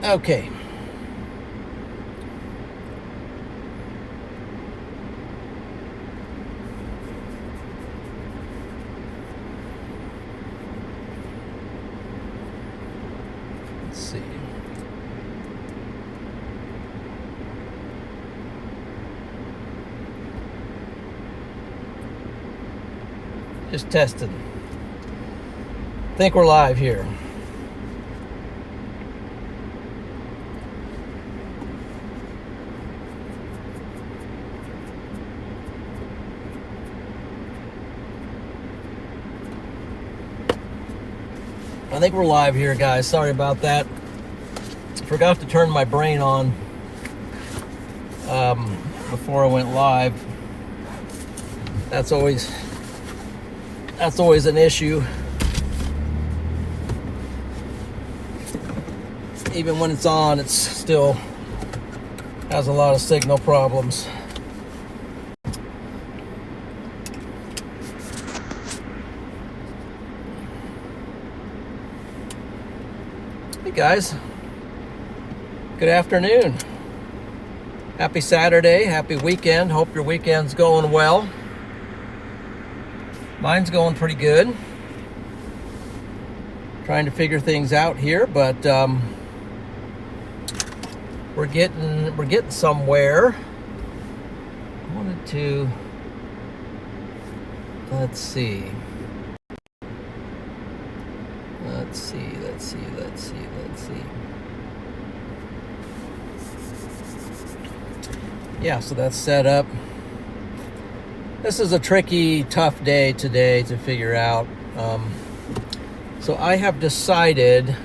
Okay. Let's see. Just testing. I think we're live here. I think we're live here, guys. Sorry about that. Forgot to turn my brain on before I went live. That's always an issue. Even when it's on, it still has a lot of signal problems. Hey guys, good afternoon. Happy Saturday, happy weekend. Hope your weekend's going well. Mine's going pretty good. Trying to figure things out here, but we're getting somewhere. I wanted to, let's see. Yeah, so that's set up. This is a tricky, tough day today to figure out. So I have decided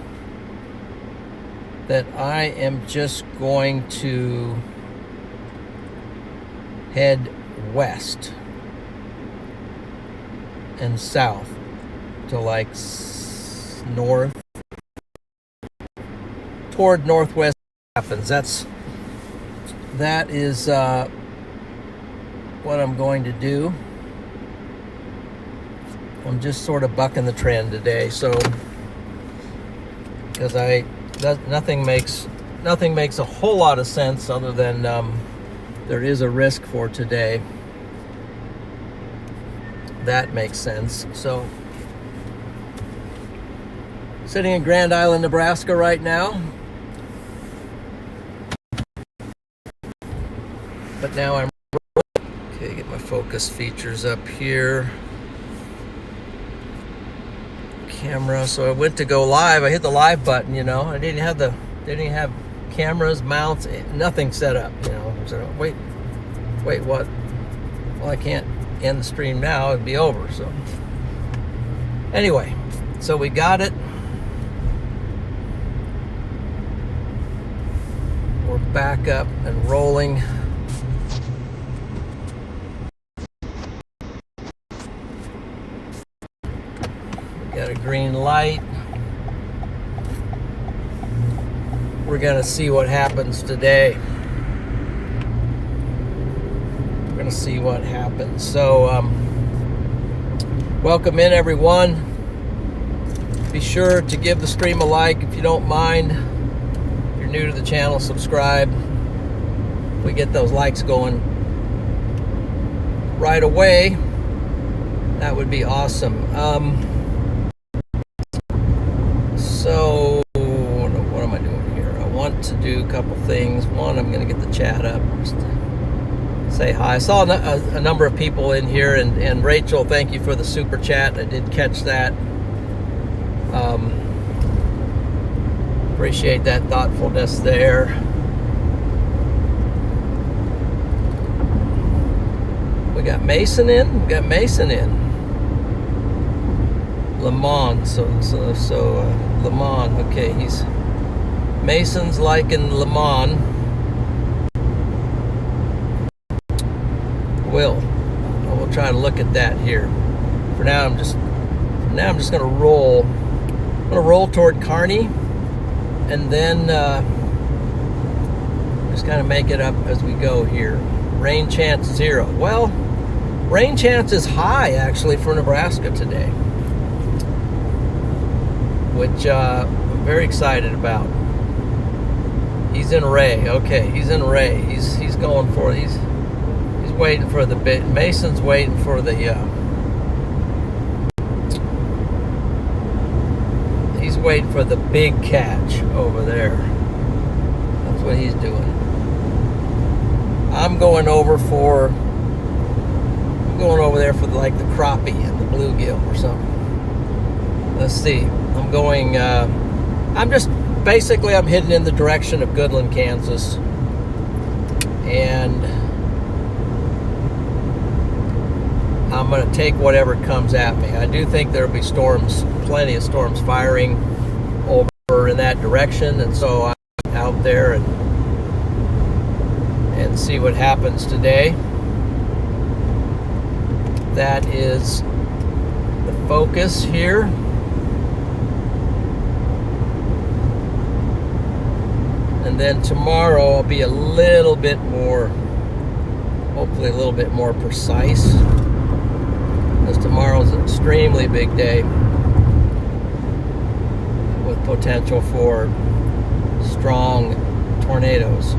that I am just going to head west and south to like north, toward northwest happens. That is what I'm going to do. I'm just sort of bucking the trend today, so because nothing makes a whole lot of sense other than there is a risk for today. That makes sense. So sitting in Grand Island, Nebraska right now. But now I'm okay. Get my focus features up here. Camera. So I went to go live. I hit the live button. I didn't have cameras, mounts, nothing set up. So wait, what? Well, I can't end the stream now. It'd be over. So anyway, so we got it. We're back up and rolling. Got a green light. We're gonna see what happens today. We're gonna see what happens. So, welcome in everyone. Be sure to give the stream a like if you don't mind. If you're new to the channel, subscribe. We get those likes going right away. That would be awesome. So, what am I doing here? I want to do a couple things. One, I'm going to get the chat up. Just say hi. I saw a number of people in here, and Rachel, thank you for the super chat. I did catch that. Appreciate that thoughtfulness there. We got Mason in. Le Mans, so Le Mans. Okay, Mason's liking Le Mans. We'll try to look at that here. For now, I'm just gonna roll. I'm gonna roll toward Kearney, and then just kind of make it up as we go here. Rain chance 0. Well, rain chance is high actually for Nebraska today, which I'm very excited about. He's in Ray. Okay, he's in Ray. He's going for it. He's waiting for the bit. Mason's waiting for the. He's waiting for the big catch over there. That's what he's doing. I'm going over there for like the crappie and the bluegill or something. Let's see. I'm going. I'm heading in the direction of Goodland, Kansas, and I'm going to take whatever comes at me. I do think there'll be storms, plenty of storms firing over in that direction, and so I'm out there and see what happens today. That is the focus here. And then tomorrow I'll be a little bit more, hopefully a little bit more precise, because tomorrow's an extremely big day with potential for strong tornadoes.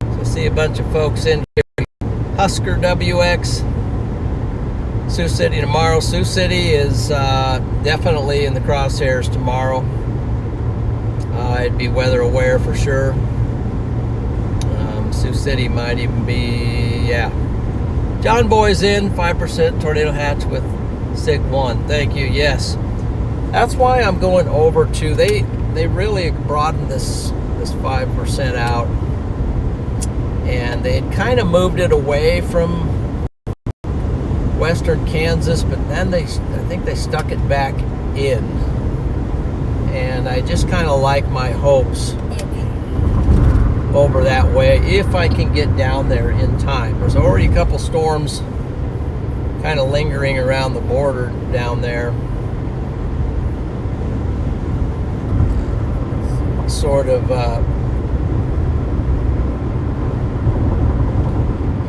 So I see a bunch of folks in here. Husker WX, Sioux City tomorrow. Sioux City is definitely in the crosshairs tomorrow. I'd be weather aware for sure. Sioux City might even be, yeah. John Boy's in, 5% tornado hatch with SIG 1. Thank you, yes. That's why I'm going over to, they really broadened this 5% out. And they had kind of moved it away from western Kansas, but then I think they stuck it back in. And I just kind of like my hopes over that way if I can get down there in time. There's already a couple storms kind of lingering around the border down there. Sort of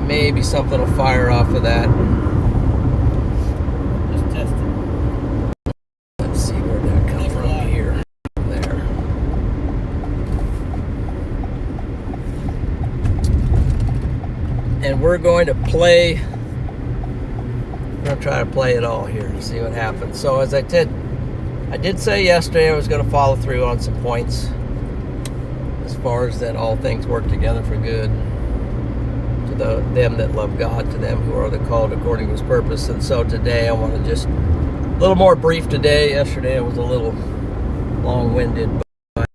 maybe something will fire off of that. Just test it. Let's see where that comes from here. There. And we're going to play. I'm going to try to play it all here to see what happens. So as I did say yesterday I was going to follow through on some points as far as that all things work together for good. Them that love God, to them who are the called according to His purpose. And so today I want to just a little more brief today. Yesterday it was a little long-winded, but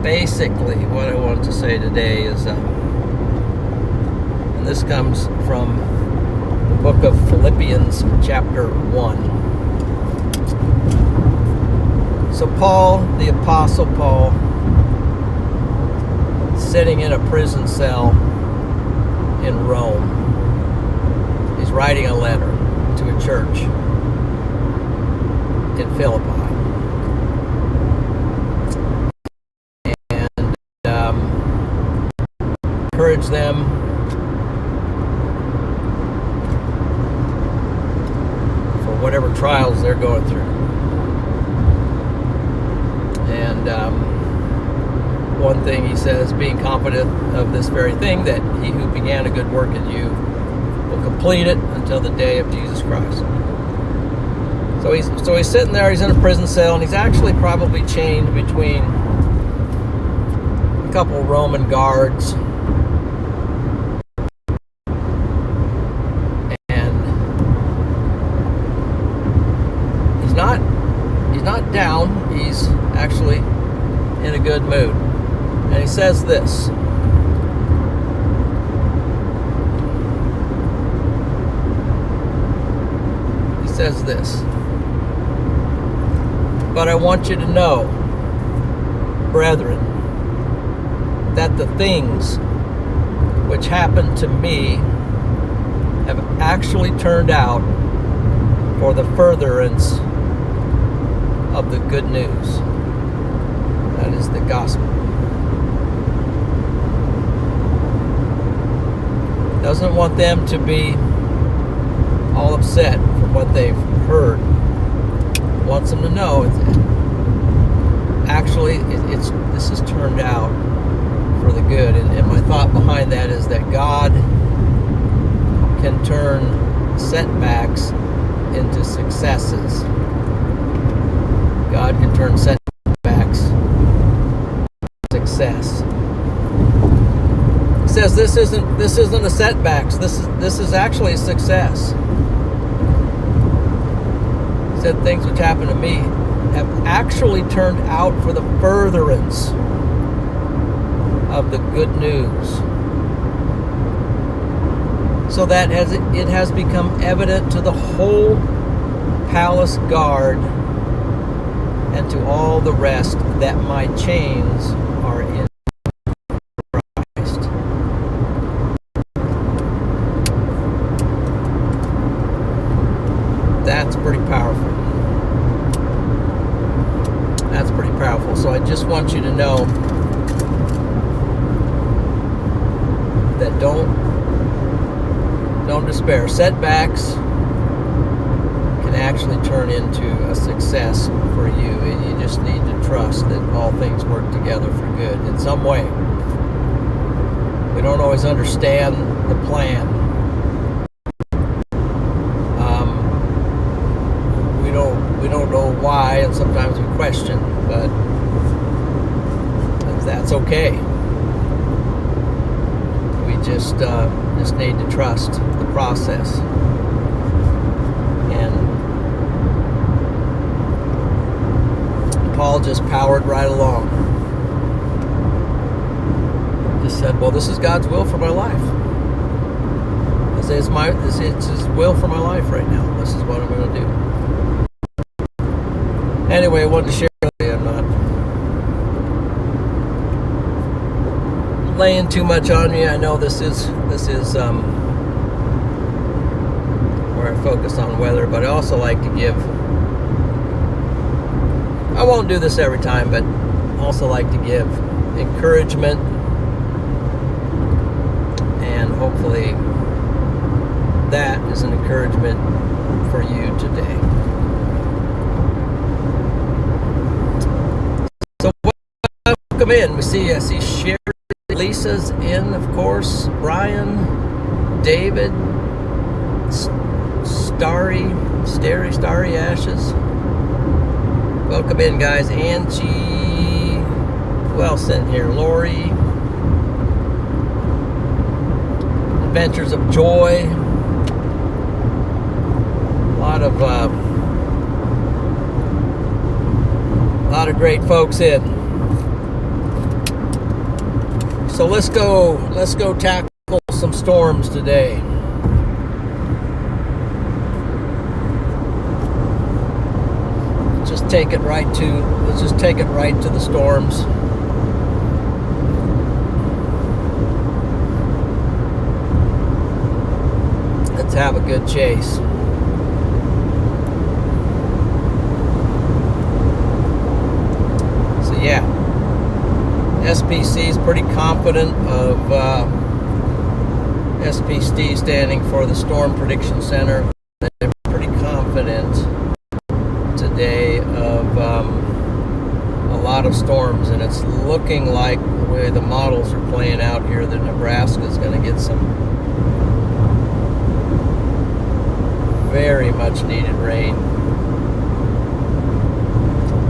basically what I wanted to say today is, and this comes from the book of Philippians chapter 1. So Paul, the Apostle Paul, sitting in a prison cell in Rome. He's writing a letter to a church in Philippi. And encourage them for whatever trials they're going through. And one thing he says, being confident of this very thing, that he who began a good work in you will complete it until the day of Jesus Christ. So he's sitting there, he's in a prison cell, and he's actually probably chained between a couple Roman guards. And he's not down, he's actually in a good mood. And he says this. He says this. But I want you to know, brethren, that the things which happened to me have actually turned out for the furtherance of the good news. That is the gospel. Doesn't want them to be all upset from what they've heard. wants them to know actually this has turned out for the good. And my thought behind that is that God can turn setbacks into successes. God can turn setbacks into success. It says this isn't a setbacks. This is actually a success. It said things which happened to me have actually turned out for the furtherance of the good news, so that it has become evident to the whole palace guard and to all the rest that my chains are in Christ. That's pretty powerful. That's pretty powerful. So I just want you to know that don't despair. Setbacks can actually turn into a success for you, and you just need to trust that all things work together for good in some way. We don't always understand the plan. We don't know why, and sometimes we question, but that's okay. We just need to trust the process. And Paul just powered right along. Just said, well, this is God's will for my life. It's His will for my life right now. This is what I'm going to do. Anyway, I wanted to share with you. I'm not laying too much on you. I know this is where I focus on weather, but I also like to give. I won't do this every time, but also like to give encouragement, and hopefully that is an encouragement for you today. So welcome in. I see Sherry, Lisa's in, of course. Brian, David, Starry Ashes. Welcome in, guys. Angie, who else in here? Lori, Adventures of Joy. A lot of great folks in. So let's go tackle some storms today. Let's just take it right to the storms. Let's have a good chase. So yeah, SPC is pretty confident of SPC standing for the Storm Prediction Center. They're pretty confident today of a lot of storms, and it's looking like the way the models are playing out here that Nebraska is going to get some very much needed rain.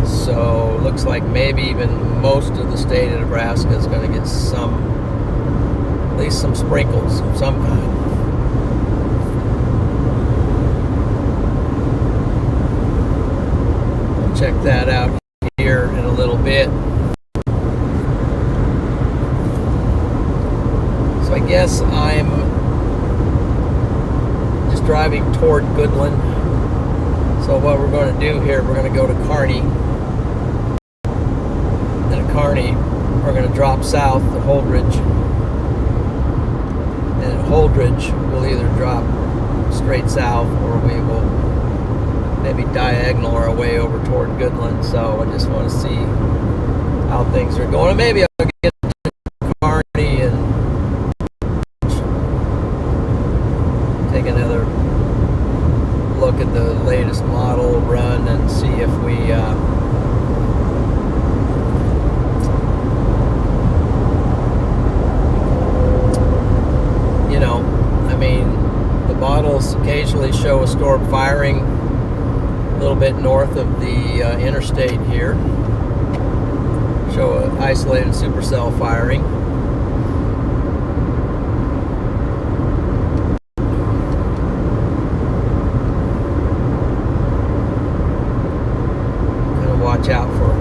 So looks like maybe even most of the state of Nebraska is going to get at least some sprinkles of some kind. We'll check that out here in a little bit. So I guess I'm just driving toward Goodland. So what we're going to do here, we're going to go to Kearney. Kearney, we're going to drop south to Holdridge, and at Holdridge we'll either drop straight south or we will maybe diagonal our way over toward Goodland. So I just want to see how things are going, and maybe I'll get to Kearney and take another look at the latest model run and see if storm firing a little bit north of the interstate here. Show isolated supercell firing. Kind of watch out for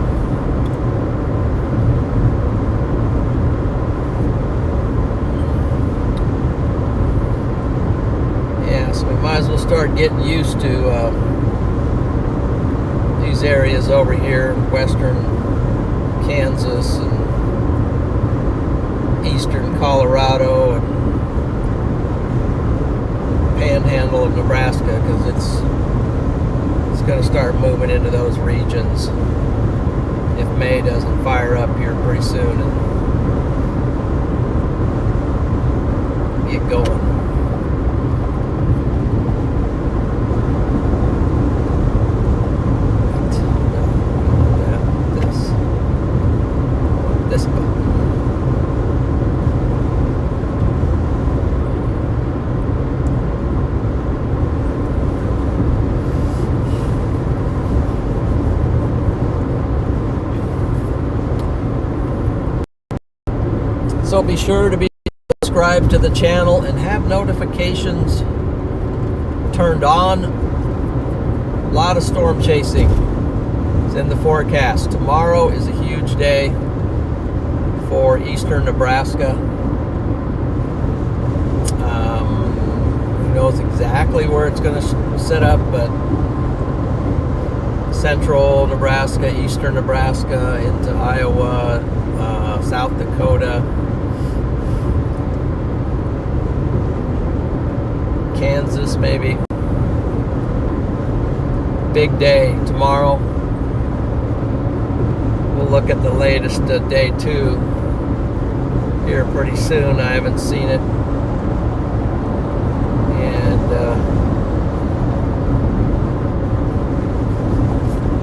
so we might as well start getting used to these areas over here, western Kansas and eastern Colorado and panhandle of Nebraska, because it's going to start moving into those regions if May doesn't fire up here pretty soon and get going. This button. So be sure to be subscribed to the channel and have notifications turned on. A lot of storm chasing is in the forecast. Tomorrow is a huge day for eastern Nebraska. Who knows exactly where it's going to set up, but central Nebraska, eastern Nebraska, into Iowa, South Dakota, Kansas maybe. Big day tomorrow. We'll look at the latest day 2 here pretty soon. I haven't seen it, and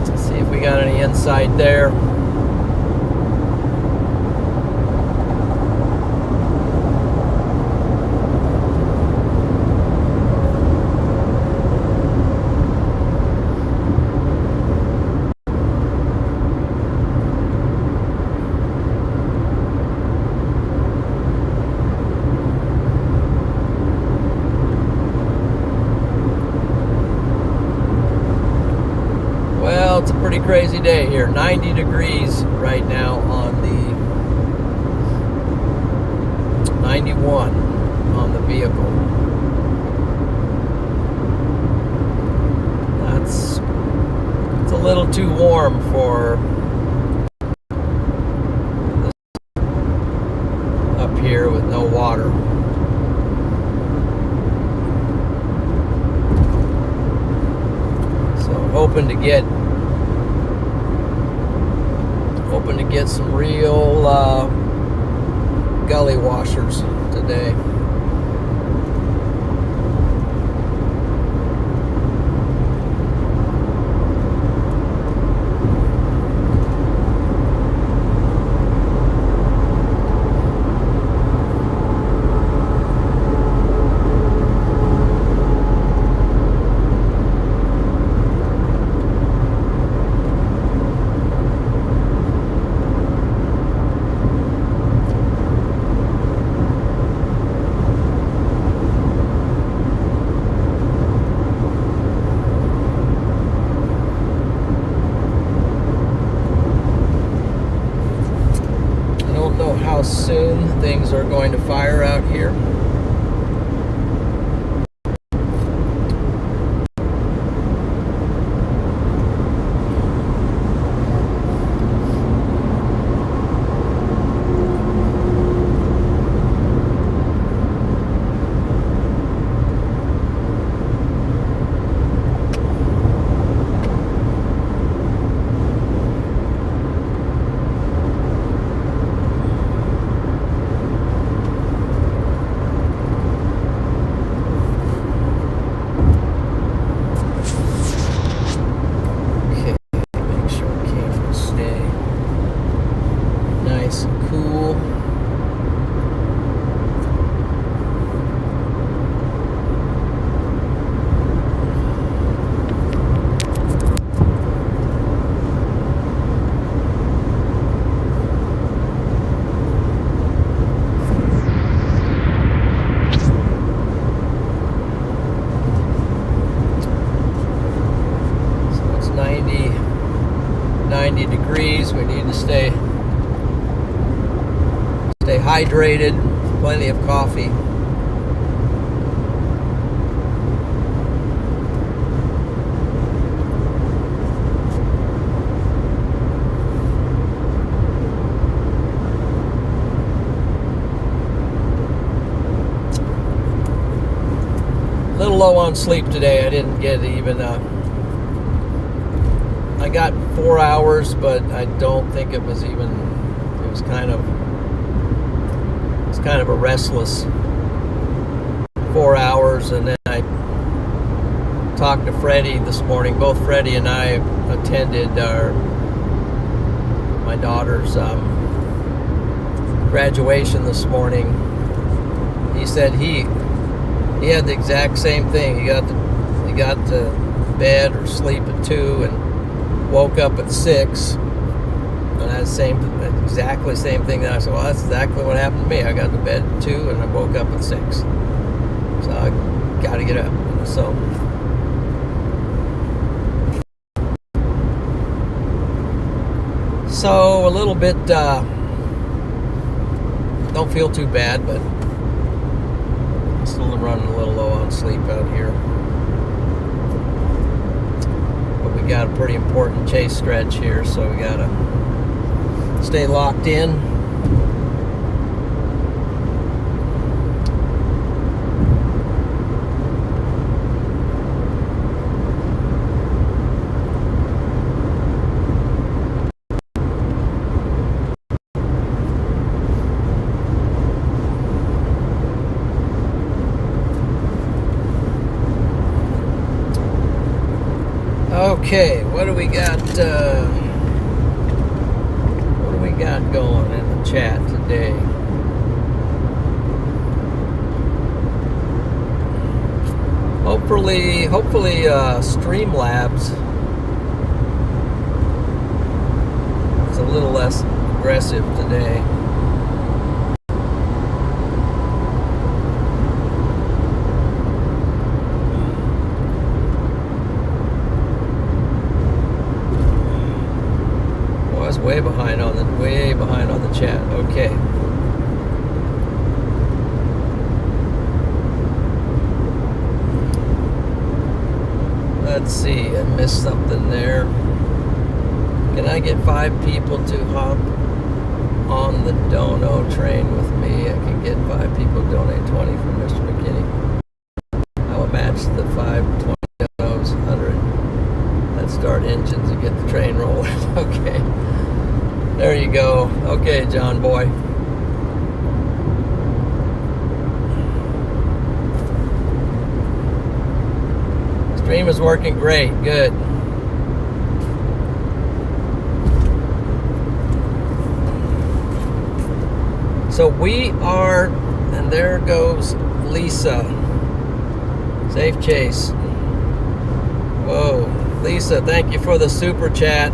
let's see if we got any insight there. It's a pretty crazy day here. 90 degrees right now on the 91 on the vehicle. It's a little too warm for this up here with no water. So I'm hoping to get some real gully washers today. How soon things are going to fire out here. stay hydrated, plenty of coffee. A little low on sleep today. I didn't get even I got 4 hours, but I don't think it was even. It was kind of a restless 4 hours, and then I talked to Freddie this morning. Both Freddie and I attended my daughter's graduation this morning. He said he had the exact same thing. He got to bed or sleep at 2 and woke up at 6, and that's exactly the same thing that I said. Well, that's exactly what happened to me. I got to bed at 2 and I woke up at 6, so I got to get up. So a little bit don't feel too bad, but still running a little low on sleep out here. We got a pretty important chase stretch here, so we gotta stay locked in. Okay, what do we got going in the chat today? Hopefully Streamlabs is a little less aggressive today. Way behind on the chat. Okay. Let's see. I missed something there. Can I get 5 people to hop on the dono train with me? I can get 5 people to donate 20 for Mr. McKinney. I will match the 5 20 donos 100. Let's start engines and get the train rolling. Okay. There you go. Okay, John boy. Stream is working great. Good. So we are, and there goes Lisa. Safe chase. Whoa. Lisa, thank you for the super chat.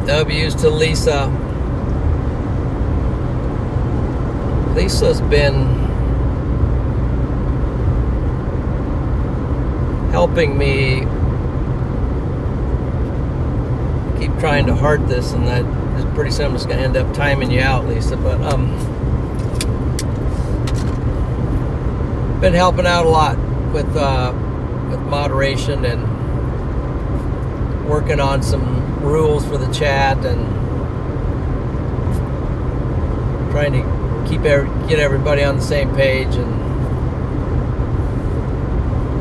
W's to Lisa. Lisa's been helping me keep trying to heart this, and that is pretty soon I'm just going to end up timing you out, Lisa. But been helping out a lot with moderation and working on some rules for the chat and trying to get everybody on the same page. And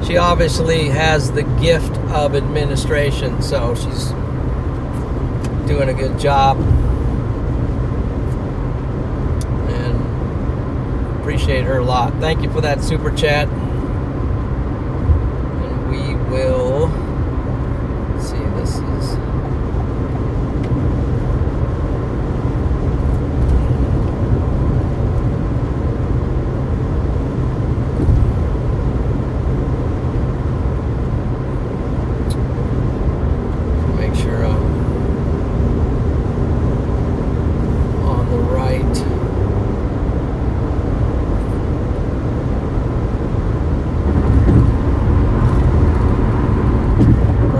she obviously has the gift of administration, so she's doing a good job, and appreciate her a lot. Thank you for that super chat. And we will see, this is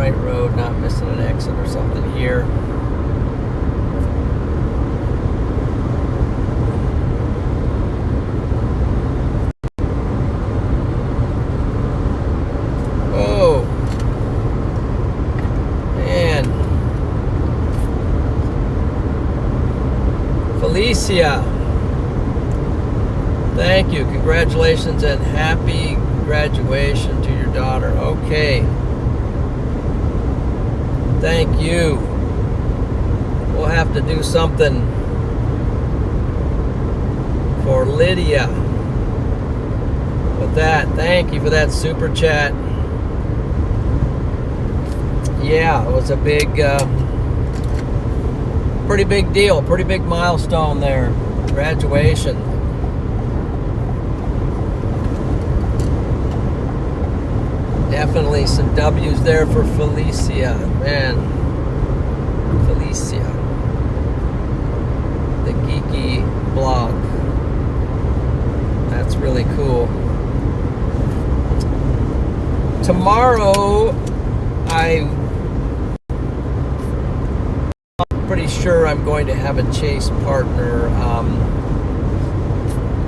right road, not missing an exit or something here. Oh, man. Felicia, thank you. Congratulations and happy graduation to your daughter. Okay. Thank you. We'll have to do something for Lydia with that. Thank you for that super chat. Yeah, it was a big, pretty big deal, pretty big milestone there. Graduation. Definitely some W's there for Felicia. Man, Felicia. The geeky blog. That's really cool. Tomorrow, I'm pretty sure I'm going to have a chase partner.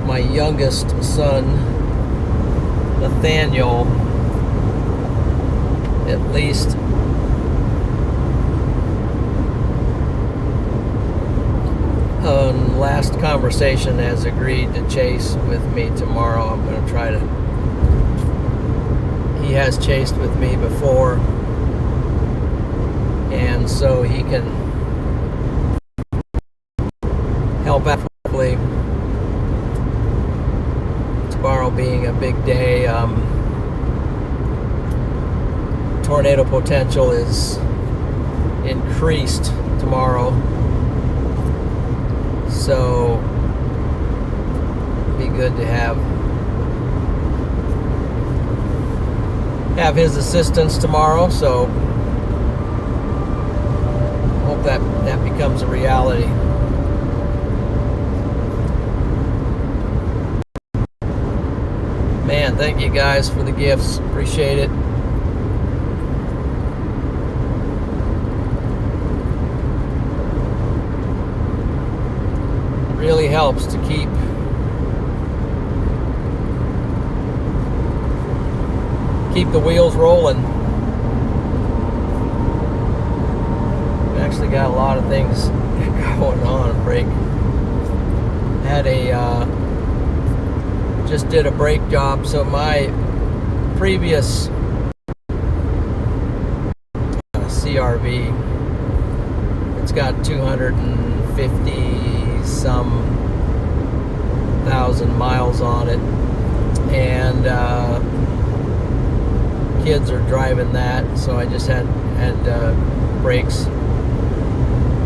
My youngest son, Nathaniel, at least on last conversation, has agreed to chase with me tomorrow. I'm going to try to. He has chased with me before, and so he can help out. Hopefully, tomorrow being a big day. Tornado potential is increased tomorrow, so be good to have his assistance tomorrow. So hope that becomes a reality. Man, thank you guys for the gifts. Appreciate it. Really helps to keep the wheels rolling. We actually got a lot of things going on. Just did a brake job. So my previous CRV, it's got 250 some thousand miles on it, and kids are driving that, so I just had brakes,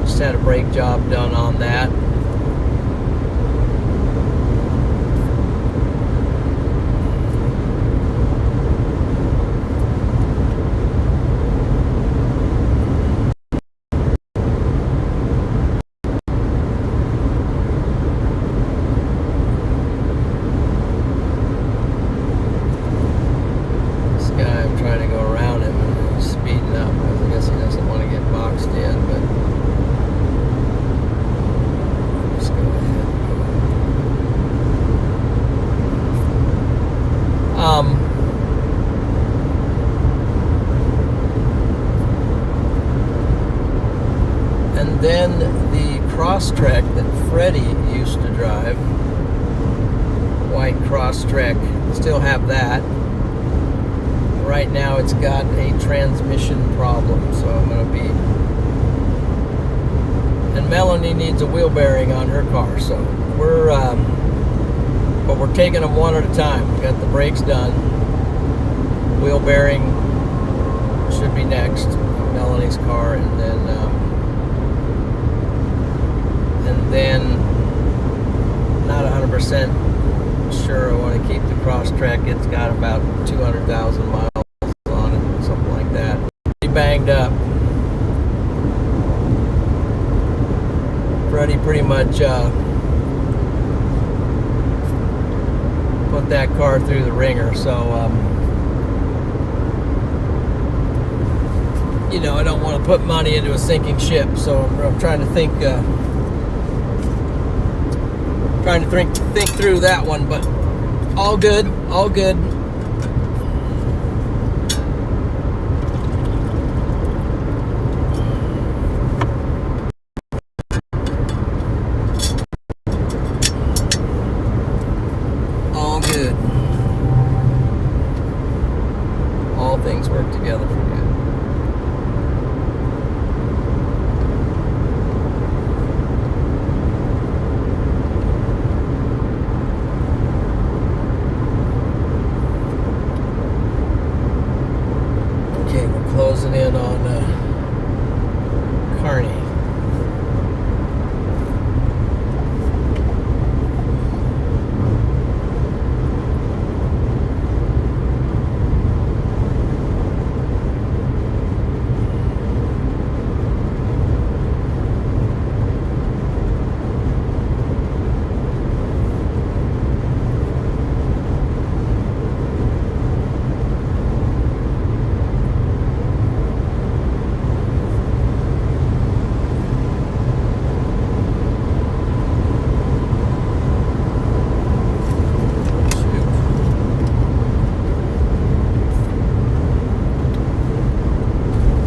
just had a brake job done on that. And then the Crosstrek that Freddie used to drive, white Crosstrek, still have that. Right now it's got a transmission problem, so I'm going to be... And Melanie needs a wheel bearing on her car, so but we're taking them one at a time. We got the brakes done. Wheel bearing should be next on Melanie's car, and then not 100% sure I want to keep the Crosstrek. It's got about 200,000 miles on it, something like that. Pretty banged up. Freddie pretty much put that car through the ringer, so you know, I don't want to put money into a sinking ship, so I'm trying to think through that one, but all good, all good. All good. All things work together for good. Closing in on Kearney.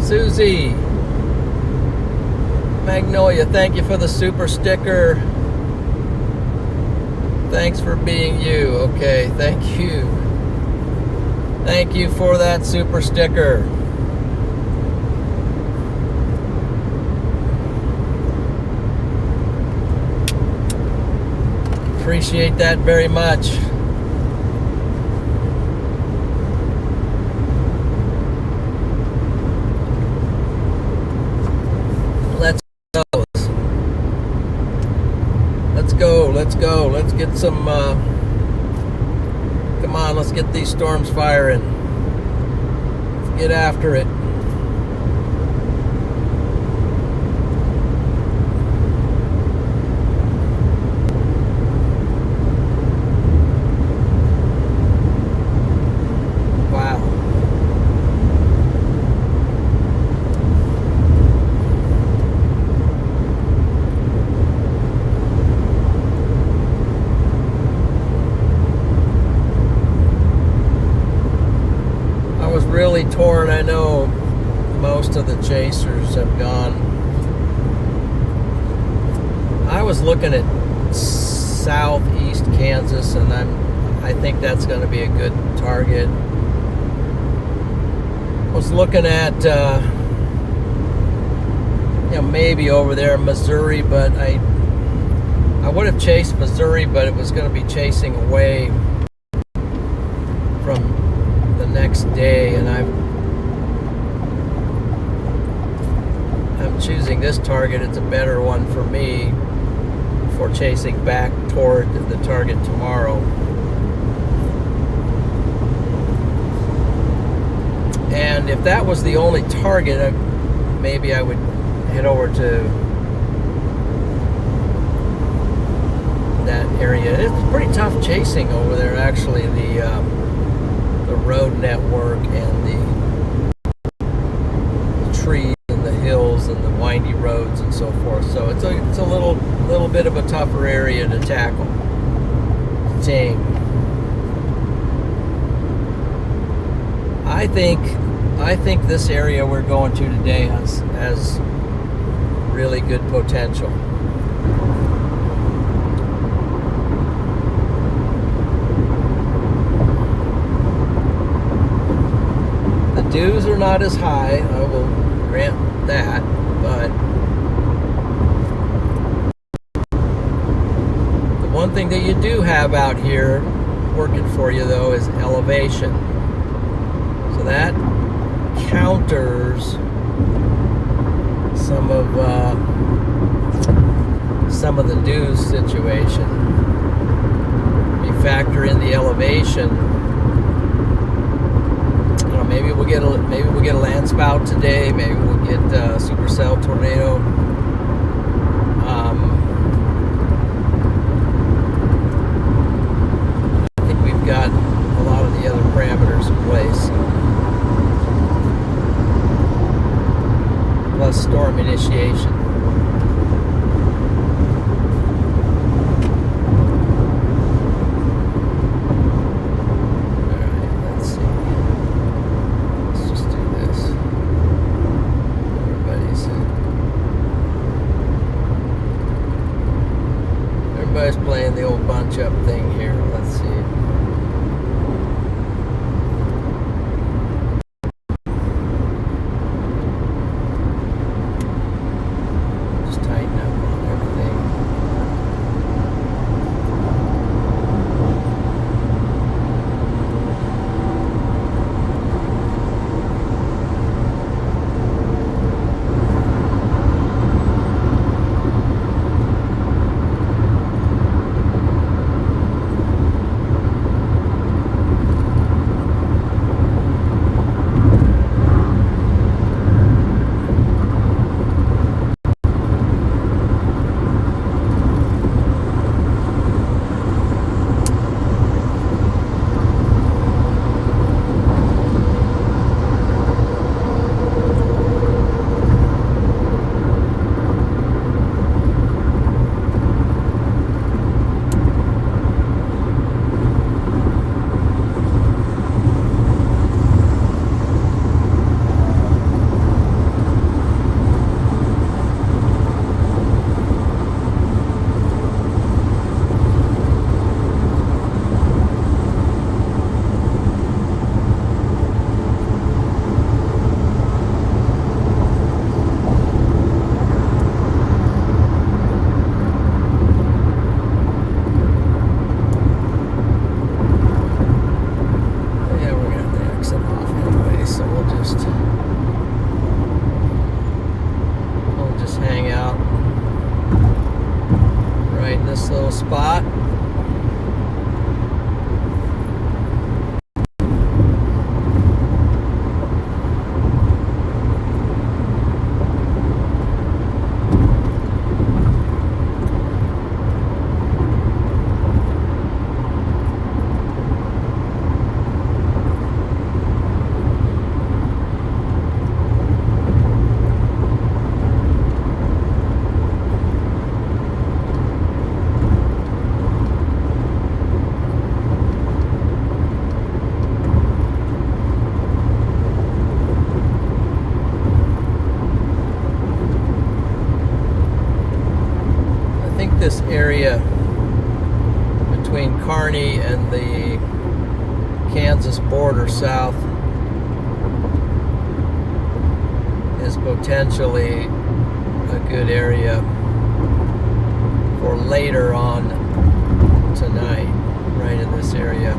Susie Magnolia, thank you for the super sticker. Thanks for being you. Okay, thank you. Thank you for that super sticker. Appreciate that very much. Let's go. Let's get some, come on, let's get these storms firing. Let's get after it. Really torn. I know most of the chasers have gone. I was looking at southeast Kansas, and I think that's going to be a good target. I was looking at you know, maybe over there in Missouri, but I would have chased Missouri, but it was going to be chasing away from the next day, and I'm choosing this target. It's a better one for me for chasing back toward the target tomorrow. And if that was the only target, maybe I would head over to that area. It's pretty tough chasing over there, actually. The road network and the trees and the hills and the windy roads and so forth. So it's a little bit of a tougher area to tackle, tame. I think this area we're going to today has really good potential. Dues are not as high, I will grant that, but the one thing that you do have out here working for you, though, is elevation. So that counters some of the dues situation. You factor in the elevation. Maybe we'll get a land spout today. Maybe we'll get a supercell tornado. I think we've got a lot of the other parameters in place. a storm initiation. Everybody's playing the old bunch up thing here. Let's see. Just tighten up on everything. We'll just hang out right in this little spot. This area between Kearney and the Kansas border south is potentially a good area for later on tonight, right in this area.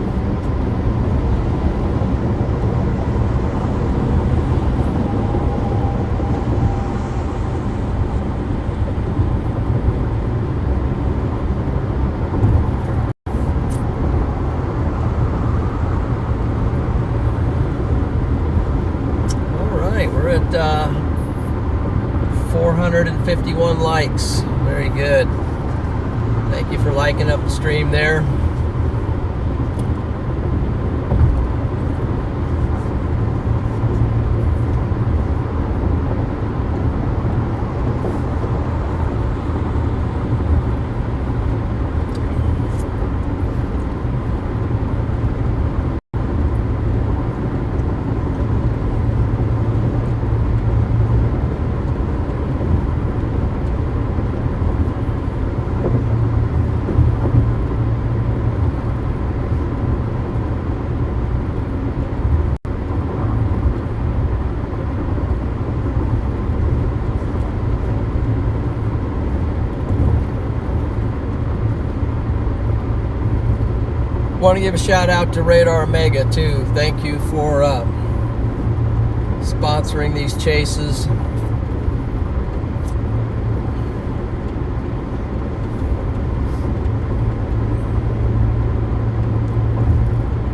We're at 451 likes. Very good. Thank you for liking up the stream there. Want to give a shout out to RadarOmega too. Thank you for sponsoring these chases.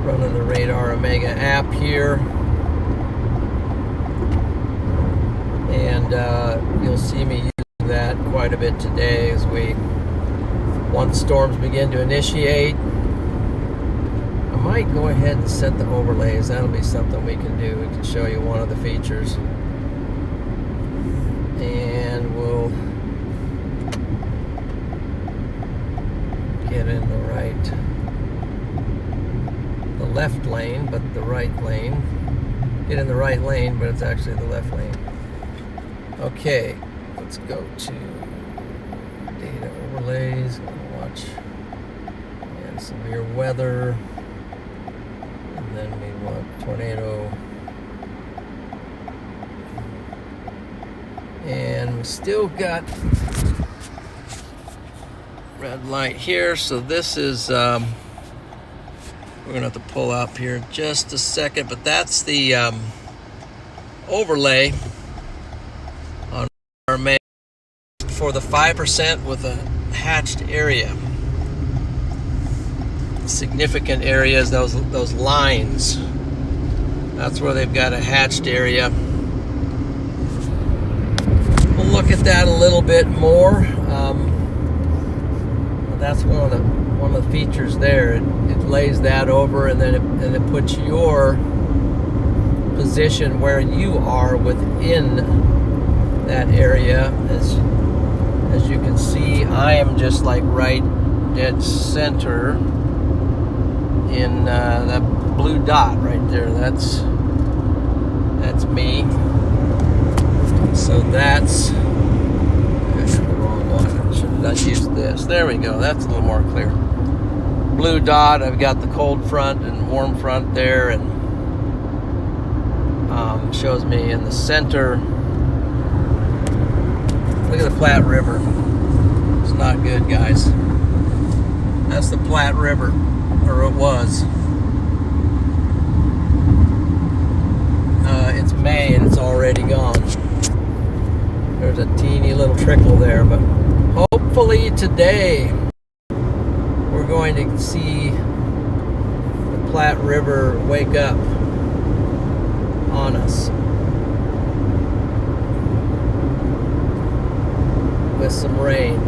Running the RadarOmega app here, and you'll see me using that quite a bit today as once storms begin to initiate. I might go ahead and set the overlays. That'll be something we can do. We can show you one of the features. and we'll get in the left lane, but the right lane. Get in the right lane, but it's actually the left lane. Okay, let's go to data overlays. Watch and severe weather, and then we want tornado. And we still got red light here, so this is we're gonna have to pull up here in just a second, but that's the overlay on RadarOmega for the 5% with a hatched area. Significant areas, those lines, that's where they've got a hatched area. We'll look at that a little bit more. That's one of the features there. It lays that over, and then it puts your position where you are within that area. As you can see, I am just like right dead center in that blue dot right there. That's me. So that's the wrong one. I should have not used this. There we go. That's a little more clear. Blue dot. I've got the cold front and warm front there, and shows me in the center. Look at the Platte River. It's not good, guys. That's the Platte River, or it was. It's May and it's already gone. There's a teeny little trickle there, but hopefully today we're going to see the Platte River wake up on us with some rain.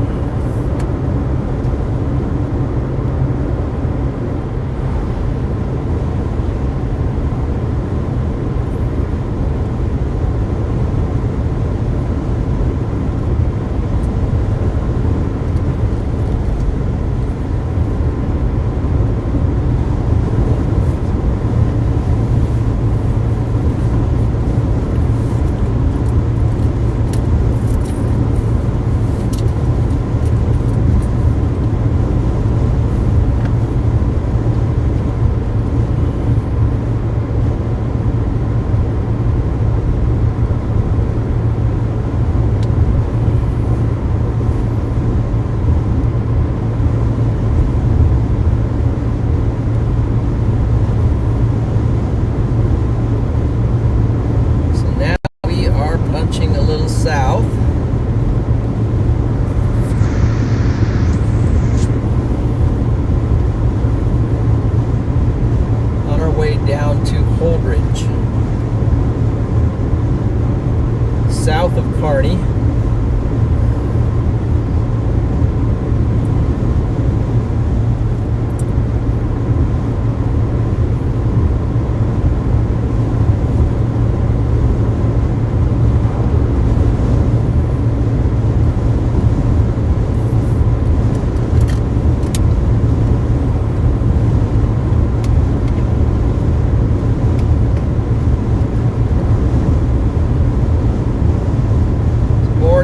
South. On our way down to Holdridge, south of Kearney.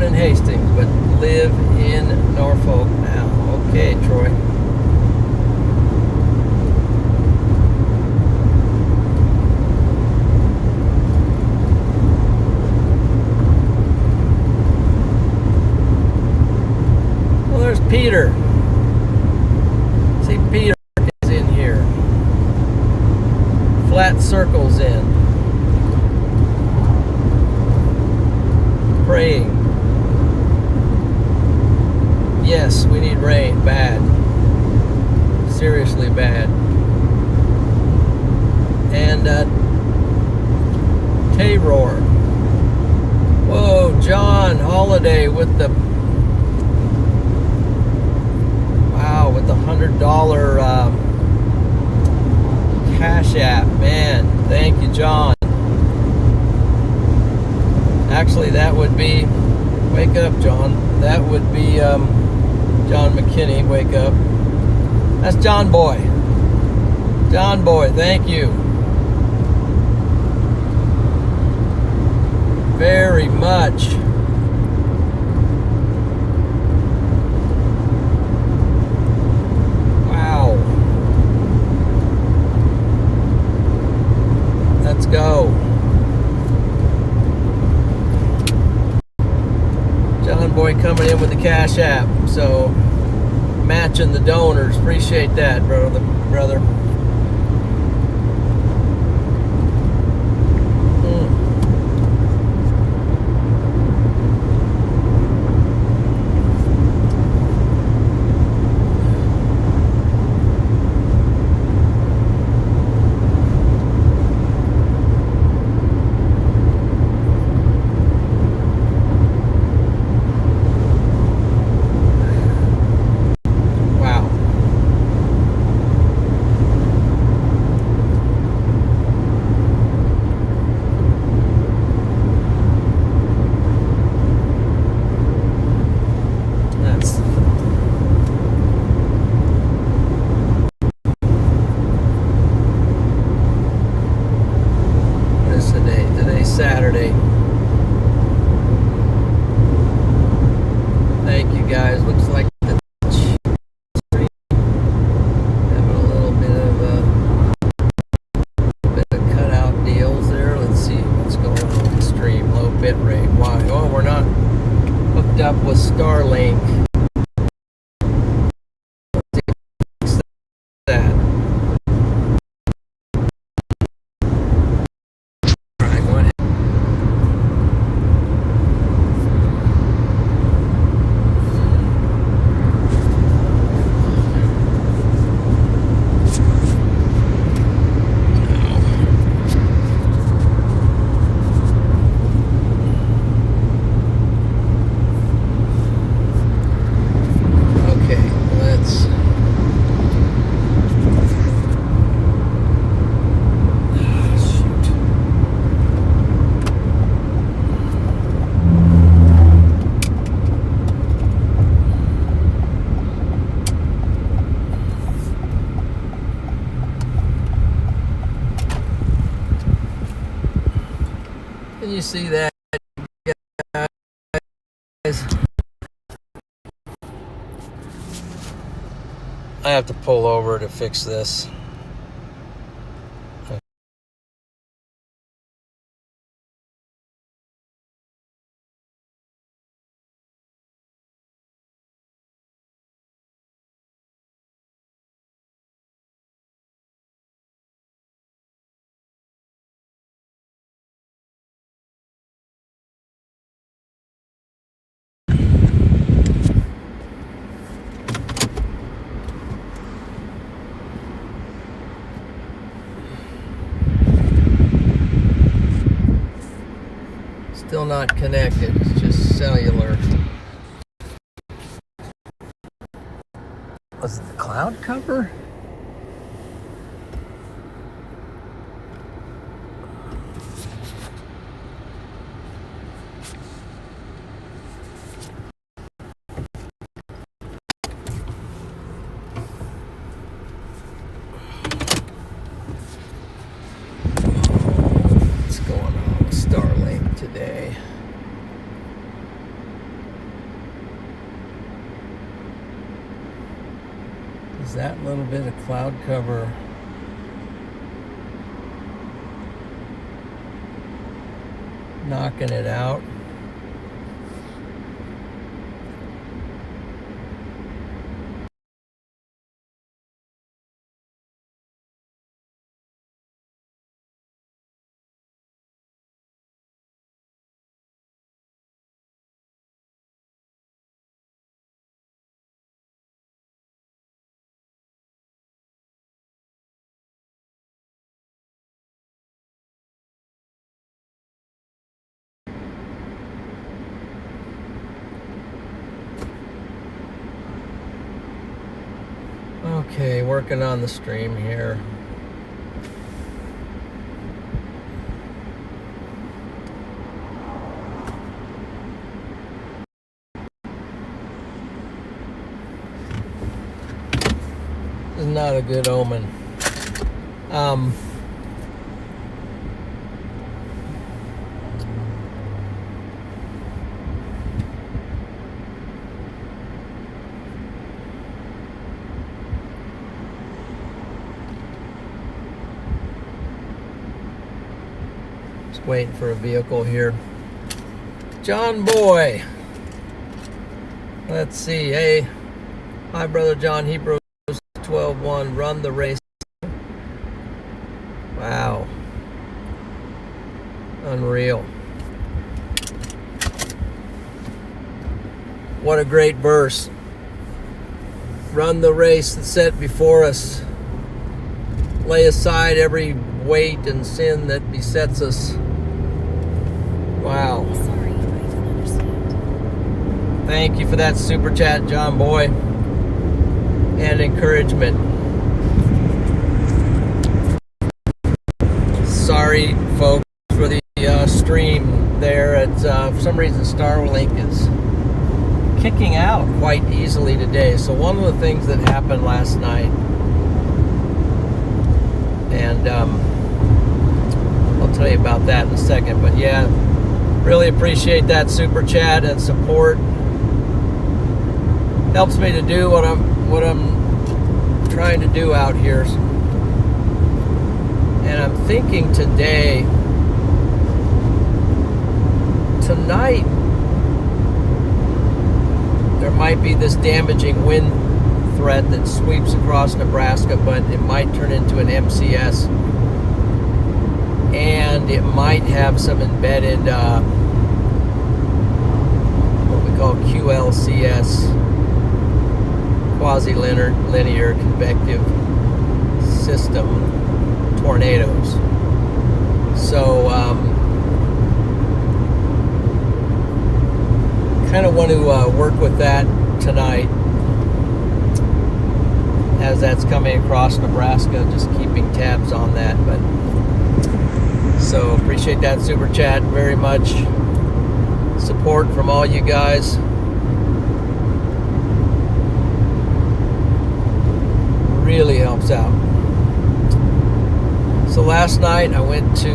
Hastings, but live in Norfolk now. Okay, Troy. Well, there's Peter. See, Peter is in here. Flat circles in. Praying. Yes, we need rain, bad. Seriously bad. And Tay-Roar. Whoa, John Holiday with the with the $100 Cash App. Man, thank you, John. Actually, that would be Wake up, John. That would be John McKinney. Wake up. That's John Boy. John Boy, thank you very much. Wow. Let's go. John Boy coming in with the Cash App. So matching the donors. Appreciate that, brother. Saturday. Thank you guys. Looks like the stream having a little bit of cutout deals there. Let's see what's going on with the stream. Low bit rate. Why? Oh, we're not hooked up with Starlink. Can you see that, guys? I have to pull over to fix this. Still not connected, it's just cellular. Was it the cloud cover? What's going on with Starlink today? Is that little bit of cloud cover knocking it out? Okay, working on the stream here. not a good omen. Just waiting for a vehicle here. John Boy. Let's see. Hey, hi, Brother John. Hebrews 12:1. Run the race. Wow. Unreal. What a great verse. Run the race that's set before us. Lay aside every weight and sin that besets us. Wow. Sorry, I don't understand. Thank you for that super chat, John Boy, and encouragement. Sorry, folks, for the stream there. For some reason, Starlink is kicking out quite easily today. So one of the things that happened last night, and I'll tell you about that in a second, but yeah, really appreciate that super chat and support. Helps me to do what I'm trying to do out here. And I'm thinking tonight, there might be this damaging wind threat that sweeps across Nebraska, but it might turn into an MCS, and it might have some embedded what we call QLCS, quasi-linear convective system tornadoes. So kind of want to work with that tonight as that's coming across Nebraska, just keeping tabs on that. But so appreciate that super chat very much. Support from all you guys. Really helps out. So last night I went to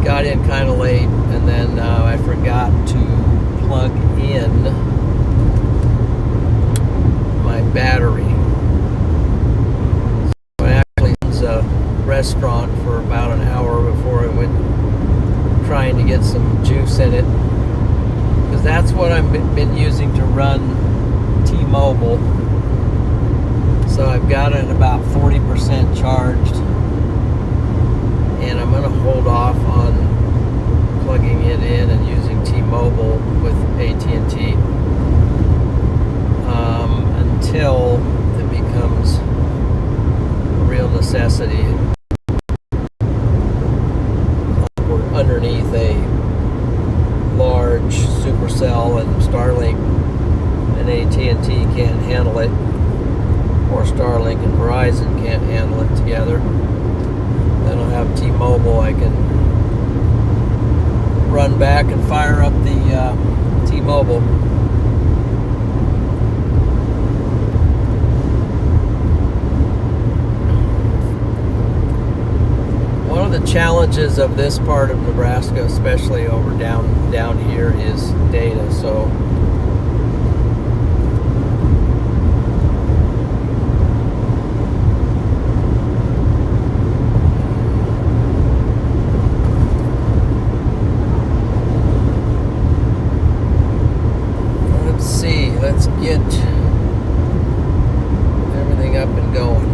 got in kind of late, and then I forgot to plug in my battery. So I actually was a restaurant for about an hour before I went trying to get some juice in it, because that's what I've been using to run T-Mobile. So I've got it about 40% charged, and I'm going to hold off on plugging it in and using T-Mobile with AT&T until it becomes a real necessity. We're underneath a large supercell, and Starlink and AT&T can't handle it, or Starlink and Verizon can't handle it together. Then I'll have T-Mobile. I can run back and fire up the T-Mobile. One of the challenges of this part of Nebraska, especially over down here, is data. So let's get everything up and going.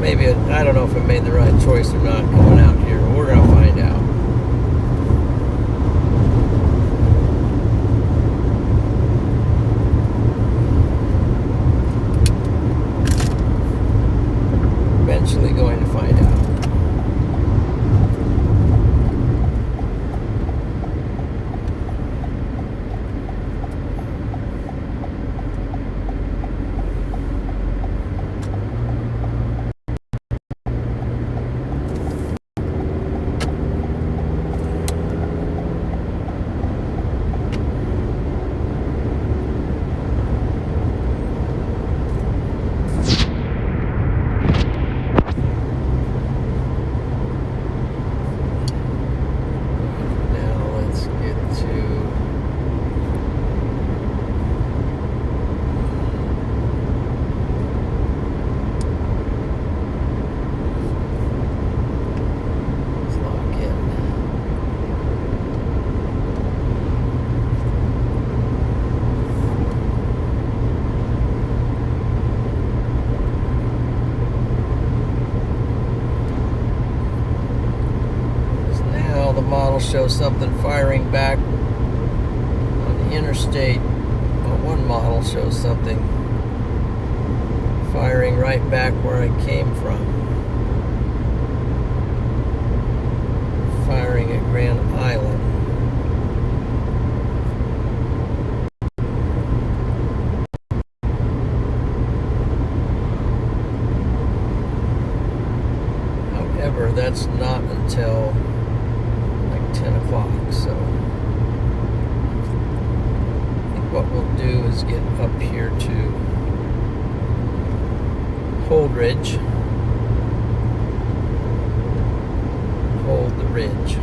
maybe I don't know if it made the right choice or not going out here. We're gonna find out. Eventually going to find out. Shows something firing back on the interstate. Well, one model shows something firing right back where I came from. Firing at Grand Island. However, that's not until 10 o'clock, so I think what we'll do is get up here to Holdridge. Hold the ridge.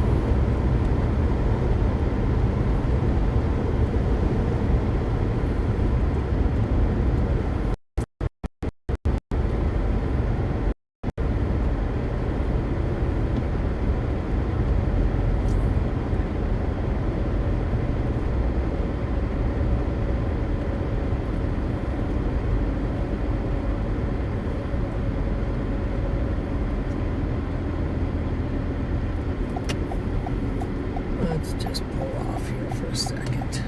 Let's just pull off here for a second.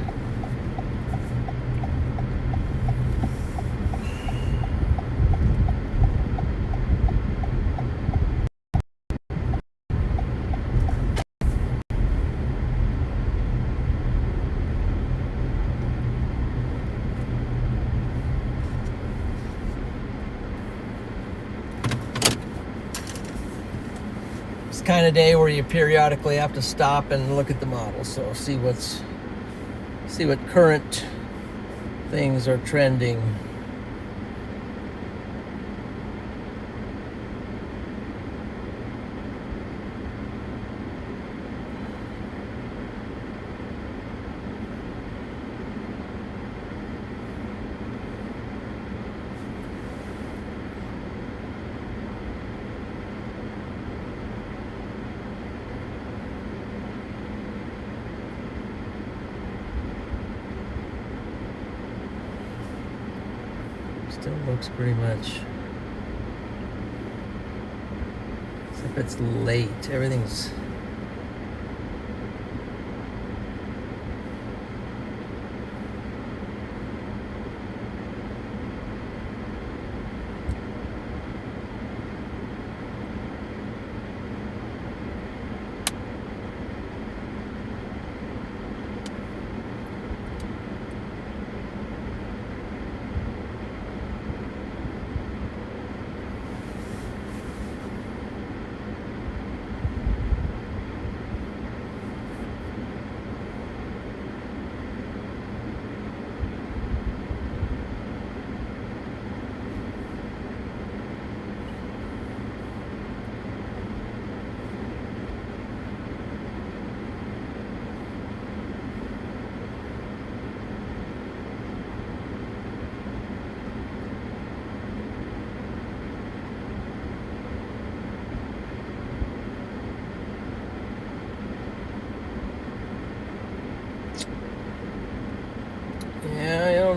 It's the kind of day where you periodically have to stop and look at the model, so see what current things are trending. Still looks pretty much as if it's late. Everything's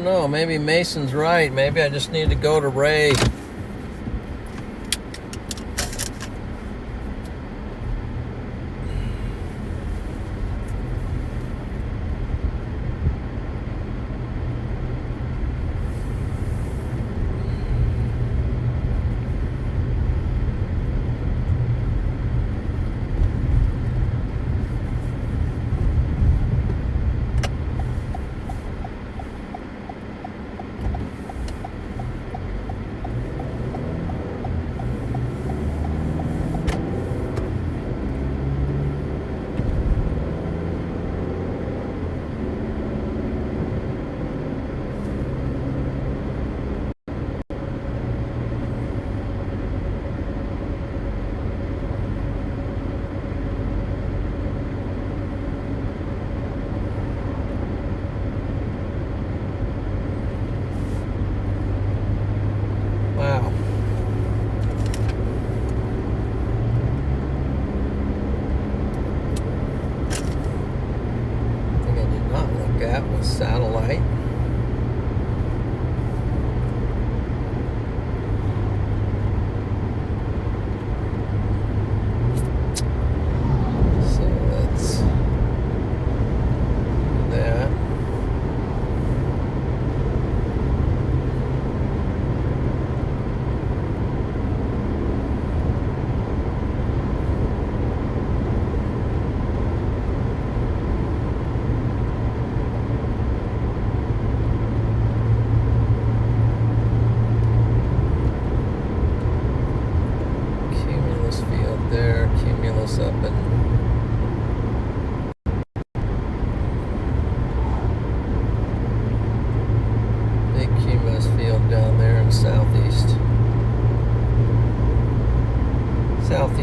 know. Maybe Mason's right. Maybe I just need to go to Ray.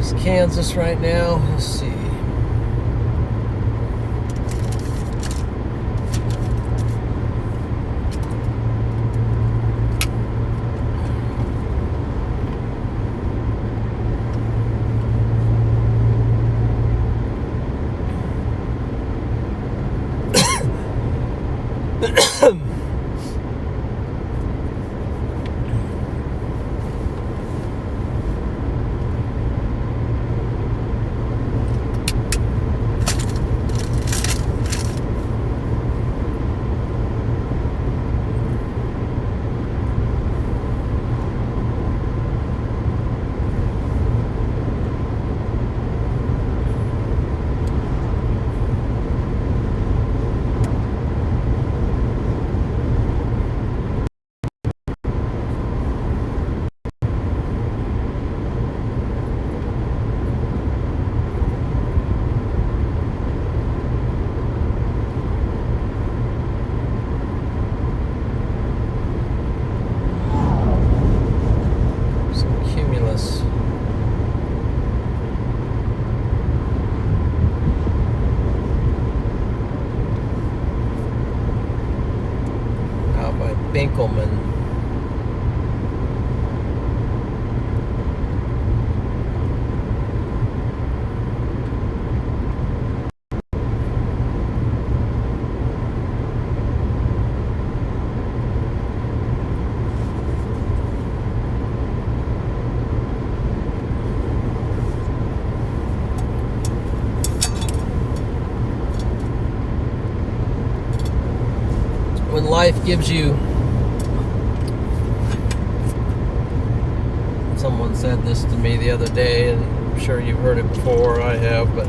East Kansas right now. Let's see. Out by Binkelman. When life gives you, someone said this to me the other day, and I'm sure you've heard it before, I have, but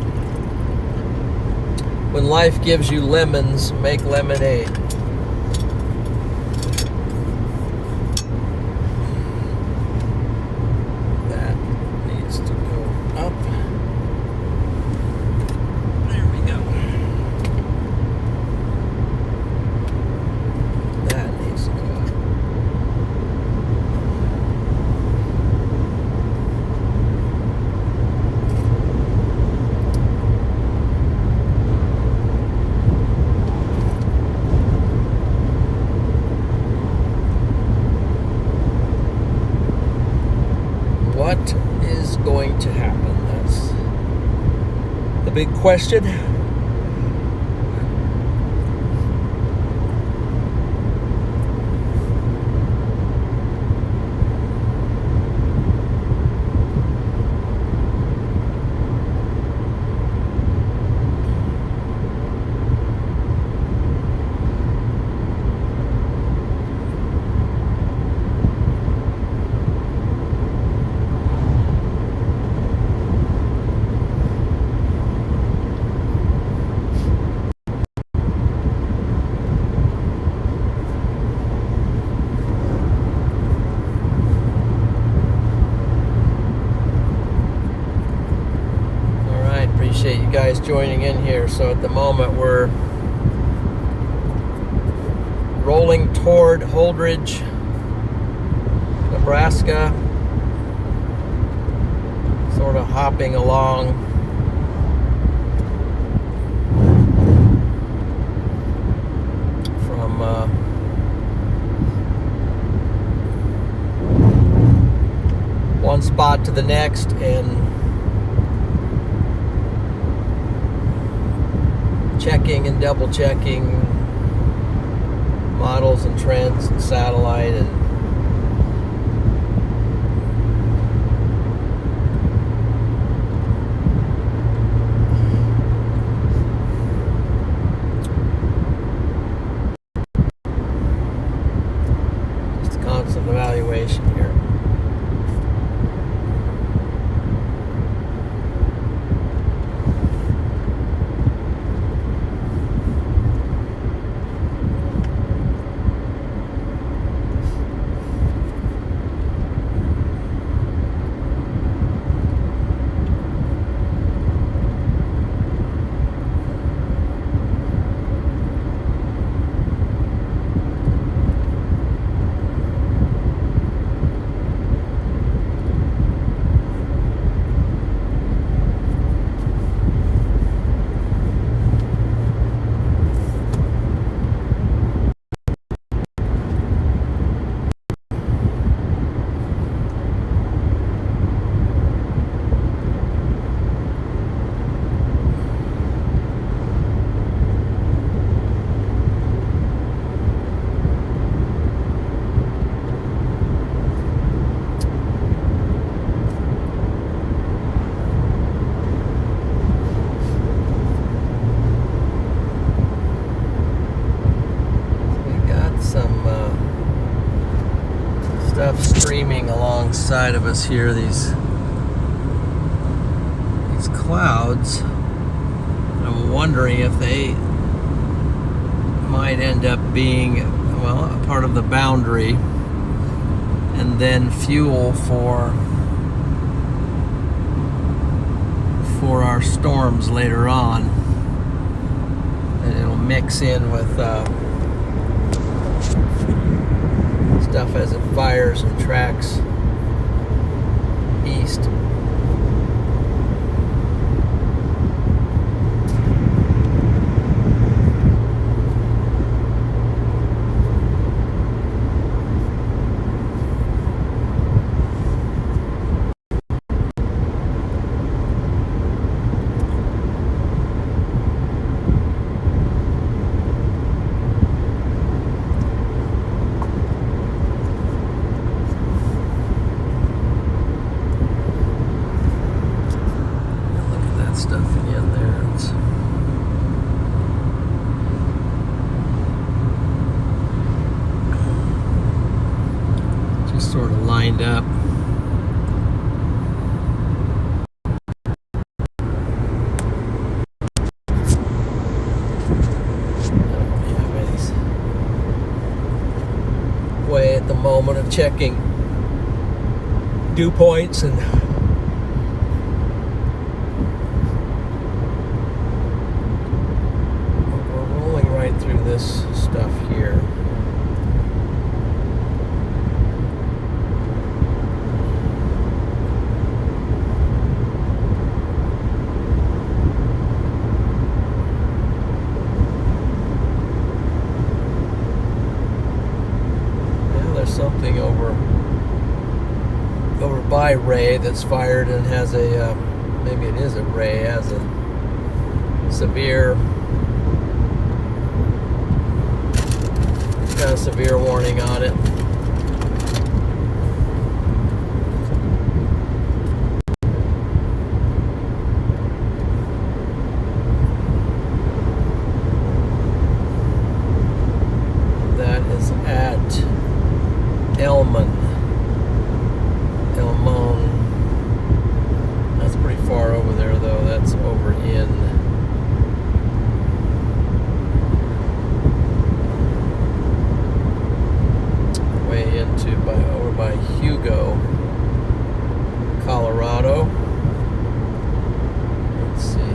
when life gives you lemons, make lemonade. That needs to go up. There we go. That needs to go up. What is going to happen? That's the big question. Appreciate you guys joining in here. So at the moment we're rolling toward Holdridge, Nebraska, sort of hopping along from one spot to the next, and checking and double checking models and trends and satellite, and just constant evaluation here. alongside of us here, these clouds. I'm wondering if they might end up being, well, a part of the boundary and then fuel for our storms later on, and it'll mix in with stuff as it fires and tracks east. Stuff again there. It's just sort of lined up. I don't really have any way at the moment of checking dew points and through this stuff here. Yeah, there's something over by Ray that's fired and has a maybe it is a Ray, has a severe warning on it. That is at Elmon. That's pretty far over there, though. That's over in over by Hugo, Colorado. Let's see.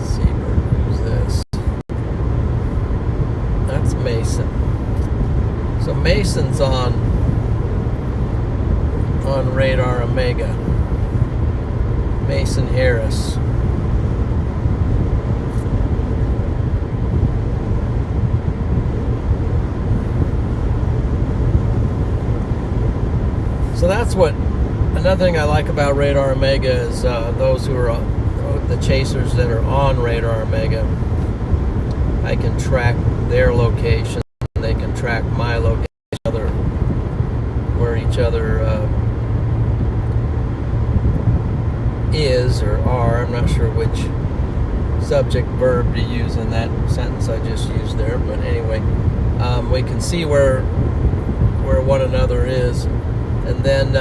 Seabird, who's this? That's Mason. So Mason's on RadarOmega. Mason Harris. So that's what, another thing I like about RadarOmega is those who are the chasers that are on RadarOmega, I can track their location, they can track my location, where each other is or are. I'm not sure which subject verb to use in that sentence I just used there, but anyway, we can see where one another is. And then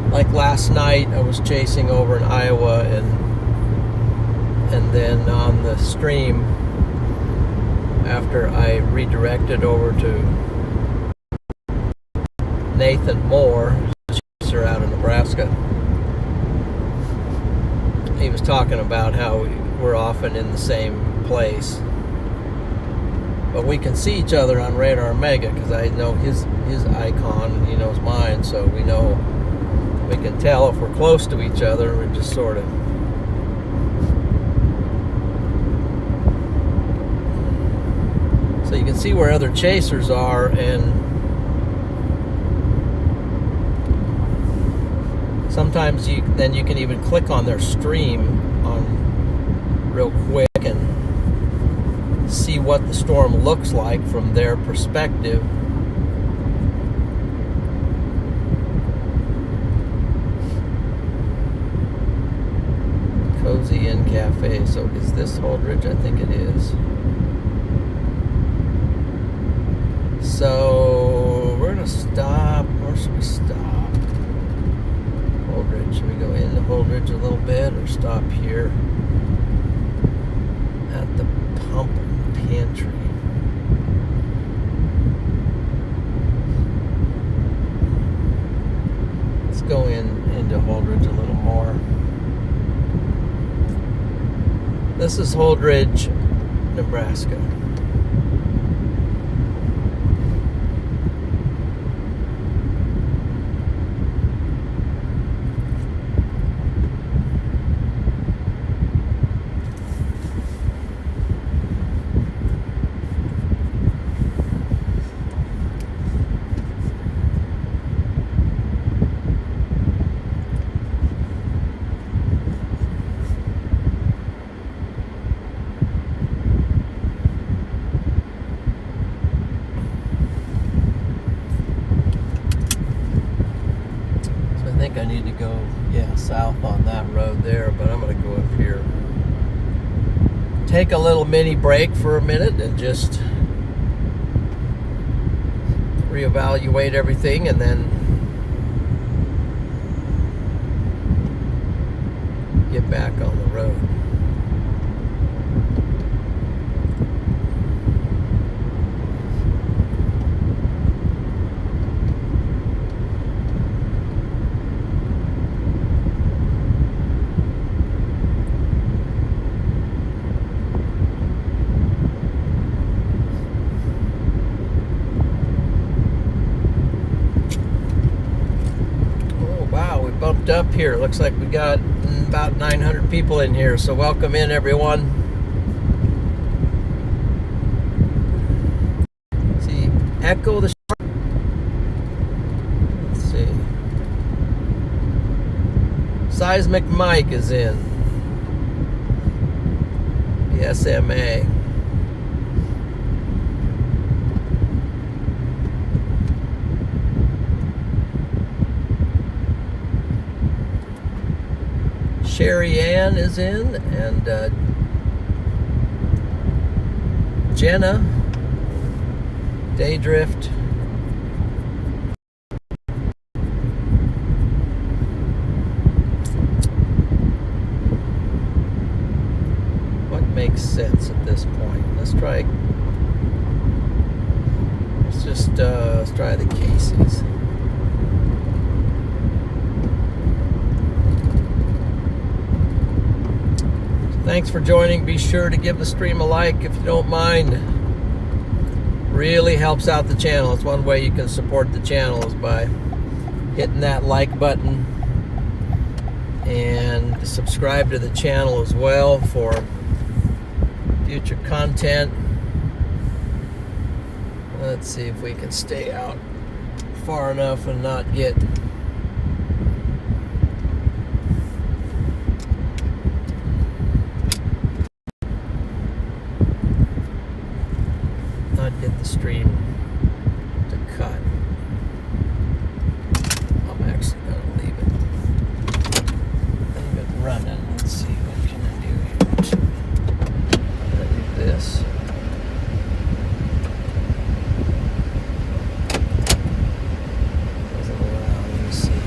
like last night I was chasing over in Iowa, and then on the stream after I redirected over to Nathan Moore, who's a chaser out of Nebraska, he was talking about how we're often in the same place. But we can see each other on RadarOmega because I know his icon and he knows mine, so we can tell if we're close to each other. We're just sort of so you can see where other chasers are, and sometimes you can even click on their stream on real quick and see what the storm looks like from their perspective. Cozy Inn Cafe. So is this Holdridge? I think it is. So we're gonna stop. Where should we stop? Holdridge. Should we go into Holdridge a little bit or stop here at the pump and pantry? Let's go into Holdridge a little more. This is Holdridge, Nebraska. I need to go, south on that road there, but I'm going to go up here. Take a little mini break for a minute and just reevaluate everything, and then get back on the road. Bumped up here. Looks like we got about 900 people in here, so welcome in, everyone. Let's see, Echo the Shark. Let's see. Seismic Mike is in. The SMA. Sherry Ann is in, and Jenna, Daydrift, what makes sense at this point? Let's try the Casey's. Thanks for joining. Be sure to give the stream a like if you don't mind. Really helps out the channel. It's one way you can support the channel is by hitting that like button, and subscribe to the channel as well for future content. Let's see if we can stay out far enough and not get the stream to cut. I'm actually going to leave it running. Let's see, what can I do here? I'm going to do this. Doesn't allow me to see.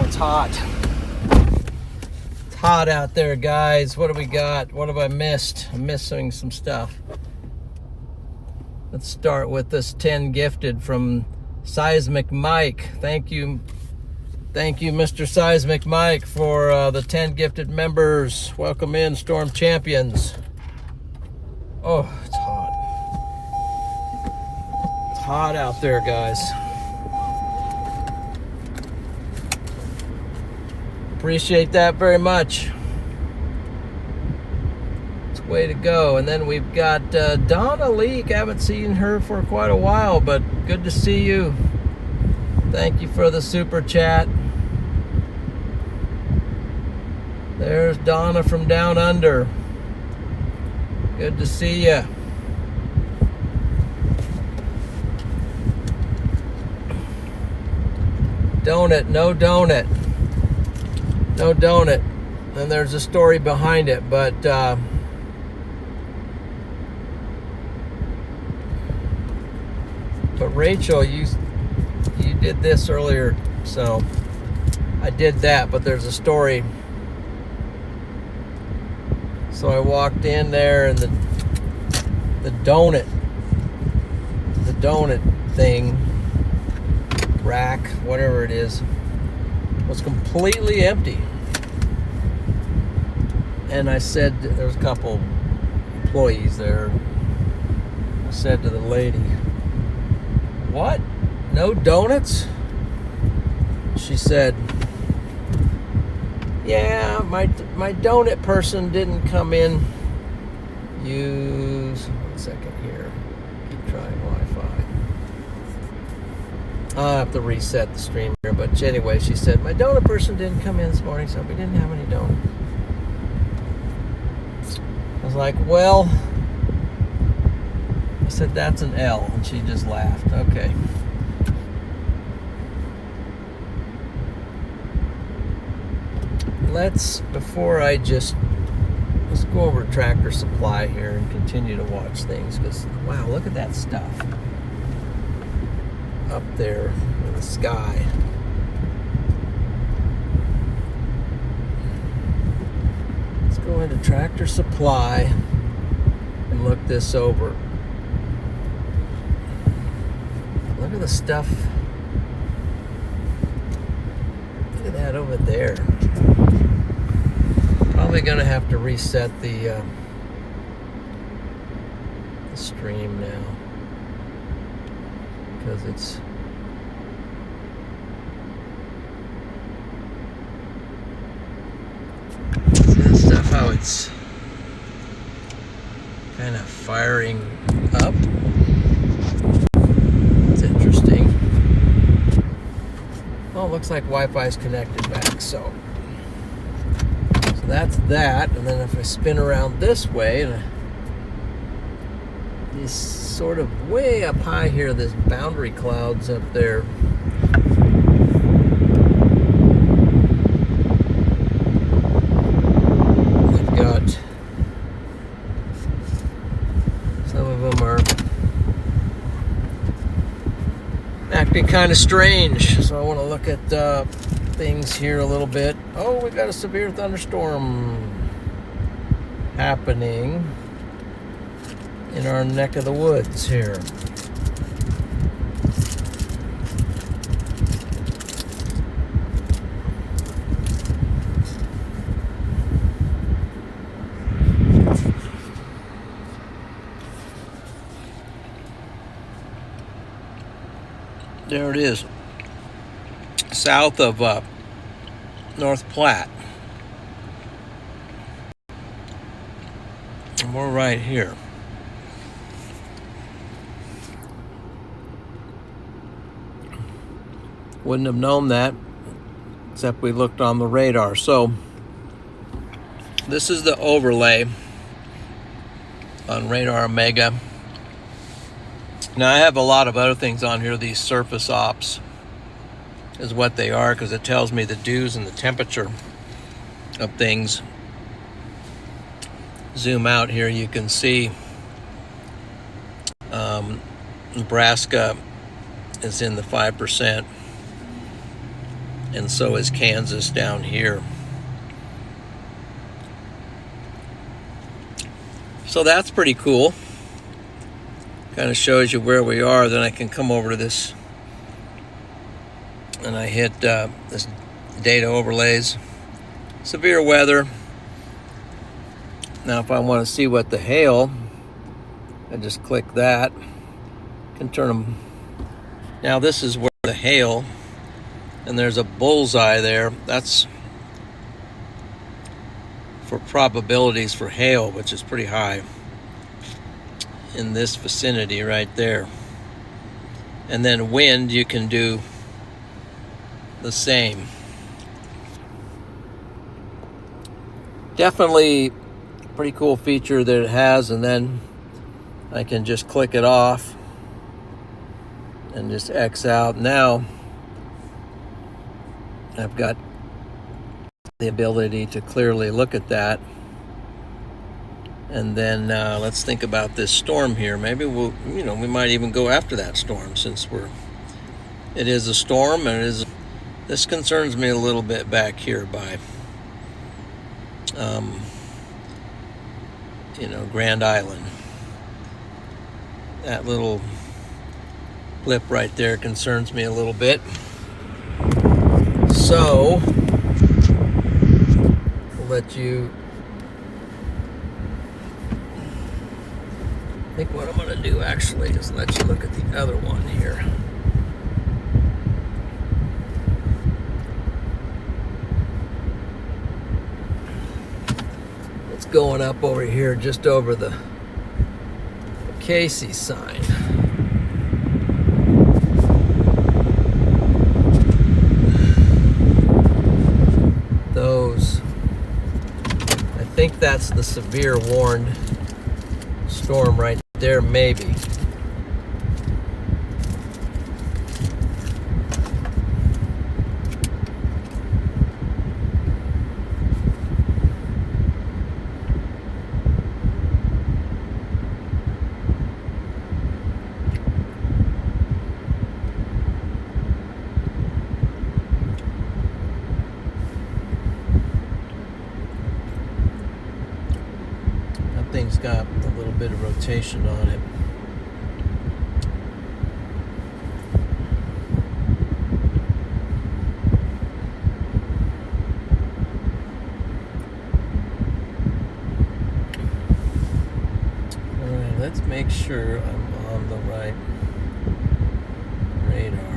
it's hot. It's hot out there, guys. What do we got? What have I missed? I'm missing some stuff. Let's start with this 10 gifted from Seismic Mike. Thank you, Mr. Seismic Mike, for the 10 gifted members. Welcome in, Storm Champions. Oh, it's hot. It's hot out there, guys. Appreciate that very much. It's way to go. And then we've got Donna Leak. I haven't seen her for quite a while, but good to see you. Thank you for the super chat. There's Donna from down under. Good to see ya. Donut, no donut. No donut. And there's a story behind it, but Rachel, you did this earlier, so I did that, but there's a story. So I walked in there, and the donut thing, rack, whatever it is, was completely empty. And I said, there's a couple employees there. I said to the lady, "What? No donuts?" She said, "Yeah, my donut person didn't come in. Use 1 second here. Keep trying Wi-Fi. I'll have to reset the stream here." But anyway, she said, "My donut person didn't come in this morning, so we didn't have any donuts." I was like, "Well," I said, "that's an L," and she just laughed. Okay. Let's go over to Tractor Supply here and continue to watch things, because wow, look at that stuff up there in the sky. Let's go into Tractor Supply and look this over. Look at the stuff. Look at that over there. Probably gonna have to reset the stream now, because it's see the stuff, how it's kind of firing up. It's interesting. Oh, it looks like Wi-Fi is connected back, so that's that. And then if I spin around this way, and this sort of way up high here, there's boundary clouds up there. I've got some of them are acting kind of strange, so I want to look at things here a little bit. Oh, we got a severe thunderstorm happening in our neck of the woods here. There it is, south of North Platte. And we're right here. Wouldn't have known that, except we looked on the radar. So this is the overlay on RadarOmega. Now I have a lot of other things on here. These surface ops is what they are, because it tells me the dews and the temperature of things. Zoom out here, you can see Nebraska is in the 5%. and so is Kansas down here. So that's pretty cool. Kind of shows you where we are. Then I can come over to this and I hit this data overlays, severe weather. Now if I want to see what the hail, I just click that, can turn them. Now this is where the hail, and there's a bullseye there. That's for probabilities for hail, which is pretty high in this vicinity right there. And then wind, you can do the same. Definitely pretty cool feature that it has. And then I can just click it off and just X out. Now I've got the ability to clearly look at that. And then let's think about this storm here. Maybe we might even go after that storm, since it is a storm, and this concerns me a little bit back here by Grand Island. That little blip right there concerns me a little bit. So we'll let you. I think what I'm going to do actually is let you look at the other one here. It's going up over here, just over the Casey sign. I think that's the severe warned storm right there, maybe. That thing's got a little bit of rotation on it. Alright, let's make sure I'm on the right radar.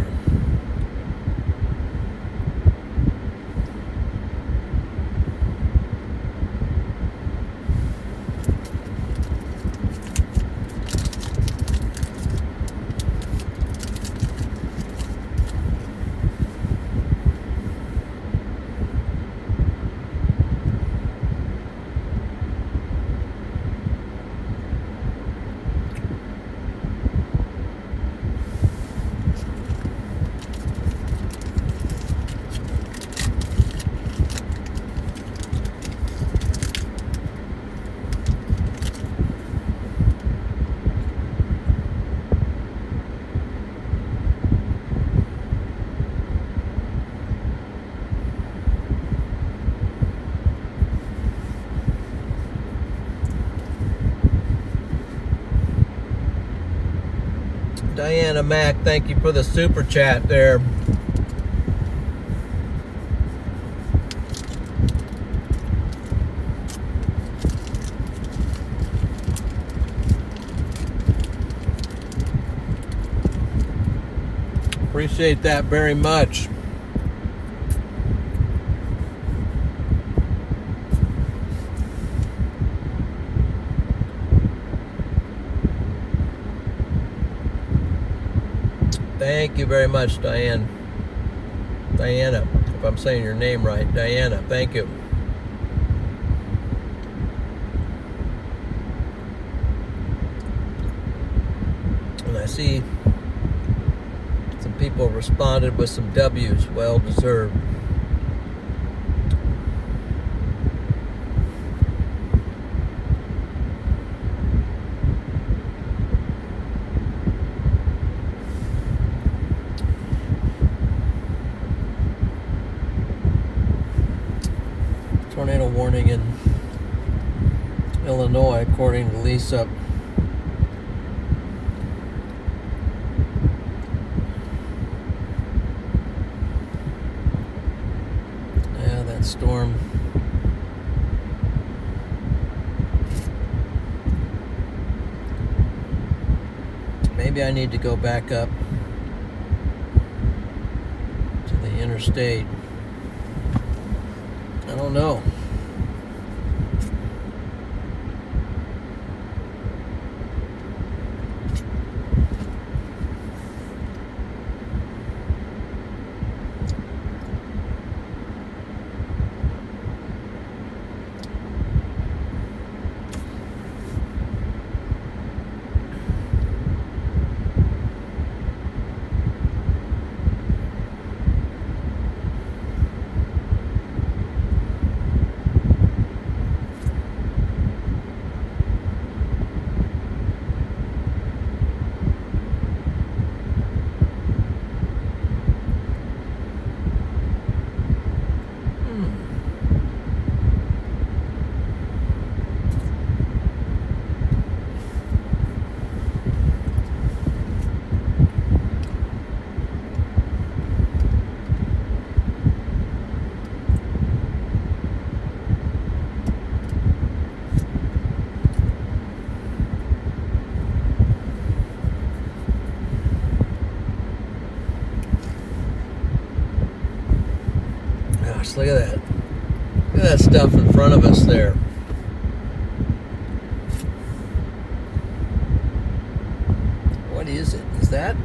Diana Mack, thank you for the super chat there. Appreciate that very much. Thank you very much, Diana, if I'm saying your name right. Diana, thank you. And I see some people responded with some W's, well deserved. tornado warning in Illinois, according to Lisa. Yeah, that storm. Maybe I need to go back up to the interstate. I don't know. Gosh, look at that. Look at that stuff in front of us there. What is it? Is that?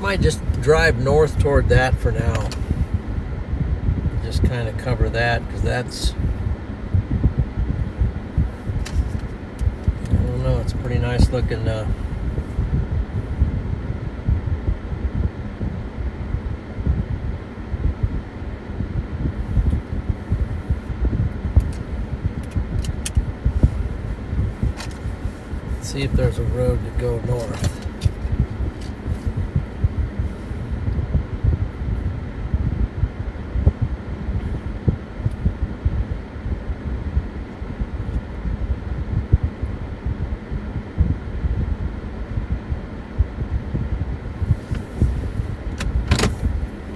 Might just drive north toward that for now. Just kind of cover that, because that's, I don't know, it's a pretty nice looking see if there's a road to go north.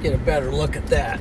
Get a better look at that.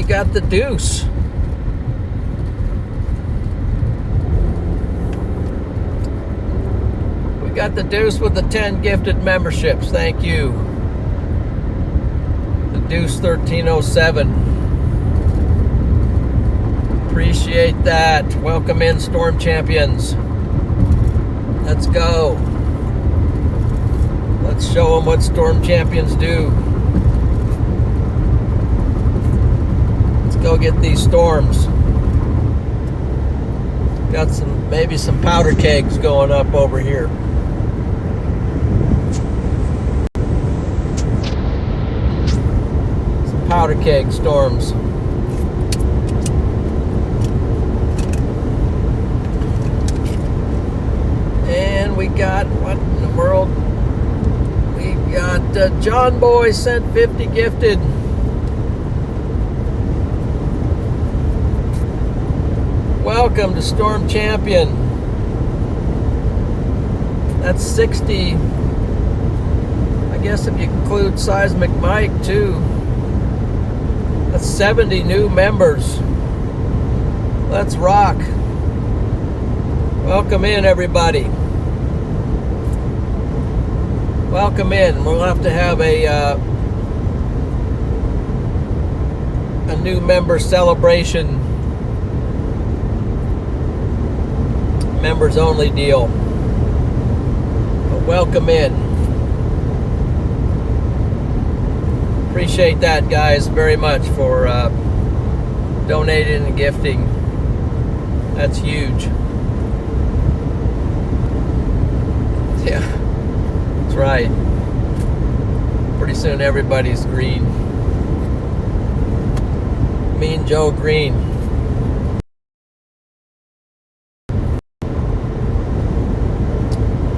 we got the deuce. We got the deuce with the 10 gifted memberships. Thank you. The deuce 1307. Appreciate that. Welcome in, Storm Champions. Let's go. Let's show them what Storm Champions do. Let's go get these storms. Got maybe some powder kegs going up over here. Some powder keg storms. And we got, what in the world? We got John Boy sent 50 gifted. Welcome to Storm Champion. That's 60. I guess if you include Seismic Mike too. That's 70 new members. Let's rock. Welcome in, everybody. Welcome in. We'll have to have a new member celebration, members only deal. But welcome in. Appreciate that, guys, very much for donating and gifting. That's huge. Yeah, that's right. Pretty soon everybody's green. Me and Joe green.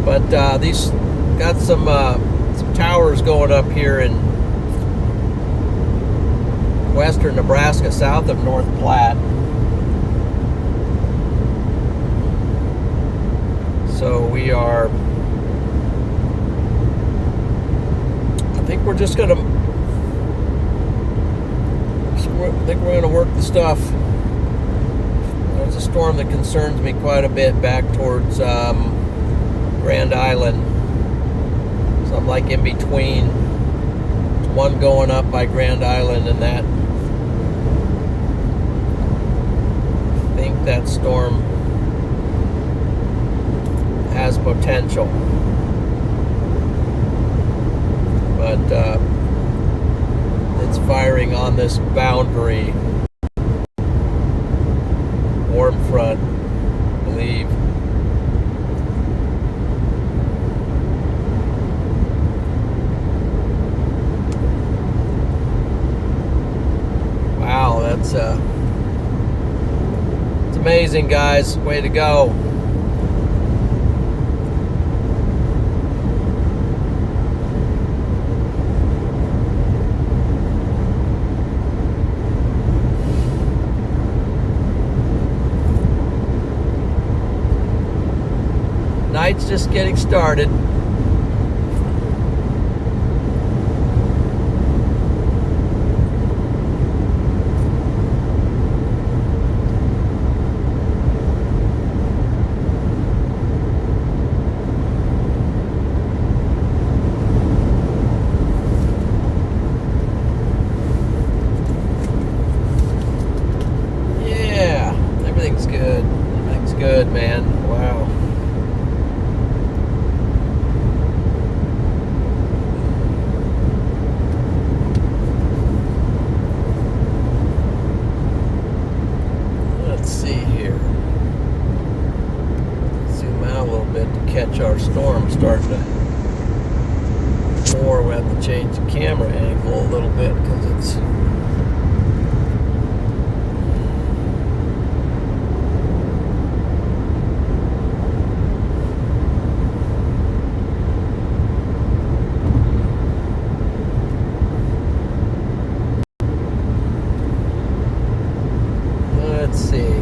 But these got some towers going up here in western Nebraska, south of North Platte. So we are, I think we're just gonna, work the stuff. There's a storm that concerns me quite a bit back towards Grand Island. So I'm like in between. There's one going up by Grand Island and that. I think that storm has potential. But it's firing on this boundary. Warm front, I believe. Wow, that's it's amazing, guys. Way to go. Night's just getting started. Yeah, everything's good. Everything's good, man. Wow. Catch our storm starting to pour. We have to change the camera angle a little bit because it's let's see.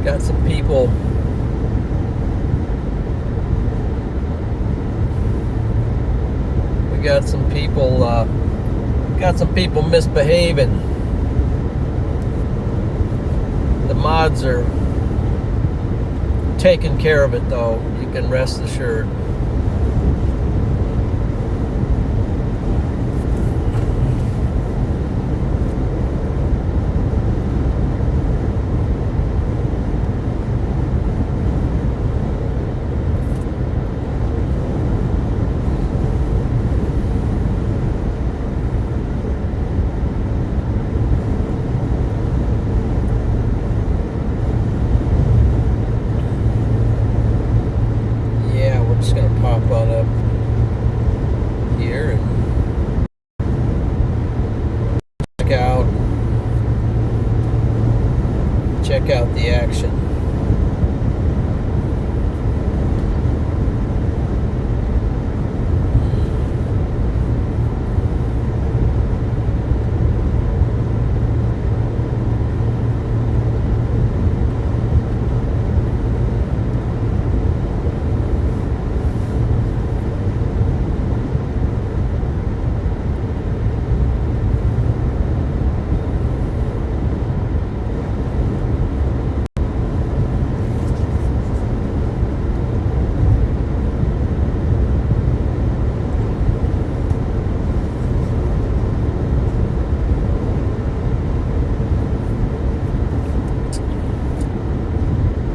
Got some people got some people misbehaving. The mods are taking care of it, though. You can rest assured. Just gonna pop on up here and check out the action.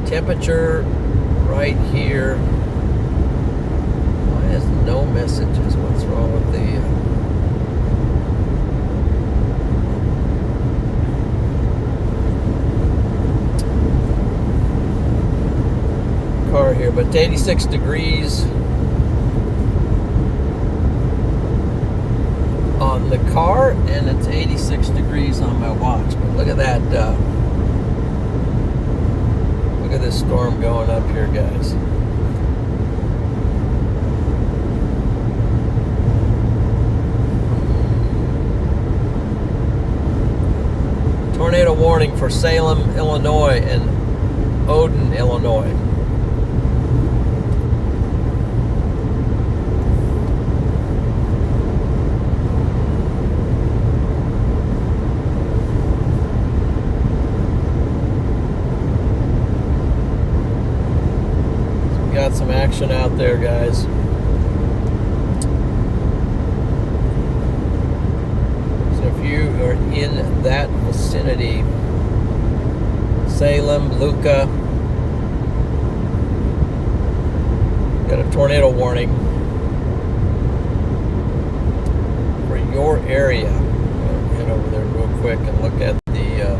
Temperature right here. Why has no messages? What's wrong with the car here? But 86 degrees on the car, and it's 86 degrees on my watch. But look at that. Look at this storm going up here, guys. Tornado warning for Salem, Illinois and Odin, Illinois. Got some action out there, guys. So if you are in that vicinity, Salem, Luca, got a tornado warning for your area. I'll head over there real quick and look at the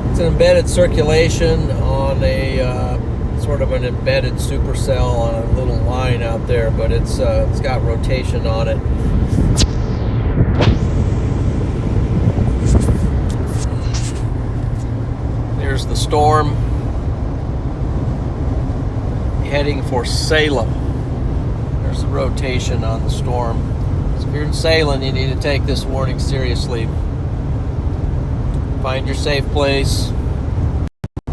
it's an embedded circulation on a sort of an embedded supercell on a little line out there, but it's got rotation on it. There's the storm heading for Salem. There's the rotation on the storm. So if you're in Salem, you need to take this warning seriously. Find your safe place.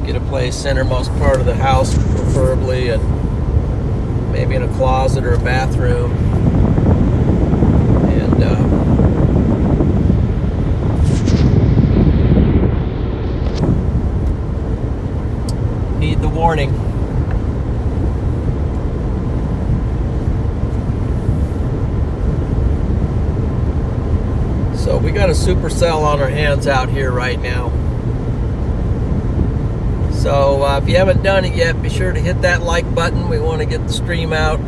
Get a place centermost part of the house, preferably, and maybe in a closet or a bathroom. And heed the warning. So we got a supercell on our hands out here right now. So if you haven't done it yet, be sure to hit that like button. We want to get the stream out.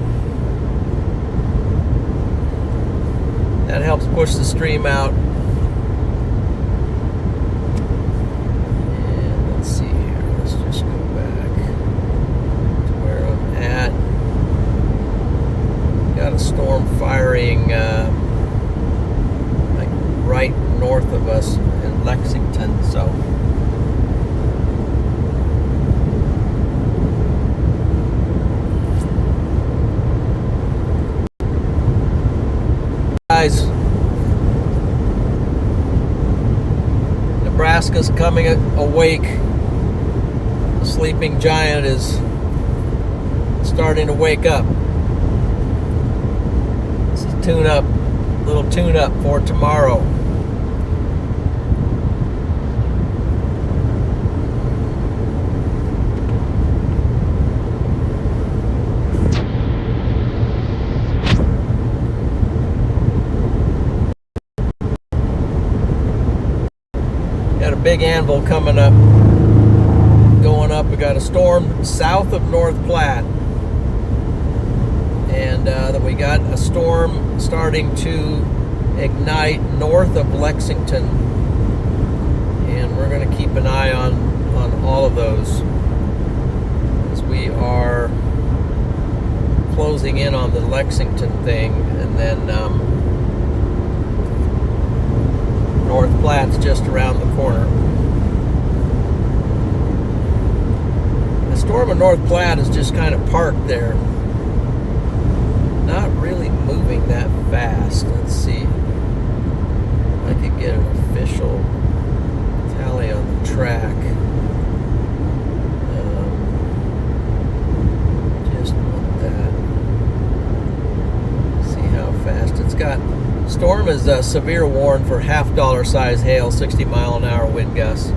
That helps push the stream out. And let's see here. Let's just go back to where I'm at. Got a storm firing like right north of us in Lexington. So guys, Nebraska's coming awake. The sleeping giant is starting to wake up. little tune up for tomorrow. Got a big anvil coming up, going up. We got a storm south of North Platte, and then we got a storm starting to ignite north of Lexington, and we're going to keep an eye on all of those as we are closing in on the Lexington thing, and then North Platte's just around the corner. The storm in North Platte is just kind of parked there, not really moving that fast. Let's see if I could get an official tally on the track. Just want that. See how fast it's got. Storm is severe warned for $half size hail, 60-mile-an-hour wind gusts.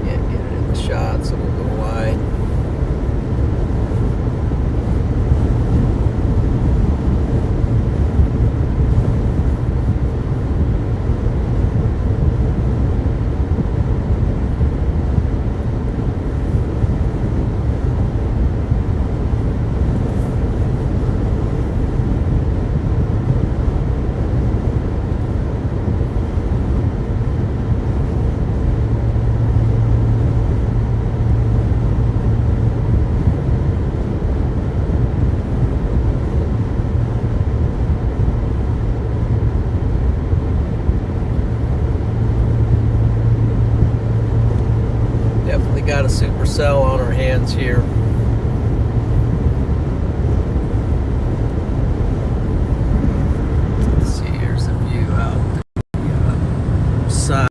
Can't get it in the shot, so we'll go wide. Got a supercell on our hands here. Let's see, here's the view out the side.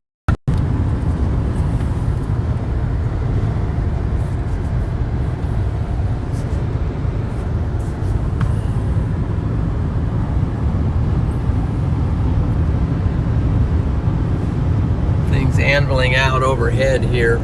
Things anviling out overhead here.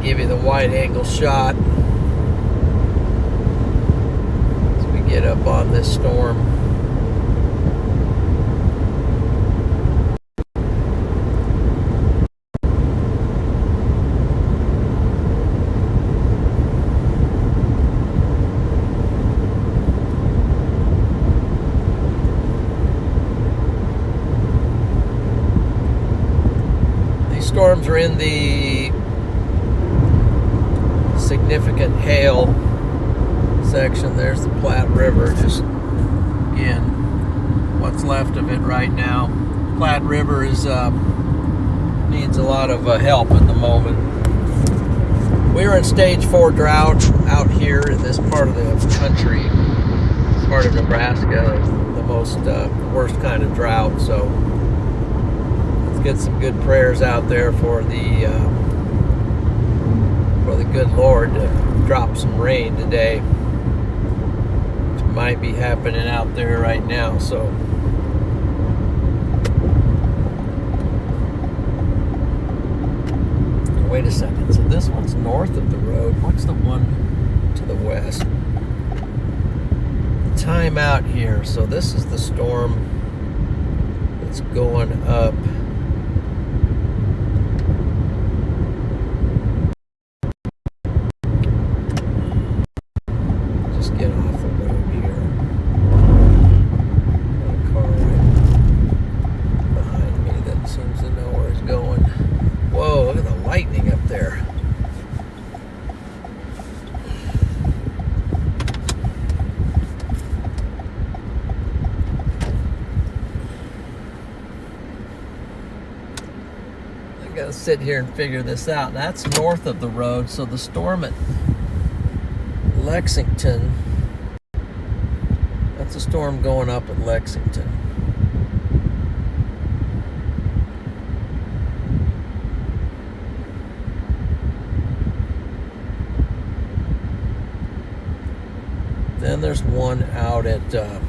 Give you the wide angle shot as we get up on this storm. These storms are in the significant hail section. There's the Platte River, just again what's left of it right now. Platte River is needs a lot of help at the moment. We're in stage 4 drought out here in this part of the country, part of Nebraska, the most worst kind of drought. So let's get some good prayers out there for the good Lord to drop some rain today, which might be happening out there right now. So wait a second, so this one's north of the road. What's the one to the west? Time out here. So this is the storm that's going up get off the road here. Got a car right behind me that seems to know where it's going. Whoa, look at the lightning up there. I gotta sit here and figure this out. That's north of the road, so the storm at Lexington, that's a storm going up at Lexington. Then there's one out at yeah,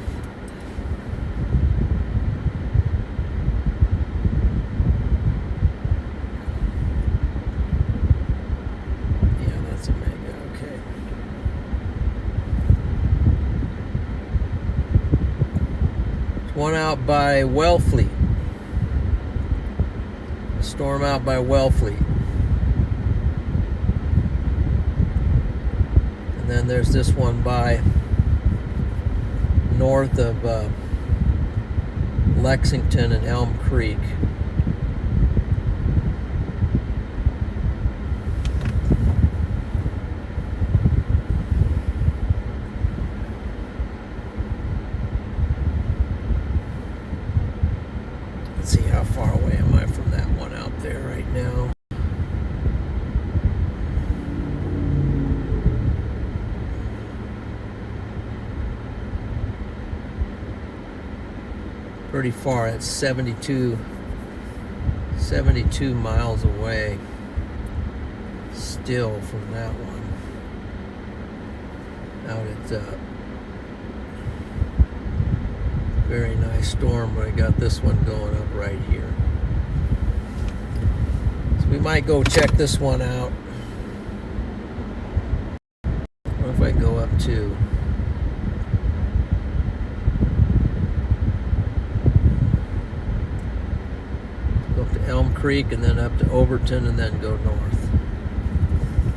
that's Omega, okay. There's one out by Wellfleet. A storm out by Wellfleet. And then there's this one by north of Lexington and Elm Creek. Let's see, how far away am I from that one out there right now? Pretty far. It's 72 miles away still from that one. Out at very nice storm, but I got this one going up right here. So we might go check this one out. What if I go up to Elm Creek and then up to Overton and then go north.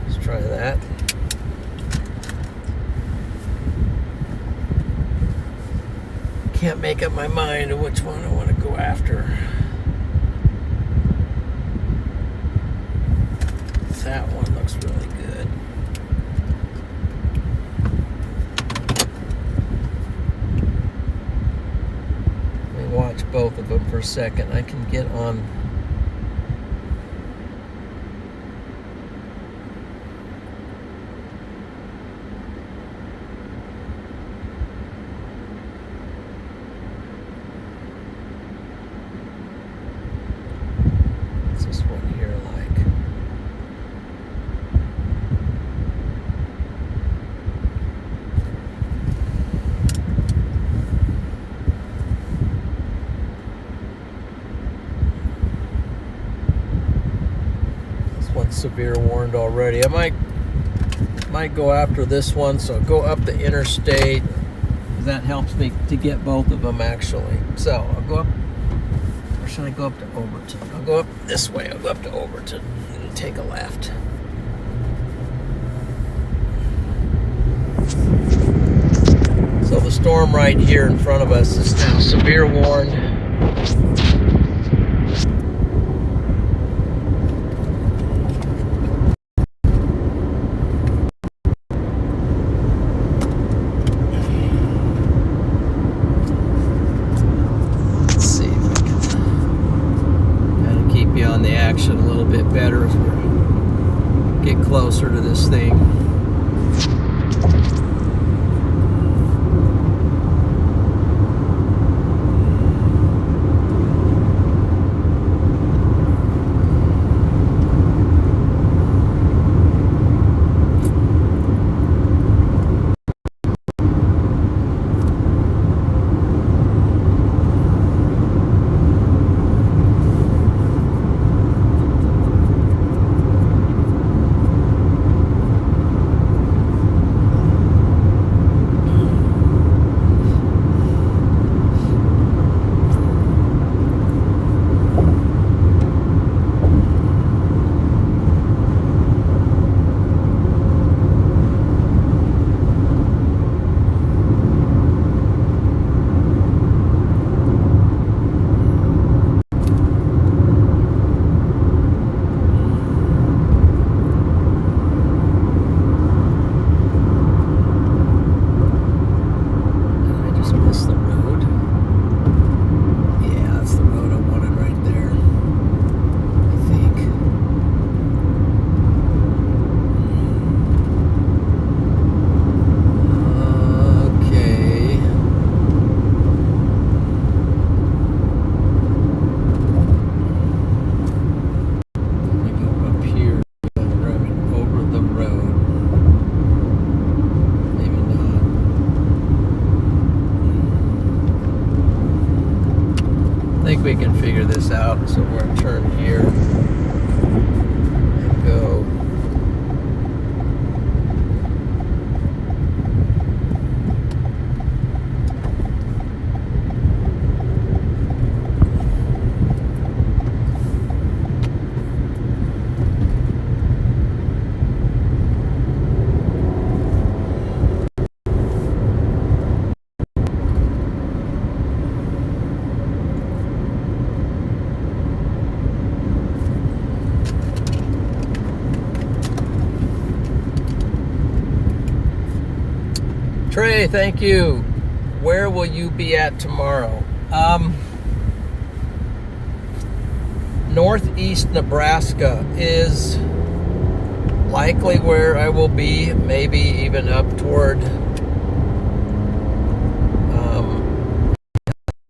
Let's try that. Can't make up my mind on which one I want to go after. That one looks really good. Let me watch both of them for a second. I can get on. This one here like? This one's severe warned already. I might go after this one, so I'll go up the interstate. That helps me to get both of them actually. So I'll go up. Or should I go up to Overton? I'll go up this way. I'll go up to Overton and take a left. So the storm right here in front of us is now severe warned. On the action a little bit better as we get closer to this thing. think we can figure this out. So we're going to turn here and go. Trey, thank you. Where will you be at tomorrow? Northeast Nebraska is likely where I will be, maybe even up toward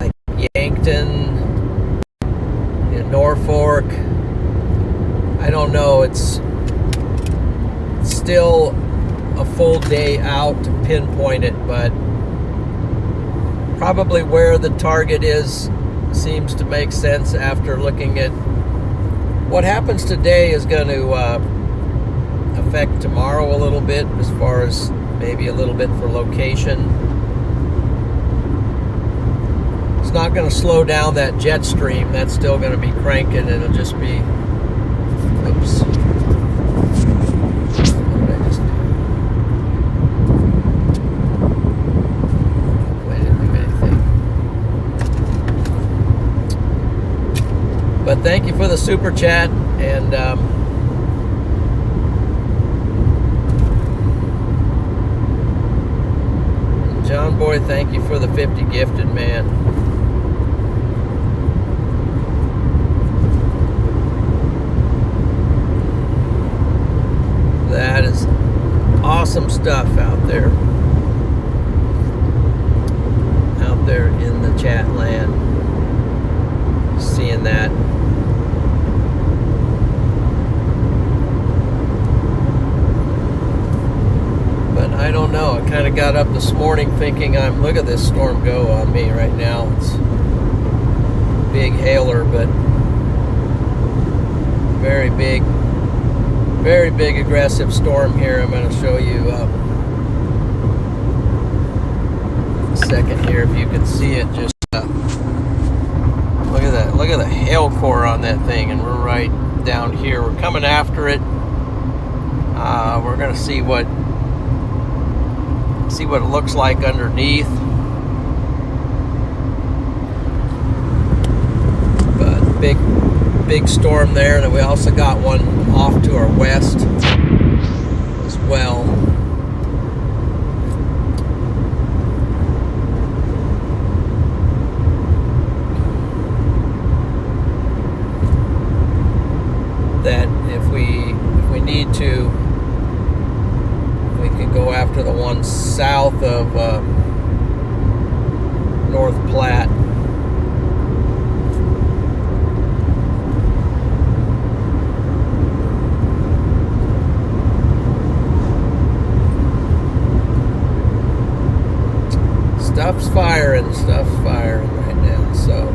like Yankton, Norfolk. I don't know. It's still a full day out to pinpoint it, but probably where the target is seems to make sense after looking at what happens today is going to affect tomorrow a little bit, as far as maybe a little bit for location. It's not going to slow down that jet stream. That's still going to be cranking. It'll just be, oops. But thank you for the super chat, and John Boy, thank you for the 50 gifted, man. That is awesome stuff out there in the chat land. Seeing that. But I don't know. I kind of got up this morning thinking look at this storm go on me right now. It's big hailer, but very big aggressive storm here. I'm going to show you a second here if you can see it. Just look at that. Look at the hail core on that thing, and we're right down here. We're coming after it. We're going to see what it looks like underneath. But big storm there, and then we also got one off to our west as well. That if we need to, we can go after the one south of North Platte. Stuff's firing right now, so.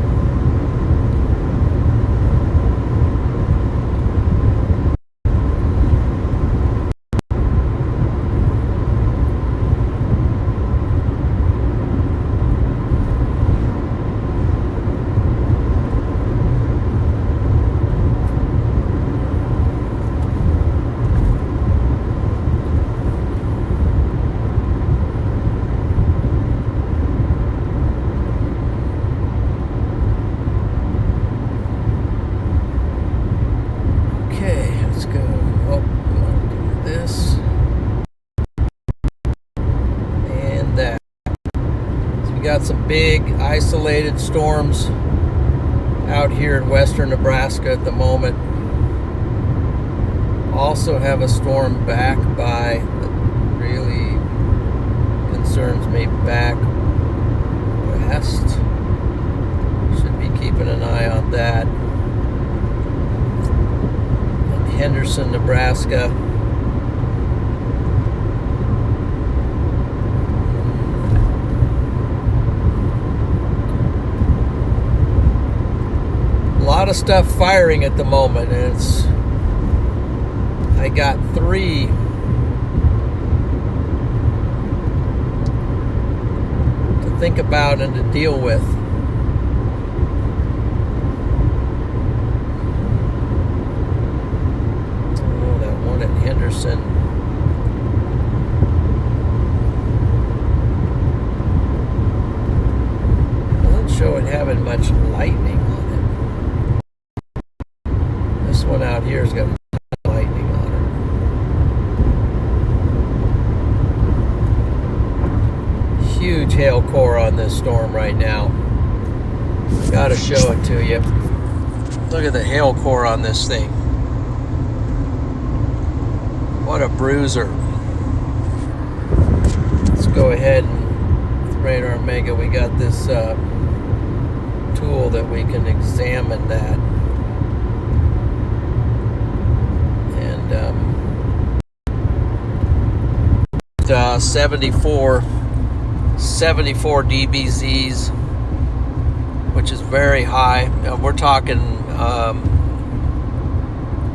Got some big isolated storms out here in western Nebraska at the moment. Also have a storm back by that really concerns me back west. Should be keeping an eye on that. In Henderson, Nebraska. lot of stuff firing at the moment, and I got 3 to think about and to deal with. Oh, that one at Henderson. Doesn't show it having much lightning on it. This one out here has got lightning on it. Huge hail core on this storm right now. Gotta show it to you. Look at the hail core on this thing. What a bruiser. Let's go ahead and with RadarOmega, we got this tool that we can examine that. And 74 dBZs, which is very high. We're talking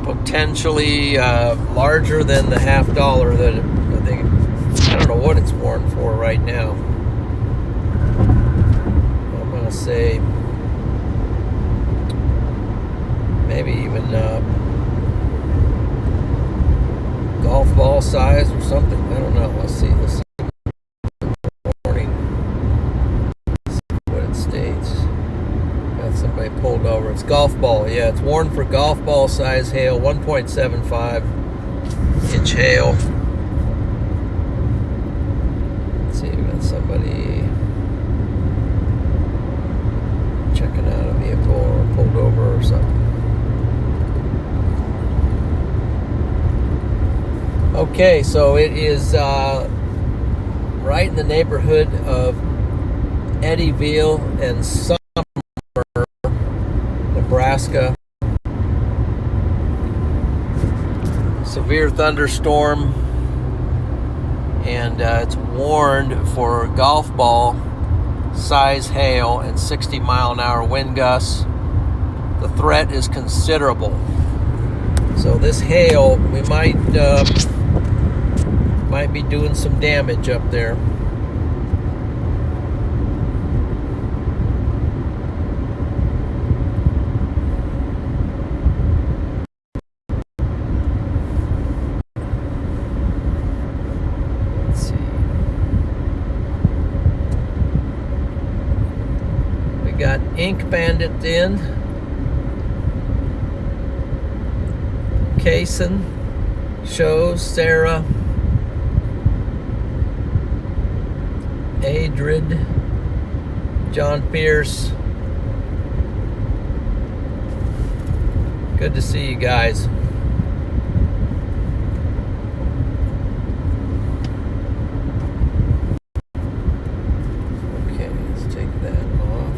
potentially larger than the $50 that I think. I don't know what it's worn for right now. I'm gonna say maybe even golf ball size or something. I don't know. Let's see. Warning. Let's see what it states. Got somebody pulled over. It's golf ball. Yeah, it's warned for golf ball size hail. 1.75 inch hail. Let's see. We got somebody checking out a vehicle or pulled over or something. Okay, so it is right in the neighborhood of Eddyville and Summer, Nebraska. Severe thunderstorm, and it's warned for golf ball size hail and 60-mile-an-hour wind gusts. The threat is considerable. So this hail, we might be doing some damage up there. Let's see. We got Ink Bandit in. Kaysen, Shows, Sarah, Adrid, John Pierce. Good to see you guys. Okay, let's take that off.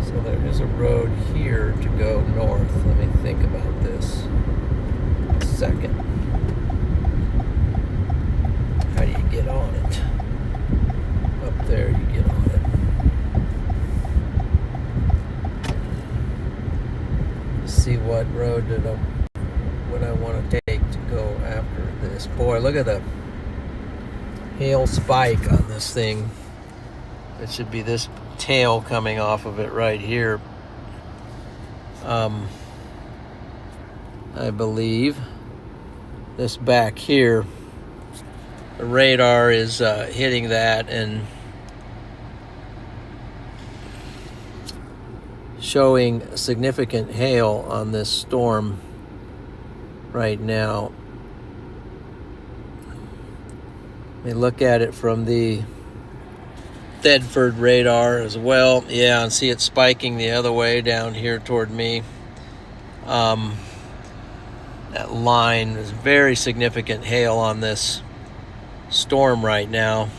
So there is a road here to go north. Let me think about this a second. How do you get on it? Up there you get on it. Let's see what road would I want to take to go after this. Boy, look at the hail spike on this thing. It should be this tail coming off of it right here. I believe this back here, the radar is hitting that and showing significant hail on this storm right now. Let me look at it from the Thedford radar as well. Yeah, and see it spiking the other way down here toward me. That line is very significant hail on this storm right now.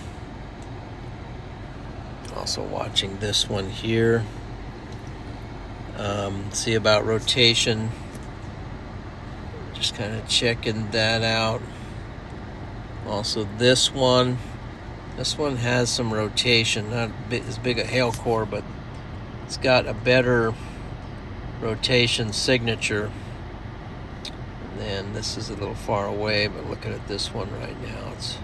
Also watching this one here. See about rotation. Just kind of checking that out. Also this one has some rotation, not as big a hail core, but it's got a better rotation signature. And then this is a little far away, but looking at this one right now, it's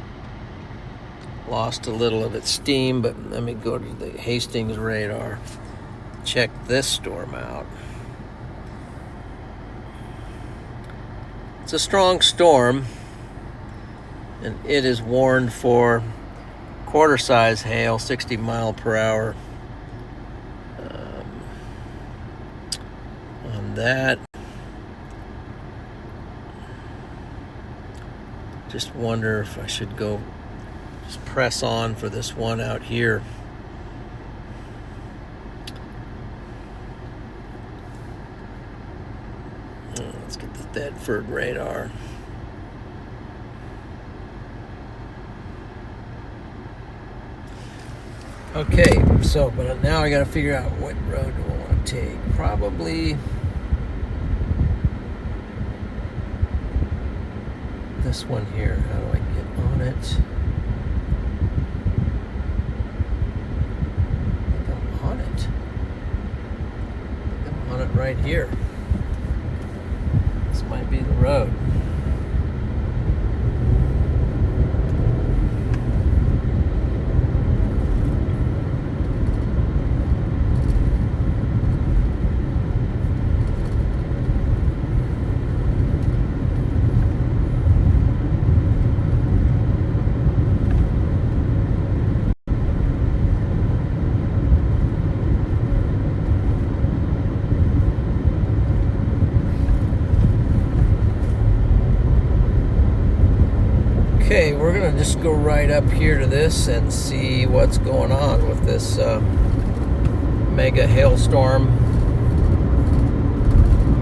lost a little of its steam. But let me go to the Hastings radar, check this storm out. It's a strong storm, and it is warned for quarter-size hail, 60 mile per hour on that. Just wonder if I should go just press on for this one out here. Let's get the Thetford radar. Okay, so, but now I gotta figure out what road do I want to take. Probably this one here. How do I get on it? I think I'm on it. I'm on it right here. This might be the road. Okay, we're gonna just go right up here to this and see what's going on with this mega hailstorm.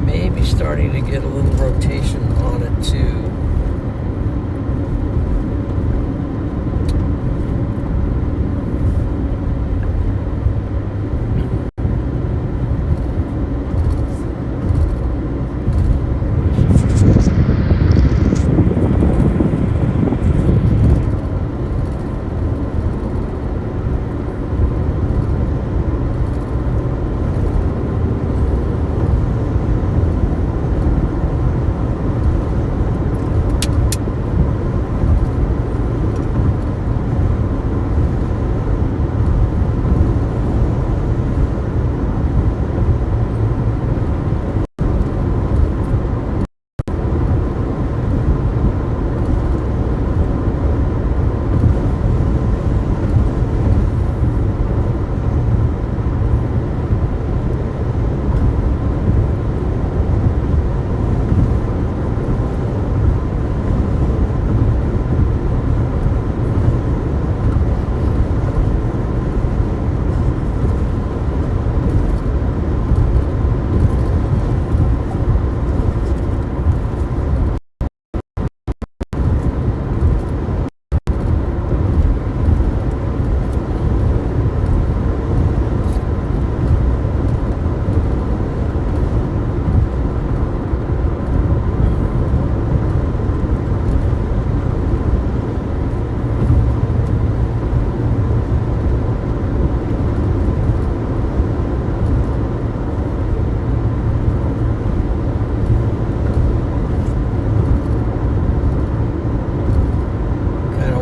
Maybe starting to get a little rotation on it too.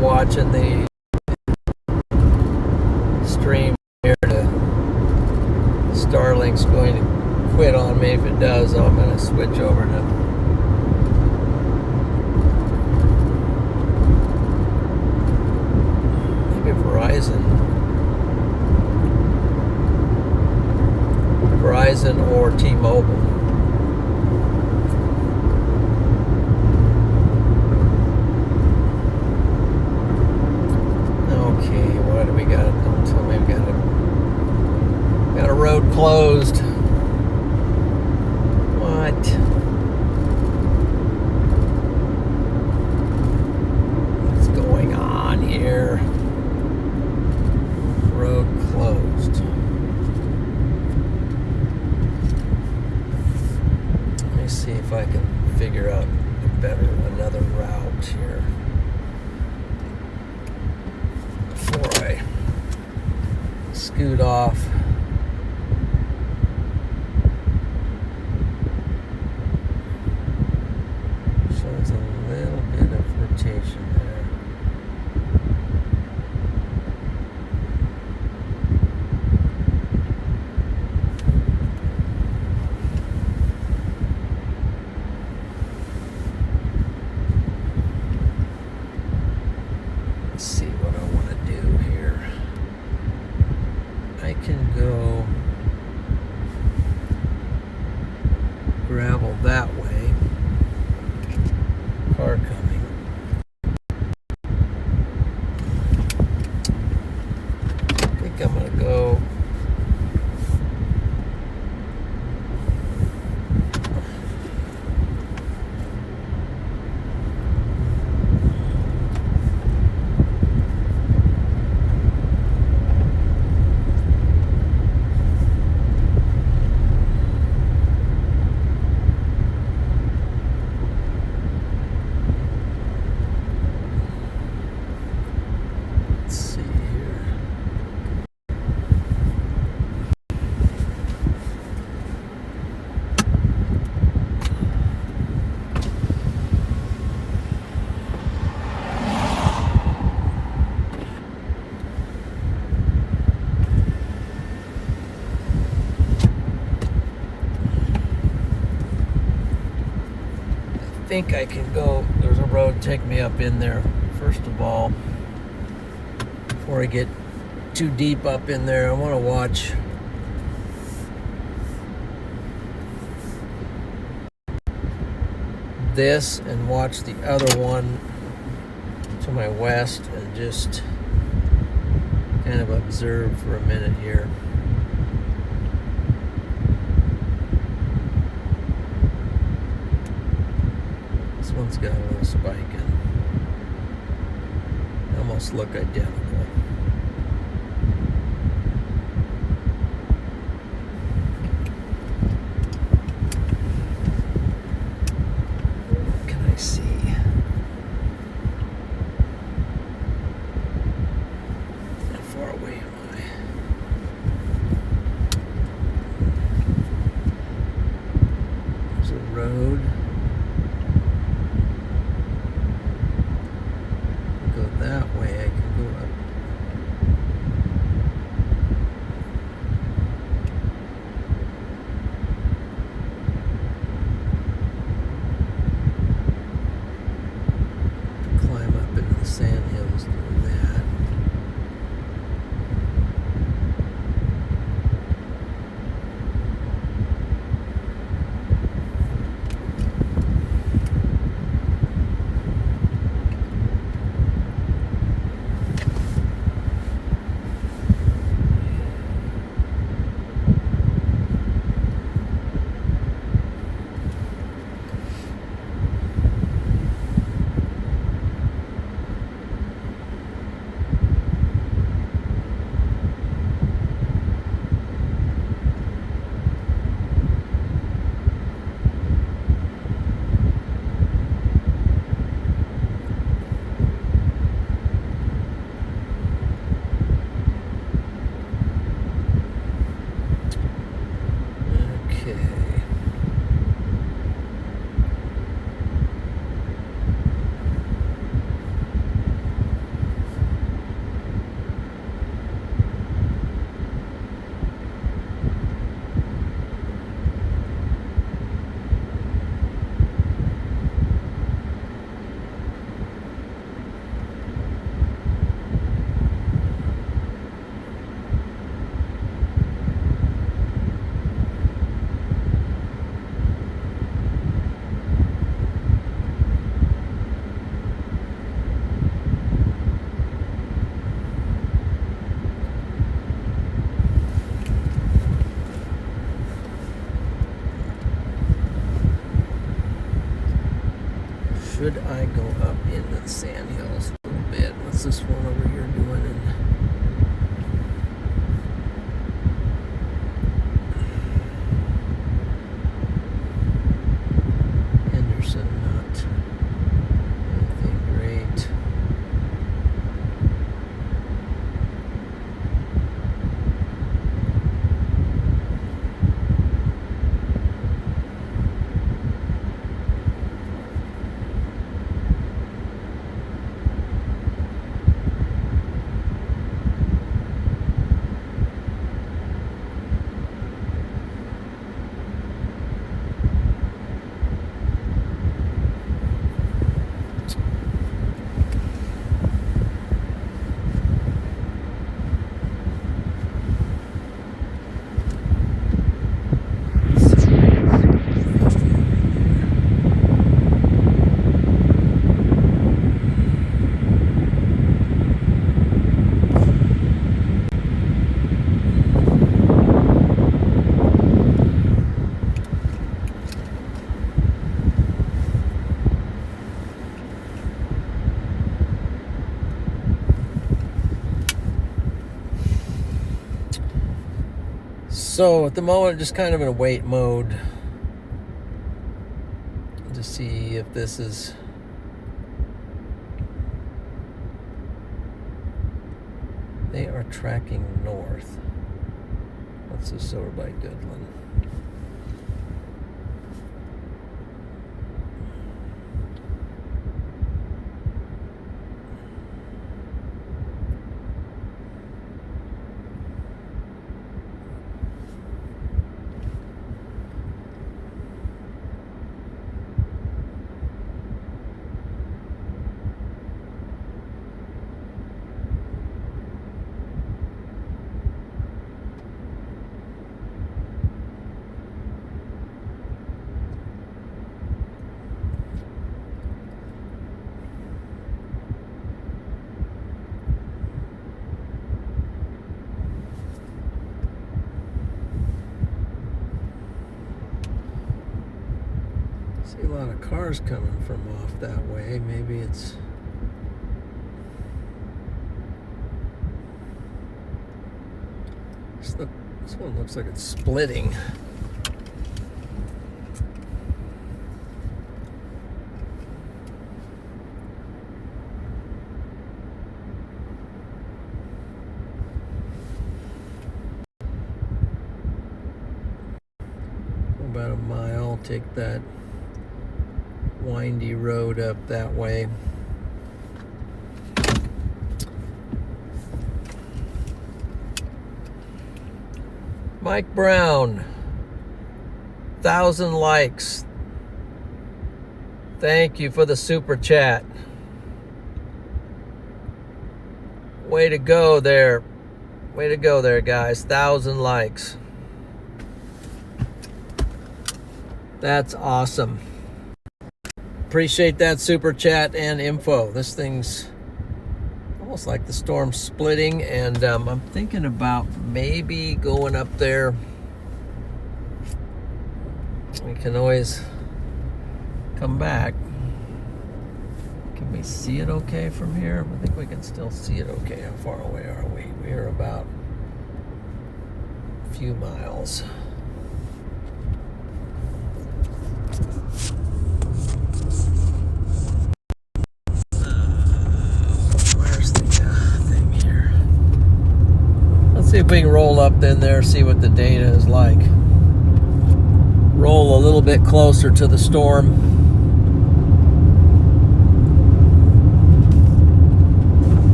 Watching the stream here to Starlink's going to quit on me. If it does, I'm going to switch over to maybe Verizon or T-Mobile. What do we got? Don't tell me we got a road closed. What? What's going on here? Road closed. Let me see if I can figure out another route here. scoot off. Shows a little bit of rotation there. Let's see what I want to do here. I can go gravel that way. Car coming. I think I'm going to go I think I can go. There's a road take me up in there first of all. Before I get too deep up in there, I want to watch this and watch the other one to my west and just kind of observe for a minute here. This one's got a little spike in. They almost look identical. What can I see? How far away am I? There's a road. Go that way, I can go up. Climb up into the sand hills doing that. Should I go up in the sand hills a little bit? What's this one over here doing? Henderson, not anything great. So at the moment, just kind of in a wait mode to see if this is they are tracking north. What's this over by Goodland? See a lot of cars coming from off that way. Maybe it's this one looks like it's splitting. About a mile, take that windy road up that way. Mike Brown, 1,000 likes. Thank you for the super chat. Way to go there. Way to go there, guys. 1,000 likes. That's awesome. Appreciate that super chat and info. This thing's almost like the storm's splitting, and I'm thinking about maybe going up there. We can always come back. Can we see it okay from here? I think we can still see it okay. How far away are we? We're about a few miles. See if we can roll up in there, see what the data is like. Roll a little bit closer to the storm.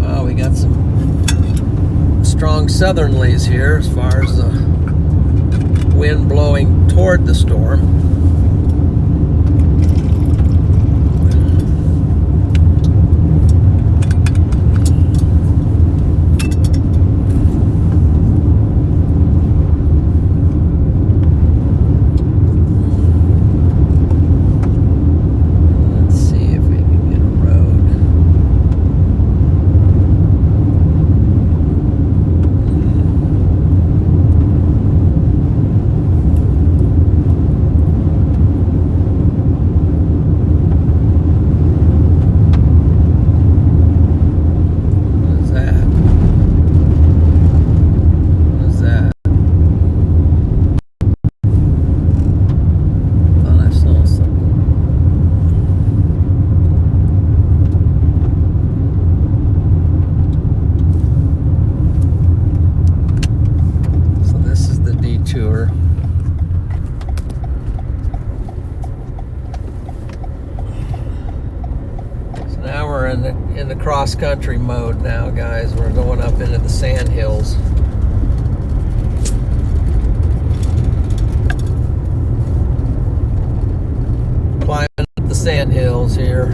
Well, we got some strong southerlies here as far as the wind blowing toward the storm. In the cross-country mode now, guys. We're going up into the sand hills. Climbing up the sand hills here.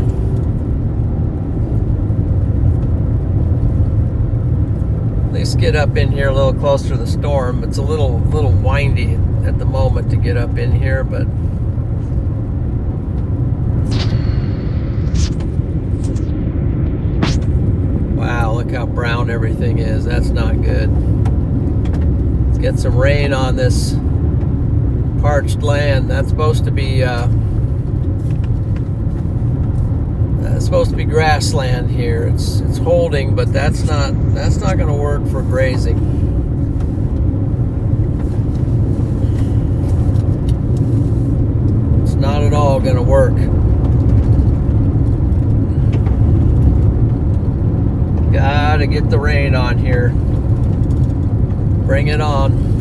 At least get up in here a little closer to the storm. It's a little windy at the moment to get up in here, but wow, look how brown everything is. That's not good. Let's get some rain on this parched land. That's supposed to be grassland here. It's holding, but that's not going to work for grazing. going to work. Gotta get the rain on here. Bring it on.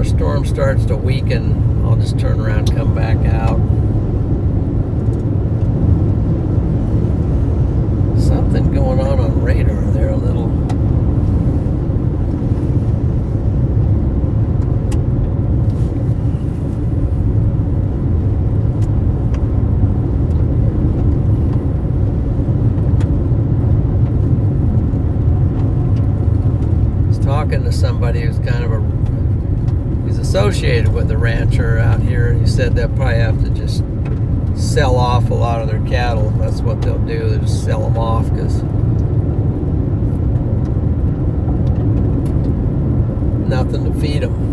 Storm starts to weaken, I'll just turn around and come back out. Something going on radar there a little. I was talking to somebody who's kind of associated with a rancher out here, and he said they'll probably have to just sell off a lot of their cattle. That's what they'll do. They'll just sell them off because nothing to feed them.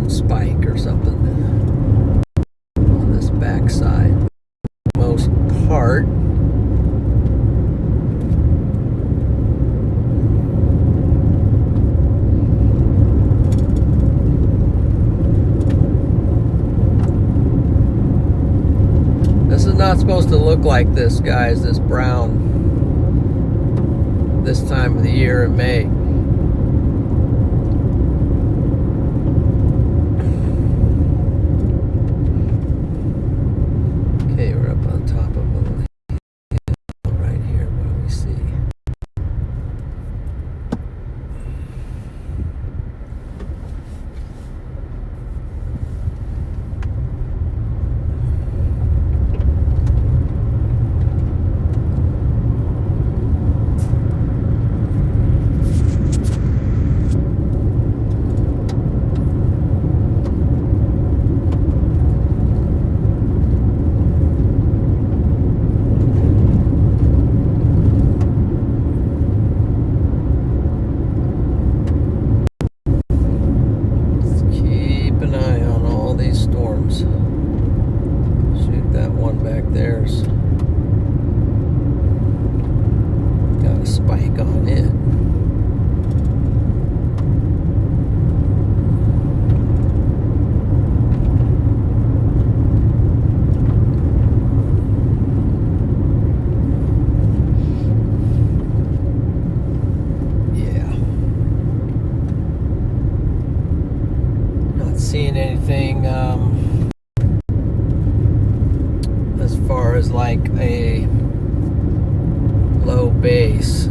Spike or something on this backside. Most part. This is not supposed to look like this, guys, this brown, this time of the year in May. There's got a spike on it. Yeah. Not seeing anything as far as like a low base.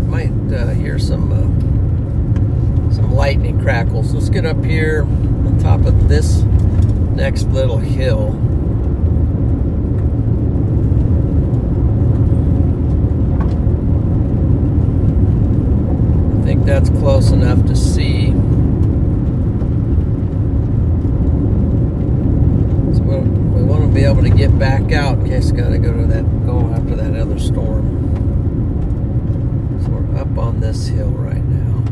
Might hear some lightning crackles. Let's get up here on top of this next little hill. I think that's close enough to see. So we want to be able to get back out in case we got to go after that other storm. on this hill right now.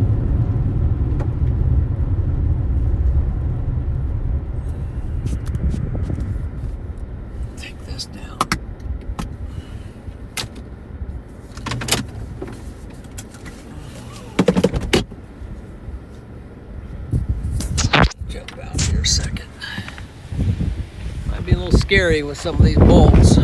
Take this down. Jump out here a second. Might be a little scary with some of these bolts.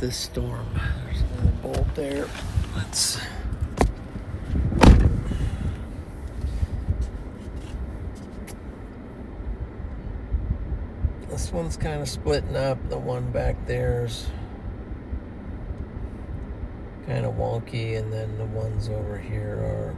This storm. There's another bolt there. Let's this one's kind of splitting up. The one back there's kind of wonky, and then the ones over here are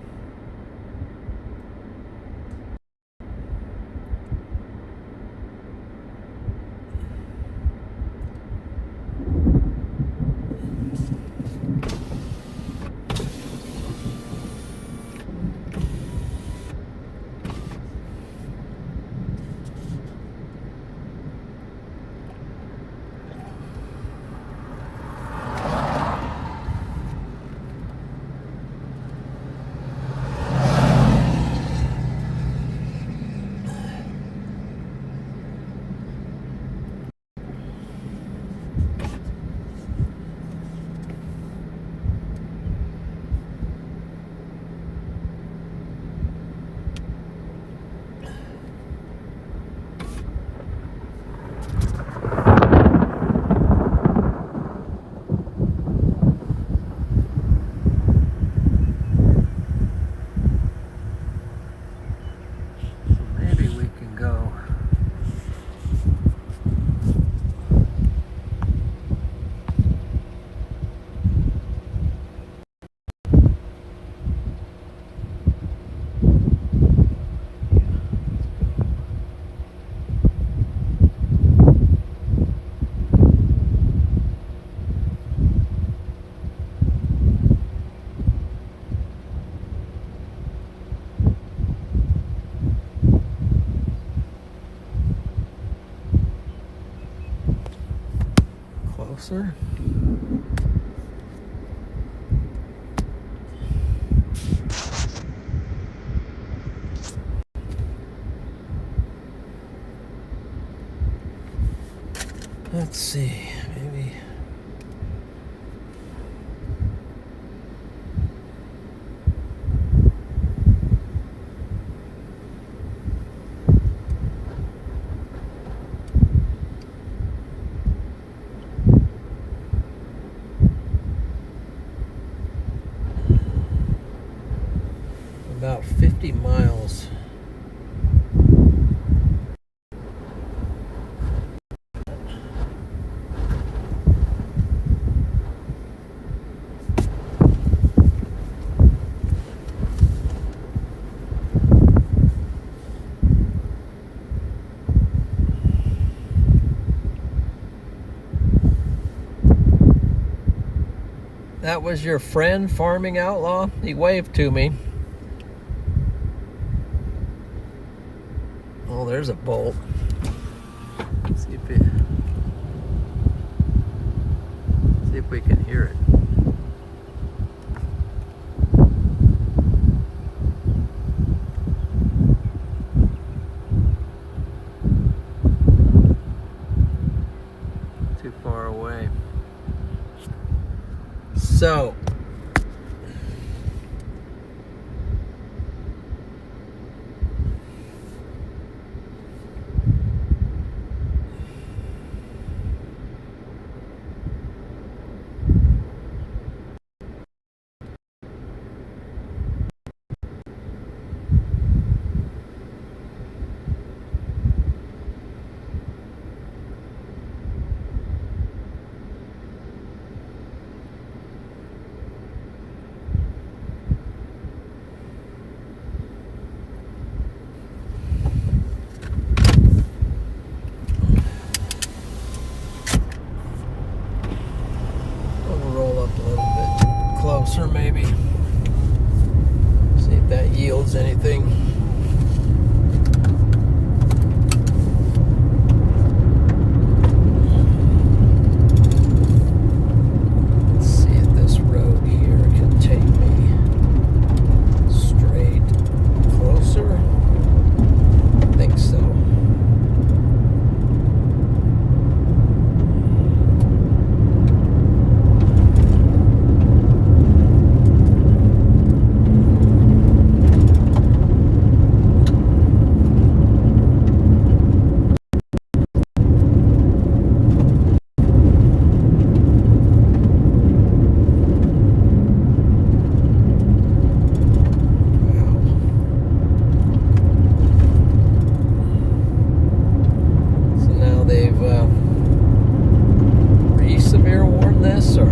closer. Let's see, maybe. About 50 miles. That was your friend, Farming Outlaw? He waved to me. Oh, there's a bolt. See if we can hear it. Too far away. So, closer maybe. See if that yields anything. Let's see if this road here can take me straight closer. I think so. Severe warn this, or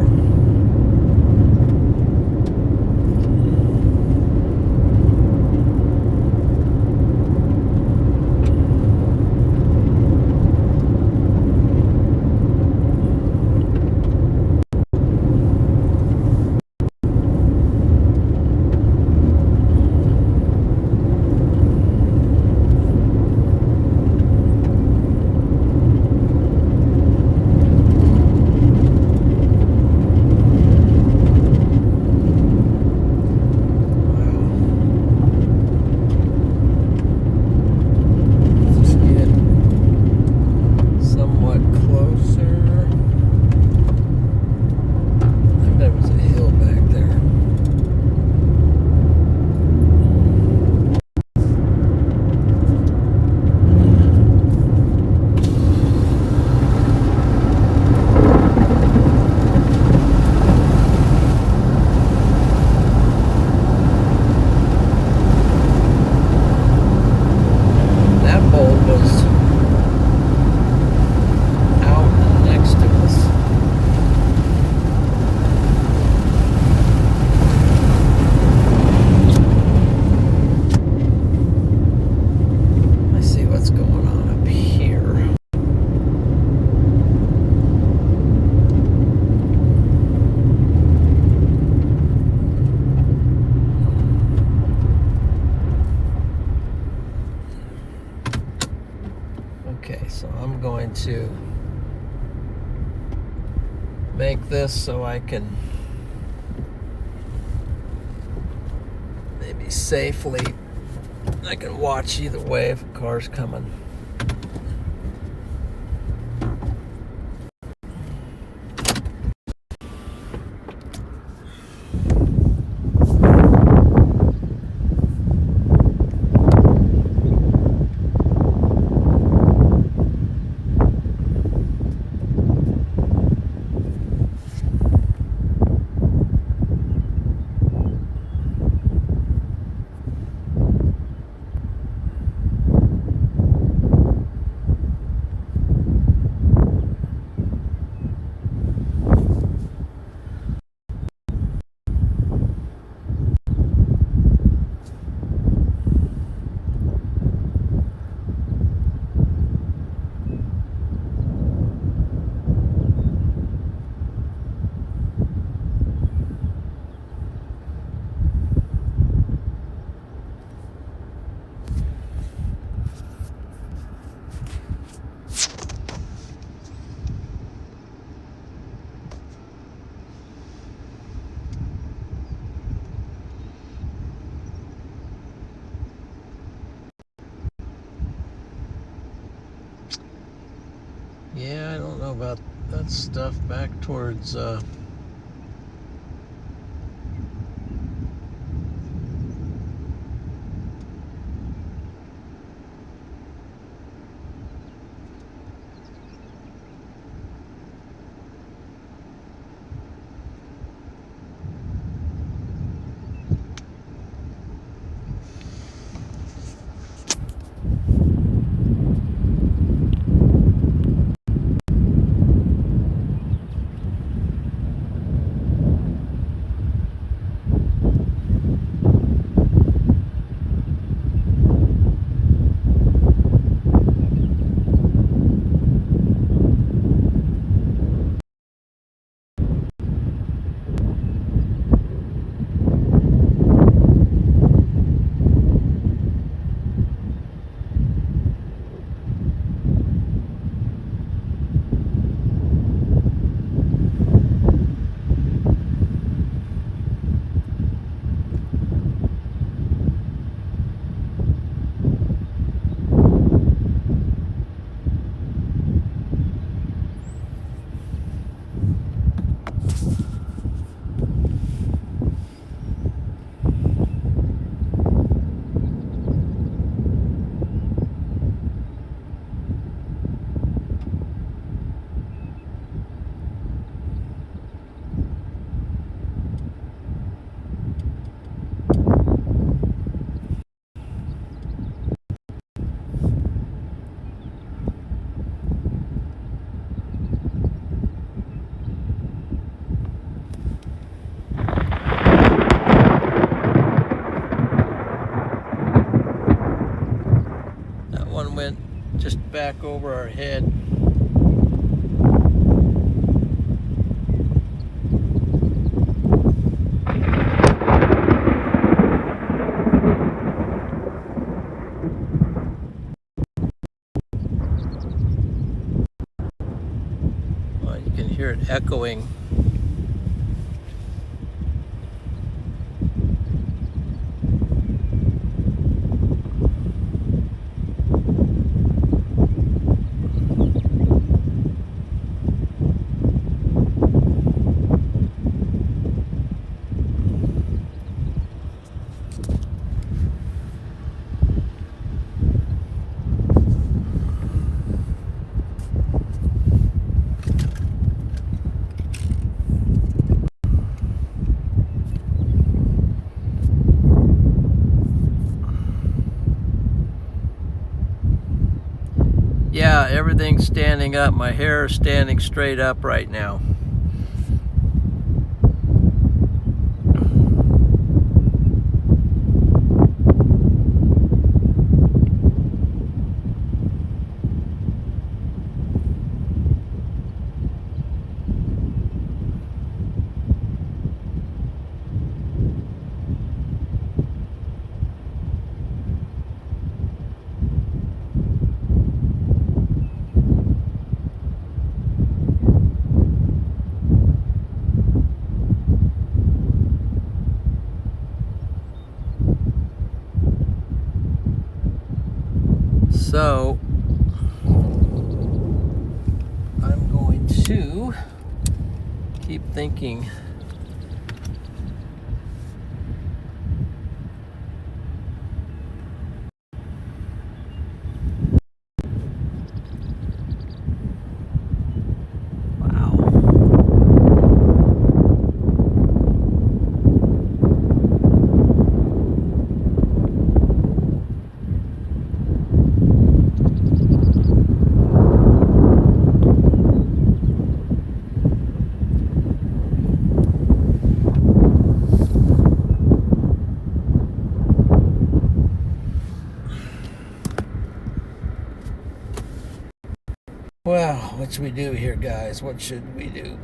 so I'm going to make this so I can maybe safely, I can watch either way if a car's coming. I don't know about that stuff back towards that one went just back over our head. Well, you can hear it echoing. Yeah, everything's standing up. My hair is standing straight up right now. So I'm going to keep thinking. Well, what should we do here, guys? What should we do?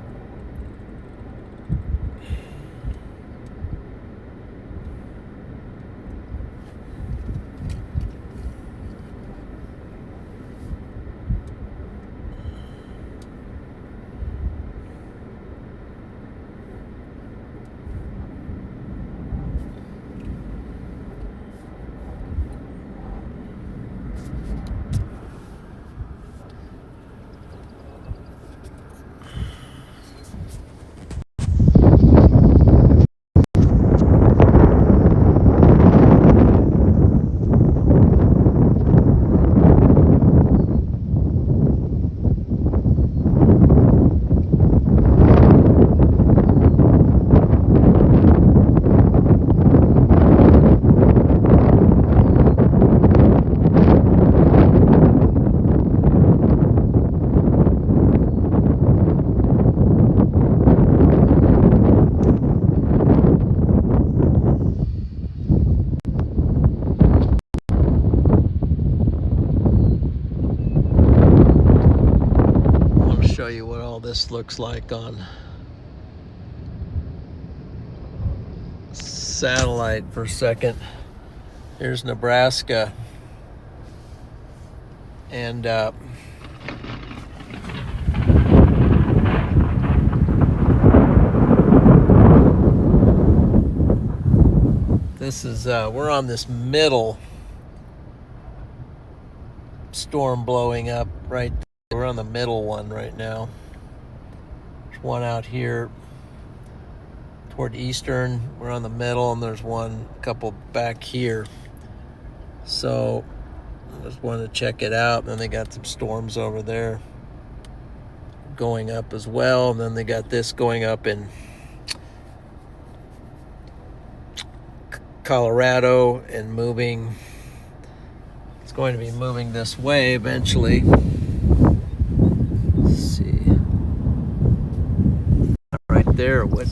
looks like on satellite for a second. Here's Nebraska. And this is, we're on this middle storm blowing up right there. We're on the middle one right now. There's one out here toward eastern. We're on the middle, and there's one couple back here. So I just wanted to check it out. And then they got some storms over there going up as well. And then they got this going up in Colorado and moving. It's going to be moving this way eventually. Let's see. Right there would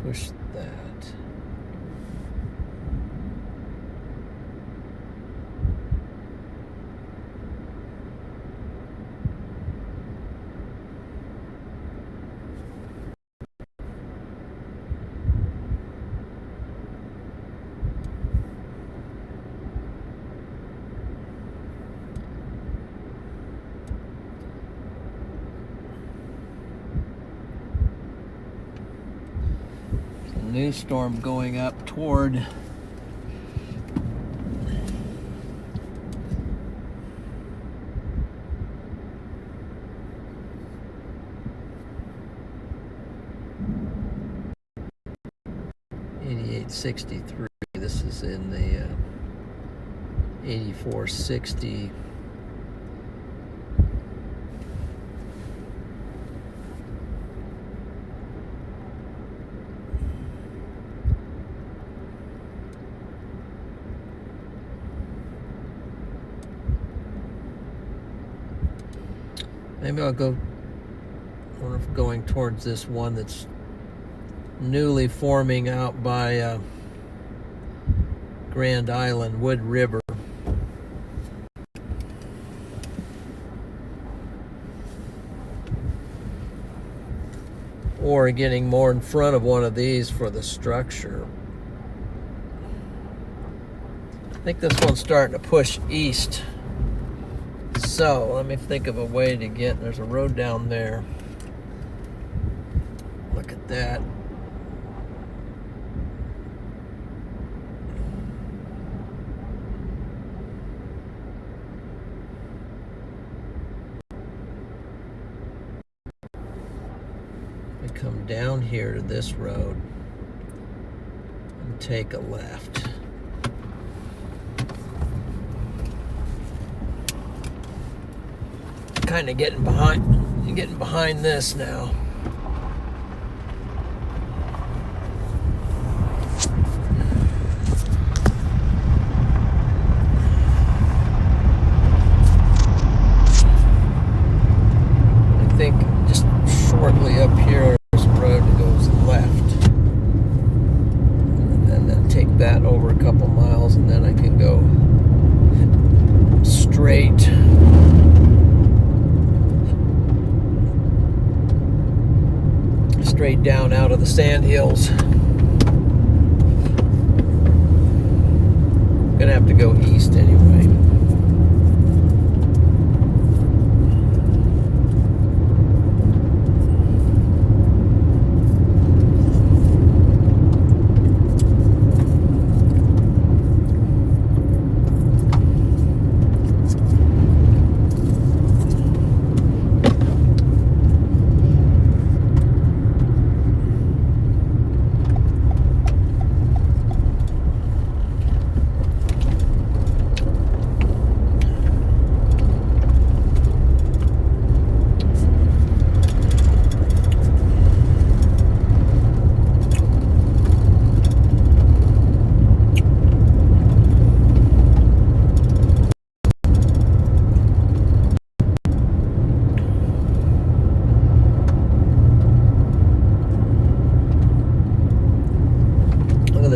push that. New storm going up toward .63. This is in the 8460. Maybe I'll go, I wonder if going towards this one that's newly forming out by Grand Island, Wood River. or getting more in front of one of these for the structure. I think this one's starting to push east. So let me think of a way to get, there's a road down there. Look at that. We come down here to this road and take a left. Kind of getting behind this now. I think just shortly up here there's a road that goes left, and then take that over a couple miles, and then I can go straight. Straight down out of the sand hills. Gonna have to go east anyway.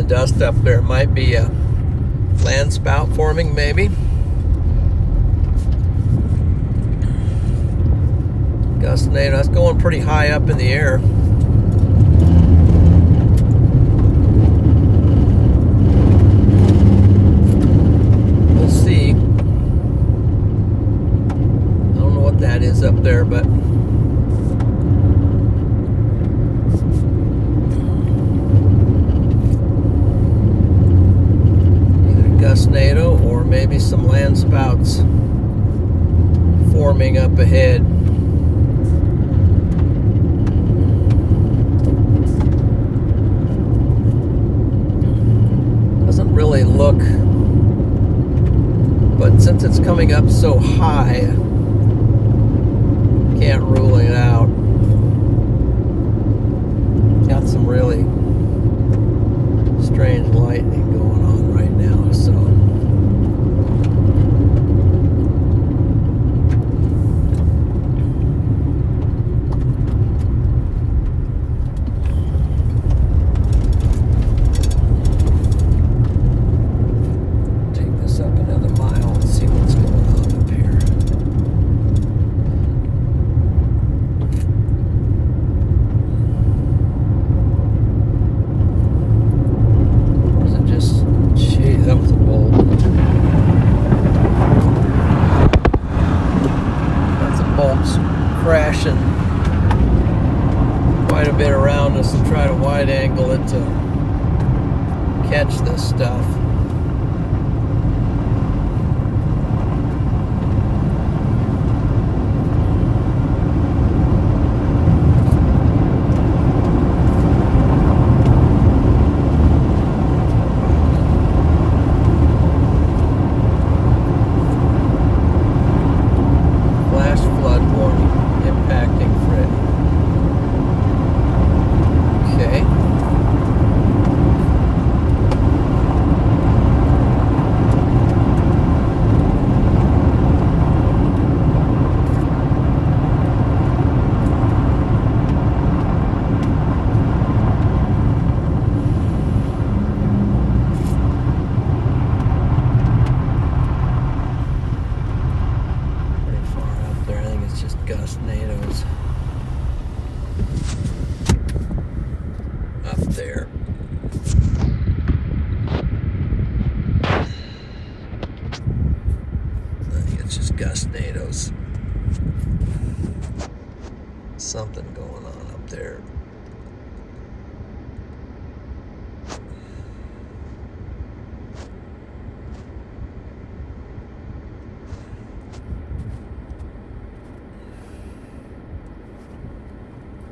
Dust up there. It might be a land spout forming, maybe. Gustnado, that's going pretty high up in the air. We'll see. I don't know what that is up there, but Gustnado or maybe some land spouts forming up ahead. Doesn't really look, but since it's coming up so high, can't rule it out. Got some really strange lightning going on right now, so take this up another mile and see what's going on up here. That was a bolt. That's a bolts crashing quite a bit around us and try to wide angle it to catch this stuff. Gustnadoes. tornadoes. Something going on up there.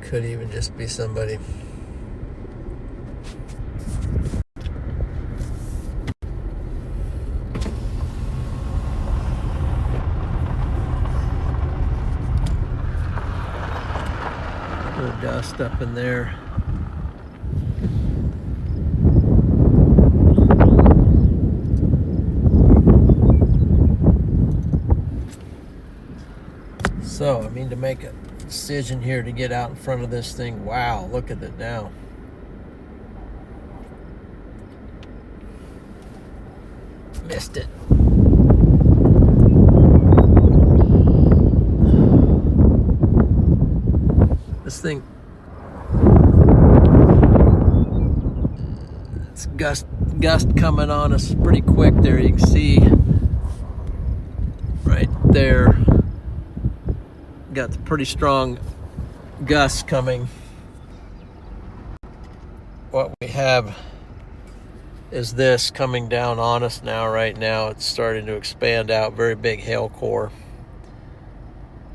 Could even just be somebody. Dust up in there. So, I mean, to make a decision here to get out in front of this thing. Wow, look at it now. Missed it. This thing, it's gust coming on us pretty quick there. You can see right there, got the pretty strong gusts coming. What we have is this coming down on us now. Right now it's starting to expand out, very big hail core.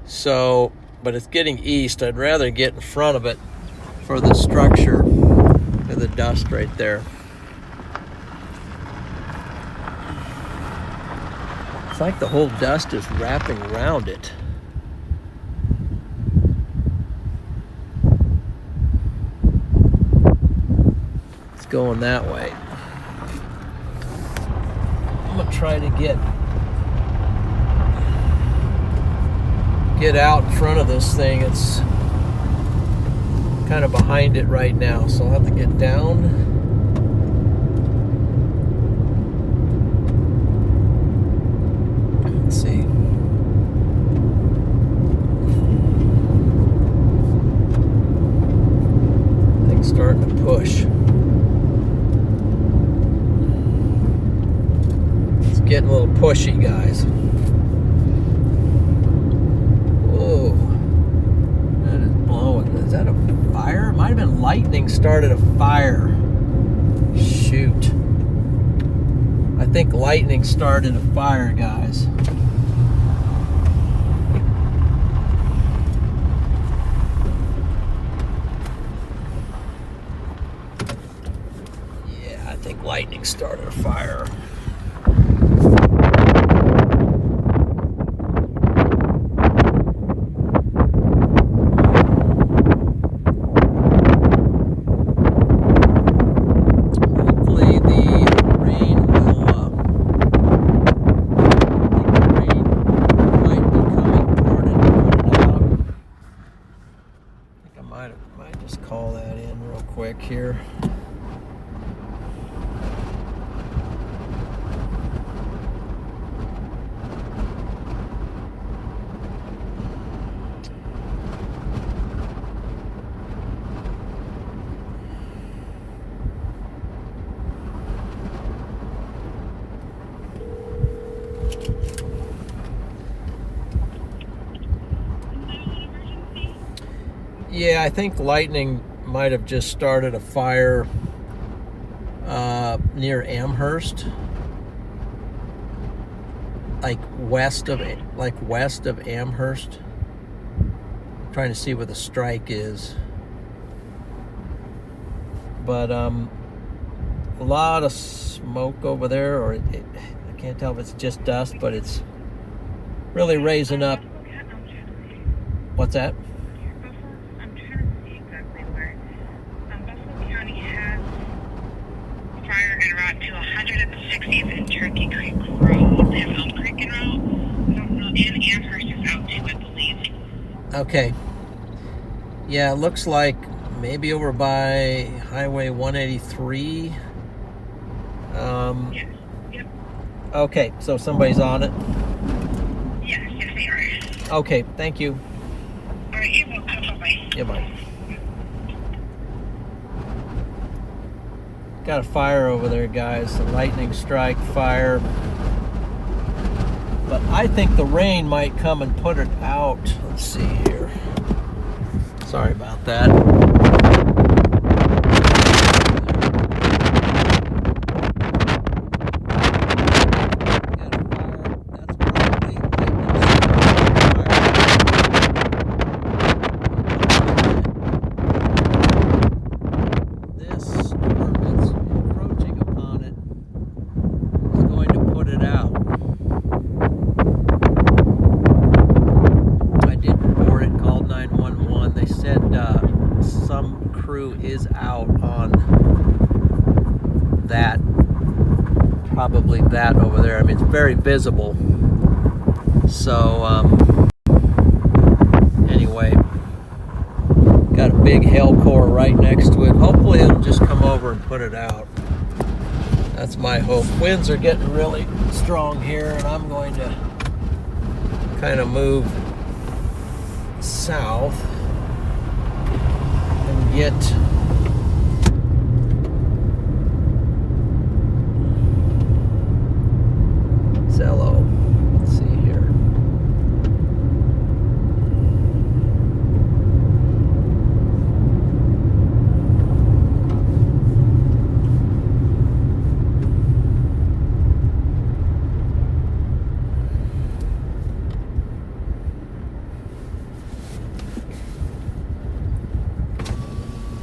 So, but it's getting east. I'd rather get in front of it for the structure and the dust right there. It's like the whole dust is wrapping around it. It's going that way. I'm gonna try to get out in front of this thing. It's kind of behind it right now, so I'll have to get down. Let's see. Thing's starting to push. It's getting a little pushy, guys. Is that a fire? It might have been lightning started a fire. Shoot. I think lightning started a fire, guys. Yeah, I think lightning started a fire. Might just call that in real quick here. Yeah, I think lightning might have just started a fire near Amherst, like west of Amherst. I'm trying to see where the strike is, but a lot of smoke over there, or I can't tell if it's just dust, but it's really raising up. What's that? To 160th and Turkey Creek Road. They have Elm Creek and Road. I don't know. And Amherst is out too, I believe. Okay. Yeah, it looks like maybe over by Highway 183. Yes. Yep. Okay, so somebody's on it. Yes, they are. Okay, thank you. All right, you're welcome. Bye-bye. Yeah, bye. Got a fire over there, guys. A lightning strike fire. But I think the rain might come and put it out. Let's see here. Sorry about that. Is out on that, probably that over there. I mean, it's very visible. So anyway, got a big hail core right next to it. Hopefully it'll just come over and put it out. That's my hope. Winds are getting really strong here, and I'm going to kind of move south and get Zello. Let's see here.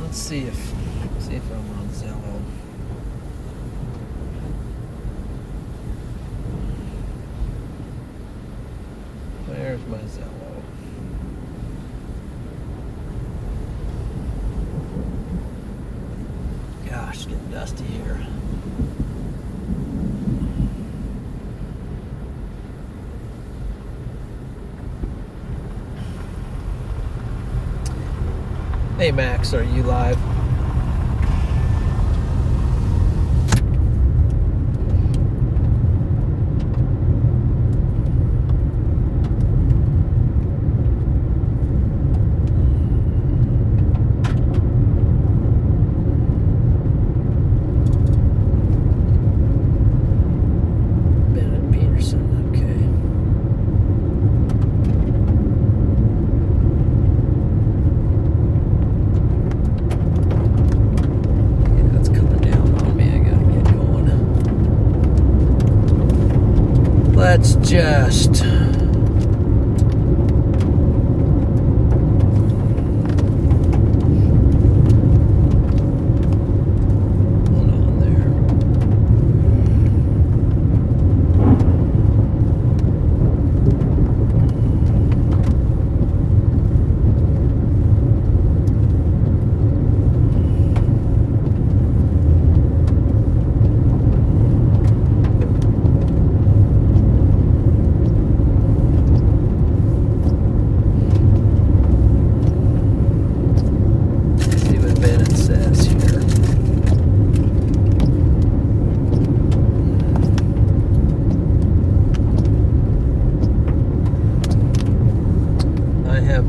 Let's see if I'm on Zello. There's my Zello. Gosh, it's getting dusty here. Hey Max, are you live? Let's just hold on there.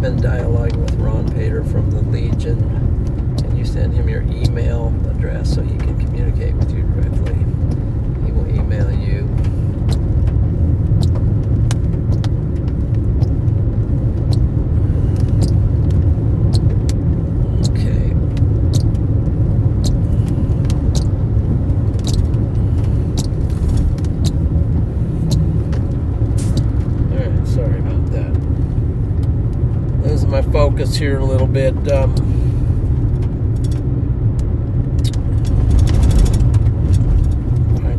Been dialoguing with Ron Pater from the Legion. Can you send him your email address so he can communicate with you directly? He will email you. Okay. Alright, sorry about that. Losing my focus here a little bit. I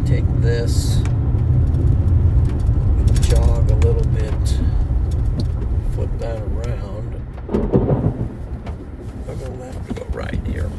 take this, jog a little bit, flip that around. I'll go left to go right here.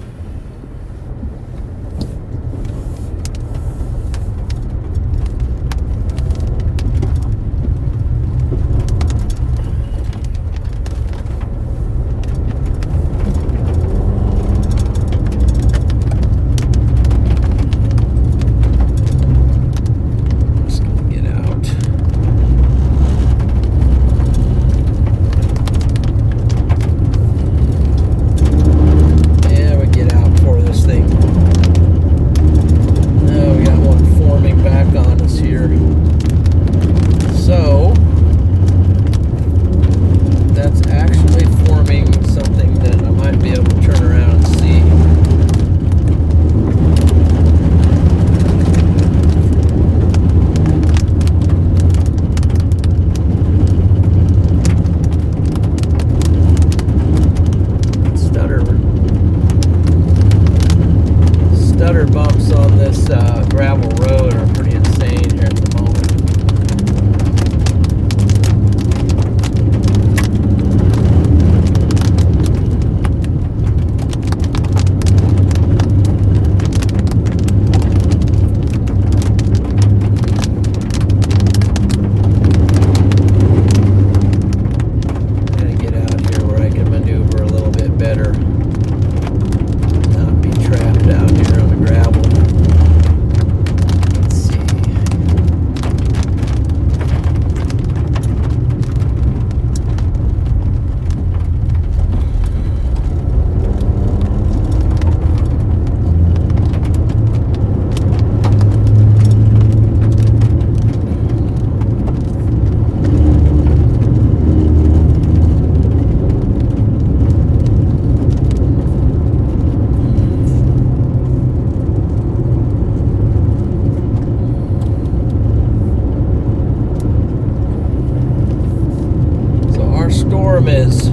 storm is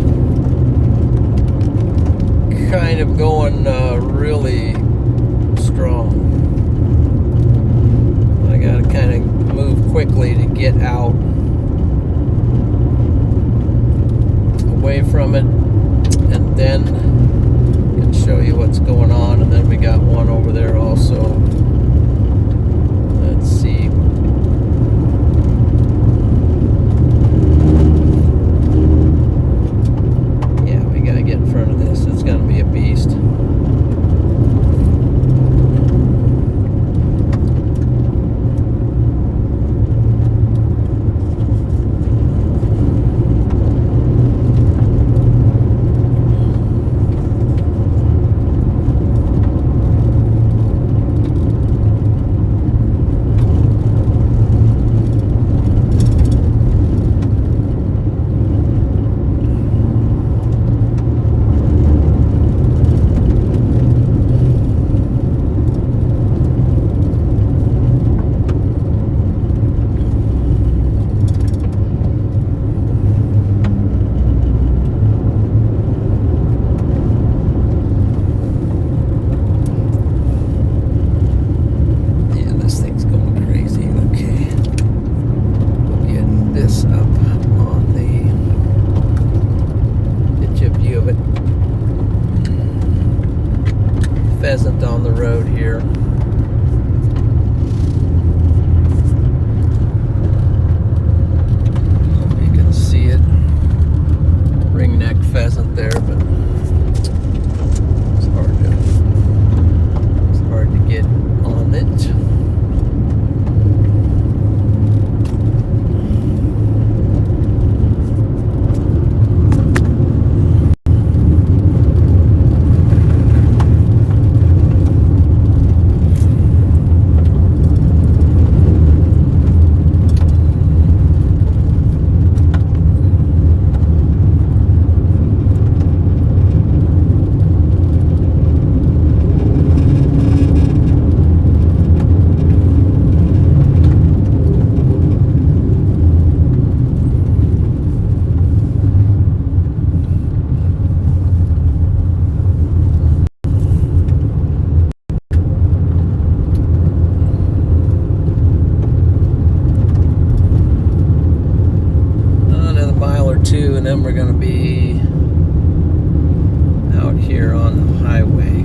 kind of going really strong. I gotta kind of move quickly to get out away from it, and then I can show you what's going on. And then we got one over there also. Let's see. Yeah, we gotta get in front of this. It's gonna be a beast. Pheasant on the road here. Hope you can see it. Ringneck pheasant there, but it's hard to get on it. And then we're going to be out here on the highway.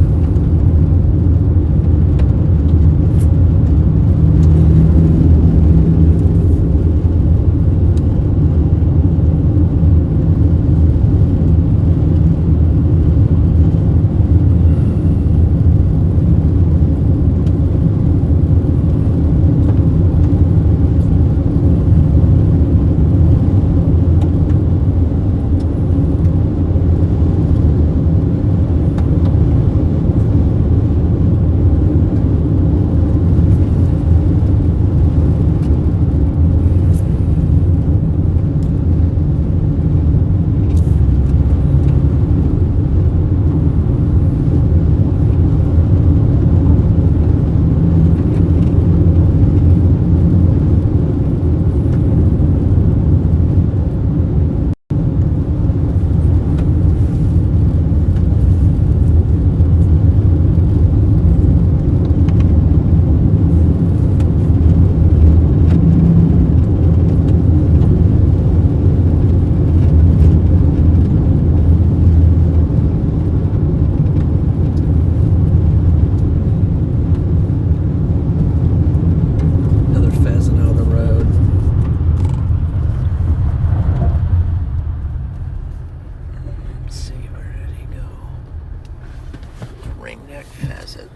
Ringneck pheasant.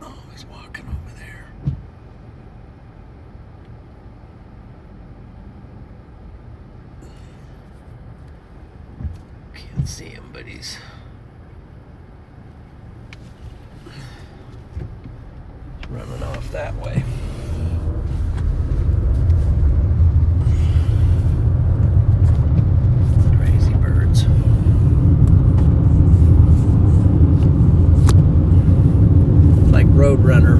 Oh, he's walking over there. Can't see him, but he's running off that way. Road runner.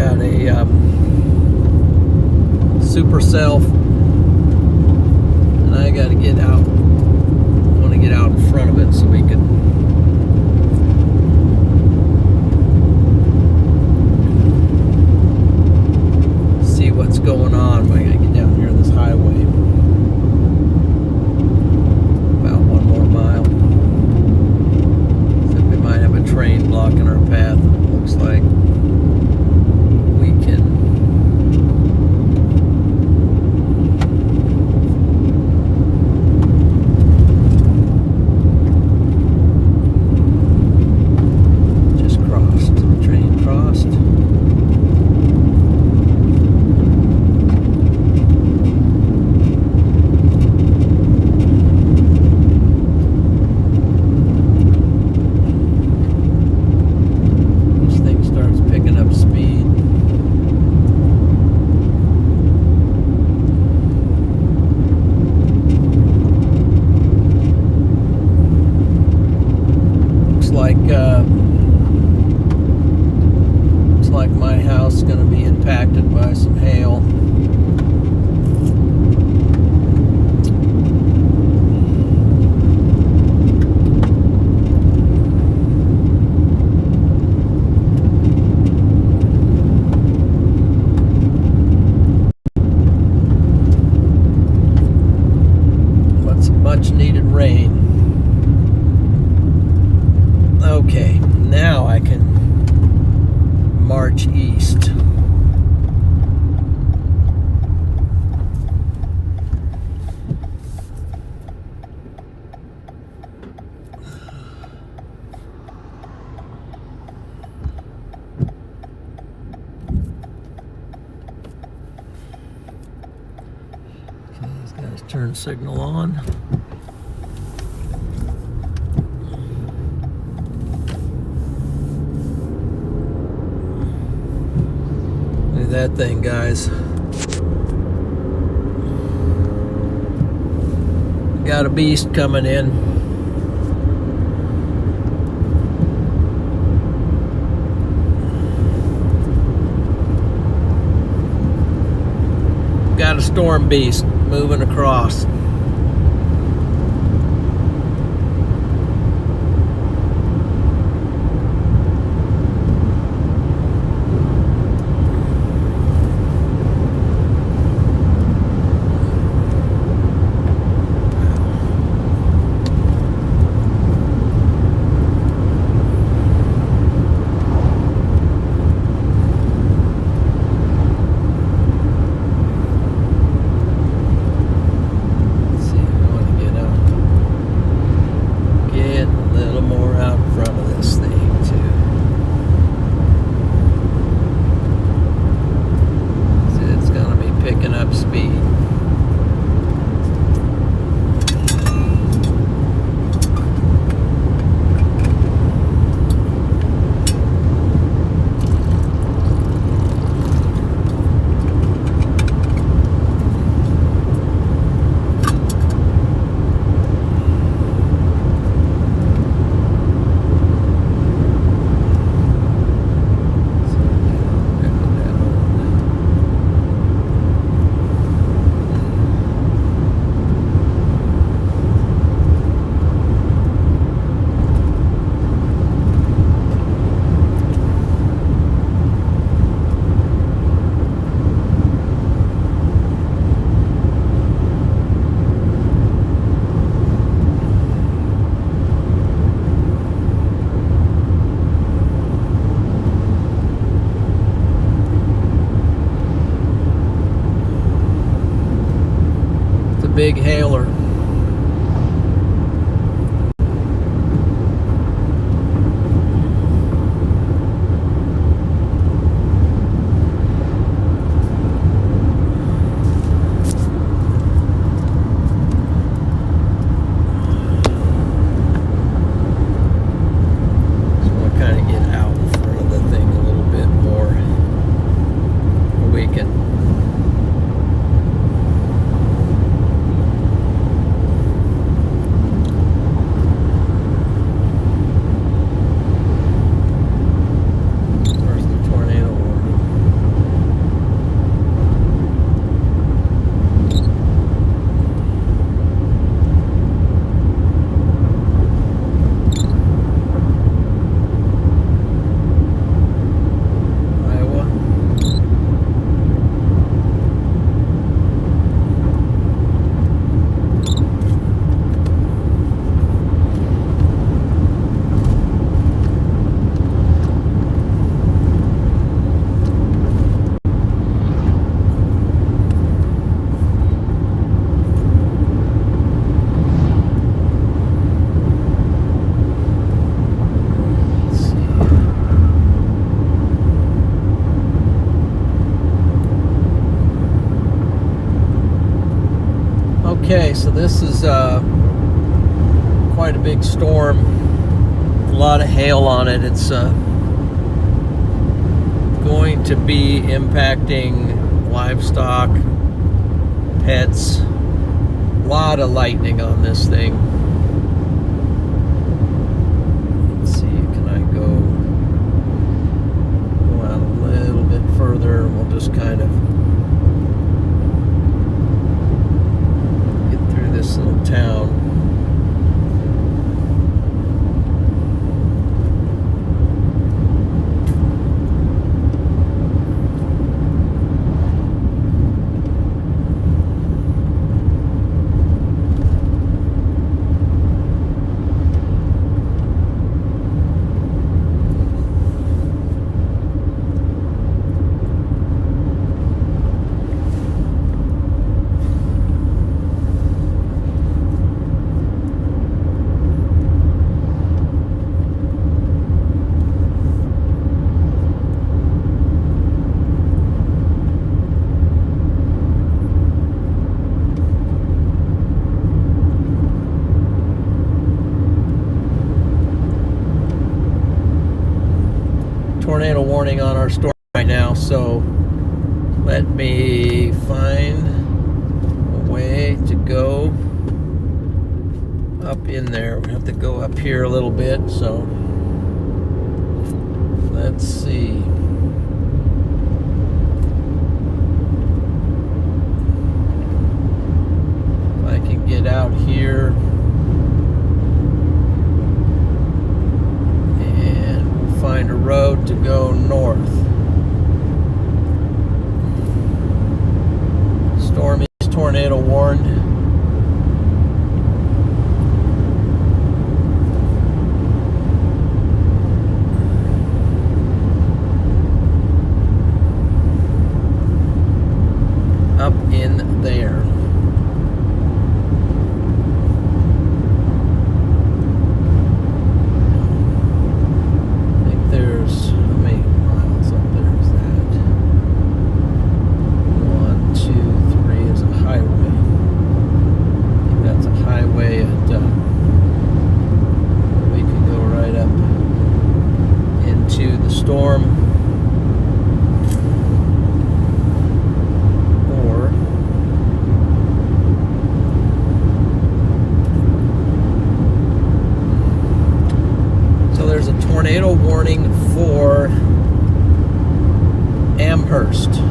got a supercell, and I got to get out. I want to get out in front of it so we can see what's going on. I got to get down here this highway. About 1 more mile. So we might have a train blocking our path. It looks like we can. Looks like my house is going to be impacted by some hail. But some much needed rain. Okay, now I can march east. So these guys turn signal on. That thing, guys. Got a beast coming in. Got a storm beast moving across. Big hailer. Okay, so this is quite a big storm. A lot of hail on it. It's going to be impacting livestock, pets. A lot of lightning on this thing. Let's see, can I go out a little bit further? We'll just kind of get through this little town. Tornado warning on our storm right now, so let me find a way to go up in there. We have to go up here a little bit, so let's see. If I can get out here. Find a road to go north. Storm is tornado warned. Up in there. Storm, or so there's a tornado warning for Amherst.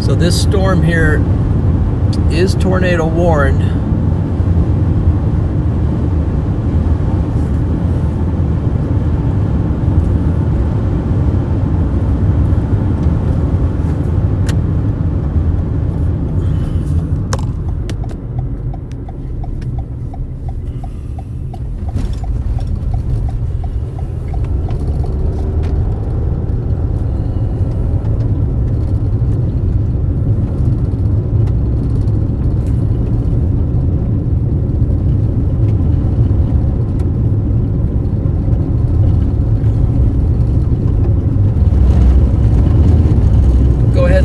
So this storm here is tornado warned.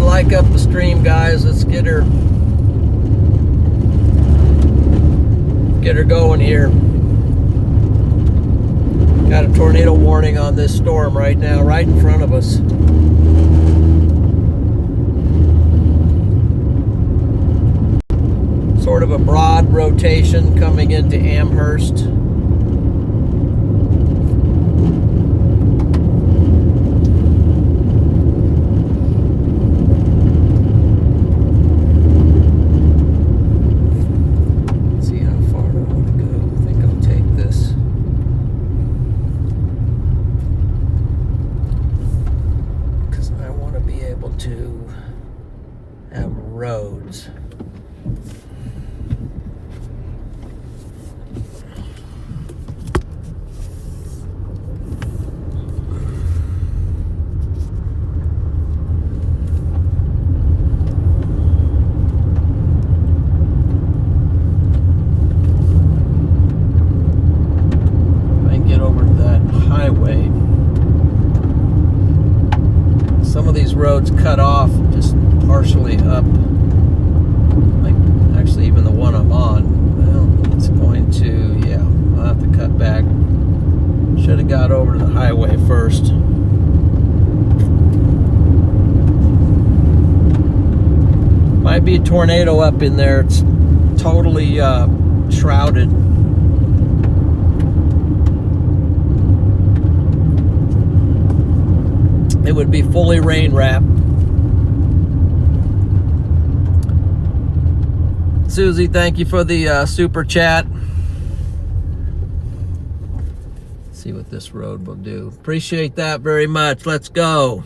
Like up the stream, guys. Let's get her going here. Got a tornado warning on this storm right now, right in front of us. Sort of a broad rotation coming into Amherst. be a tornado up in there. It's totally shrouded. It would be fully rain wrapped. Susie, thank you for the super chat. Let's see what this road will do. Appreciate that very much. Let's go.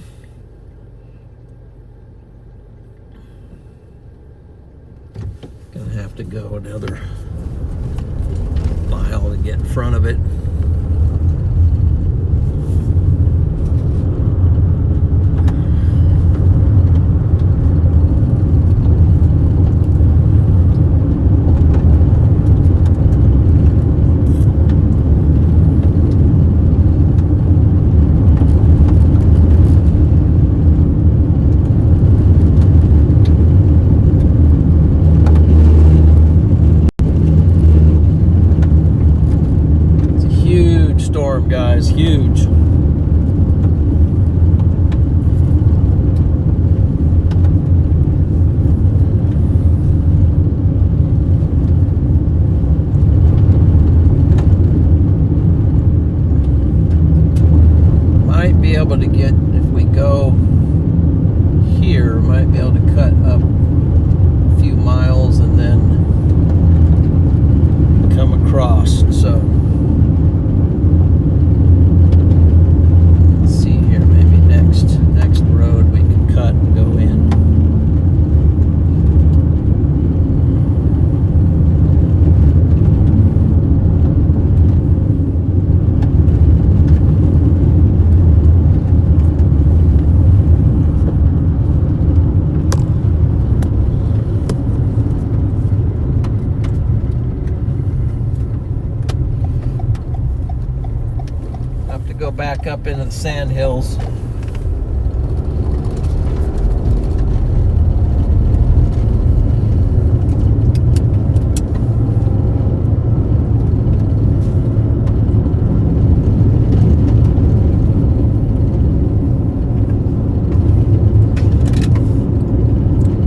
Gonna have to go another mile to get in front of it. Guys, huge. Might be able to get, if we go here, might be able to cut up a few miles and then come across. So next road we can cut and go in. Have to go back up into the sand hills.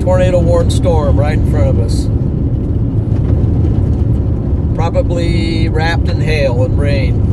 Tornado warned storm right in front of us. Probably wrapped in hail and rain.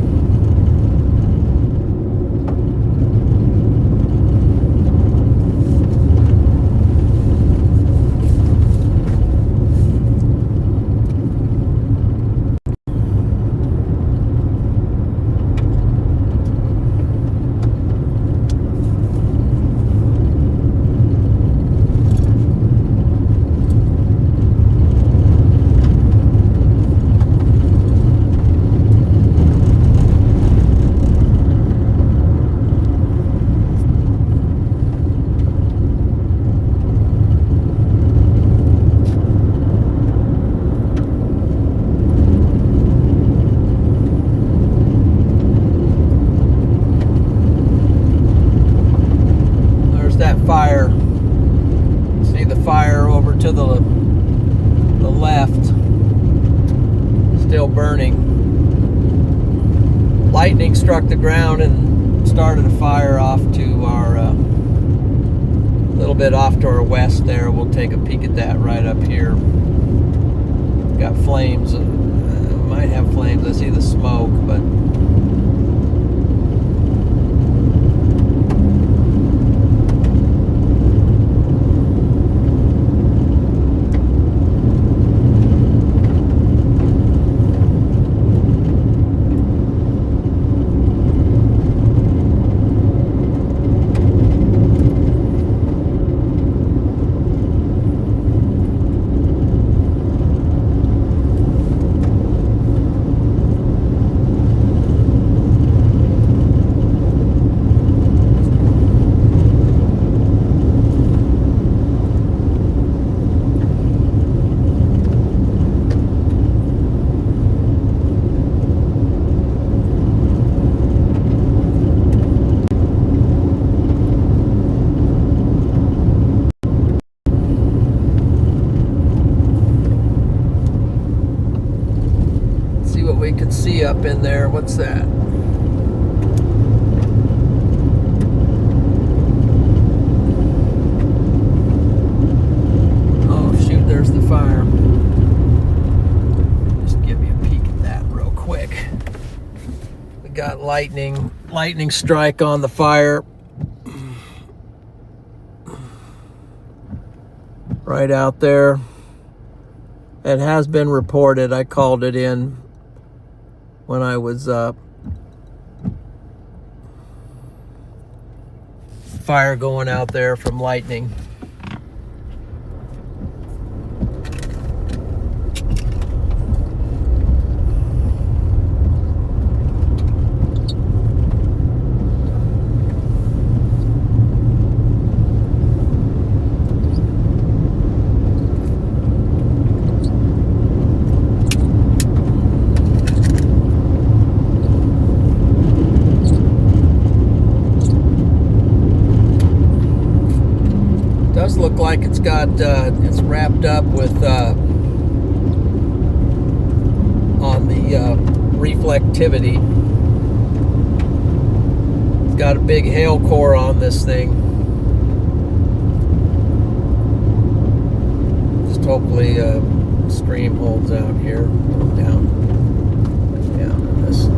Fire. See the fire over to the left, still burning. Lightning struck the ground and started a fire off to our little bit off to our west there. We'll take a peek at that right up here. Got flames, might have flames. I see the smoke, but see up in there. What's that? Oh got lightning strike on the fire. Right out there. It has been reported. I called it in when I was fire going out there from lightning. Does look like it's got it's wrapped up with on the reflectivity. It's got a big hail core on this thing. Just hopefully stream holds out here. Down in this.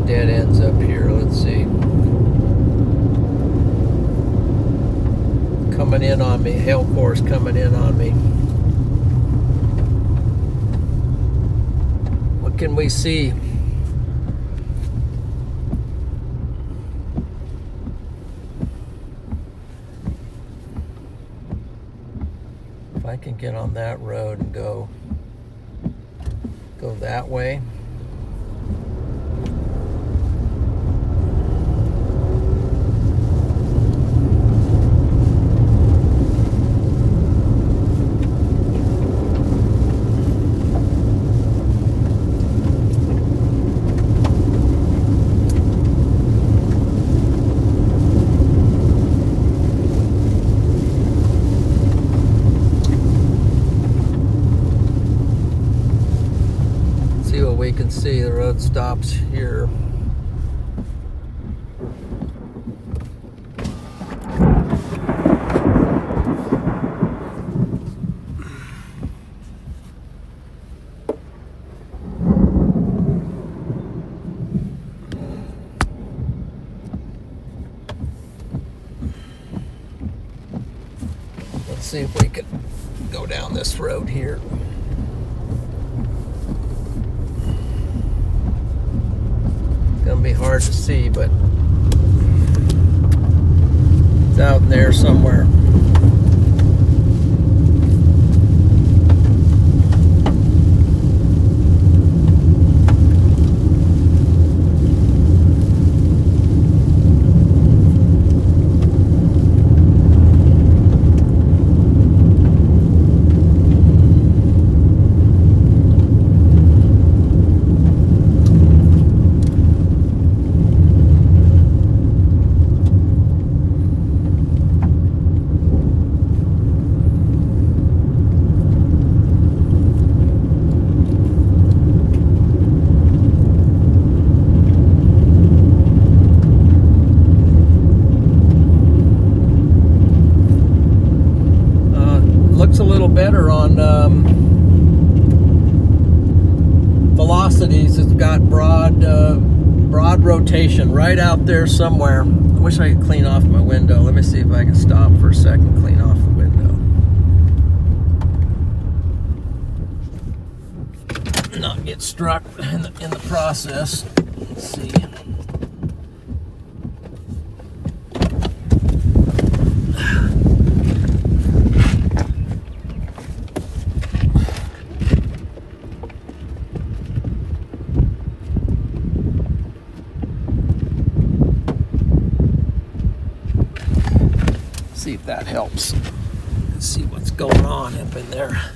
Dead ends up here. Let's see. Coming in on me. Hail core's coming in on me. What can we see? If I can get on that road and go that way. We can see the road stops here. Let's see if we can go down this road here. Gonna be hard to see, but it's out in there somewhere. Looks a little better on velocities. It's got broad rotation right out there somewhere. I wish I could clean off my window. Let me see if I can stop for a second, clean off the window. Not get struck in the process. Let's see. that helps. Let's see what's going on up in there.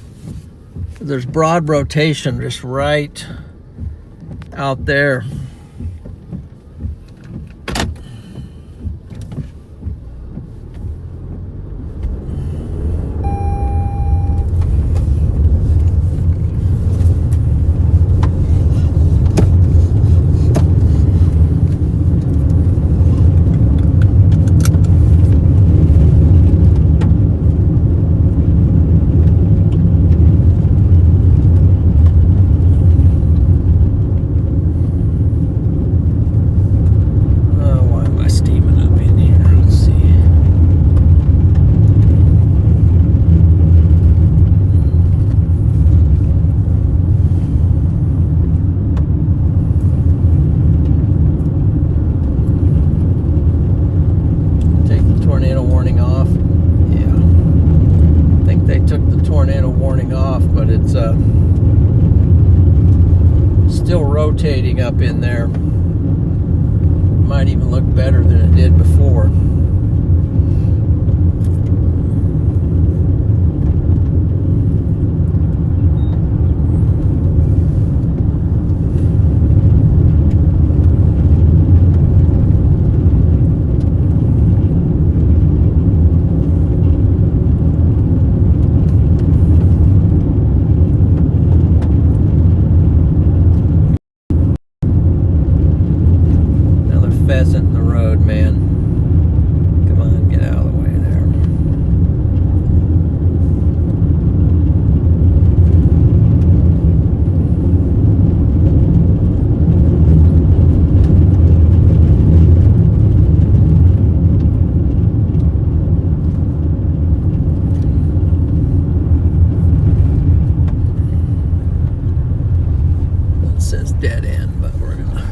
There's broad rotation just right out there. Still rotating up in there. Might even look better than it did before. Pheasant in the road, man. Come on, get out of the way there. It says dead end, but we're gonna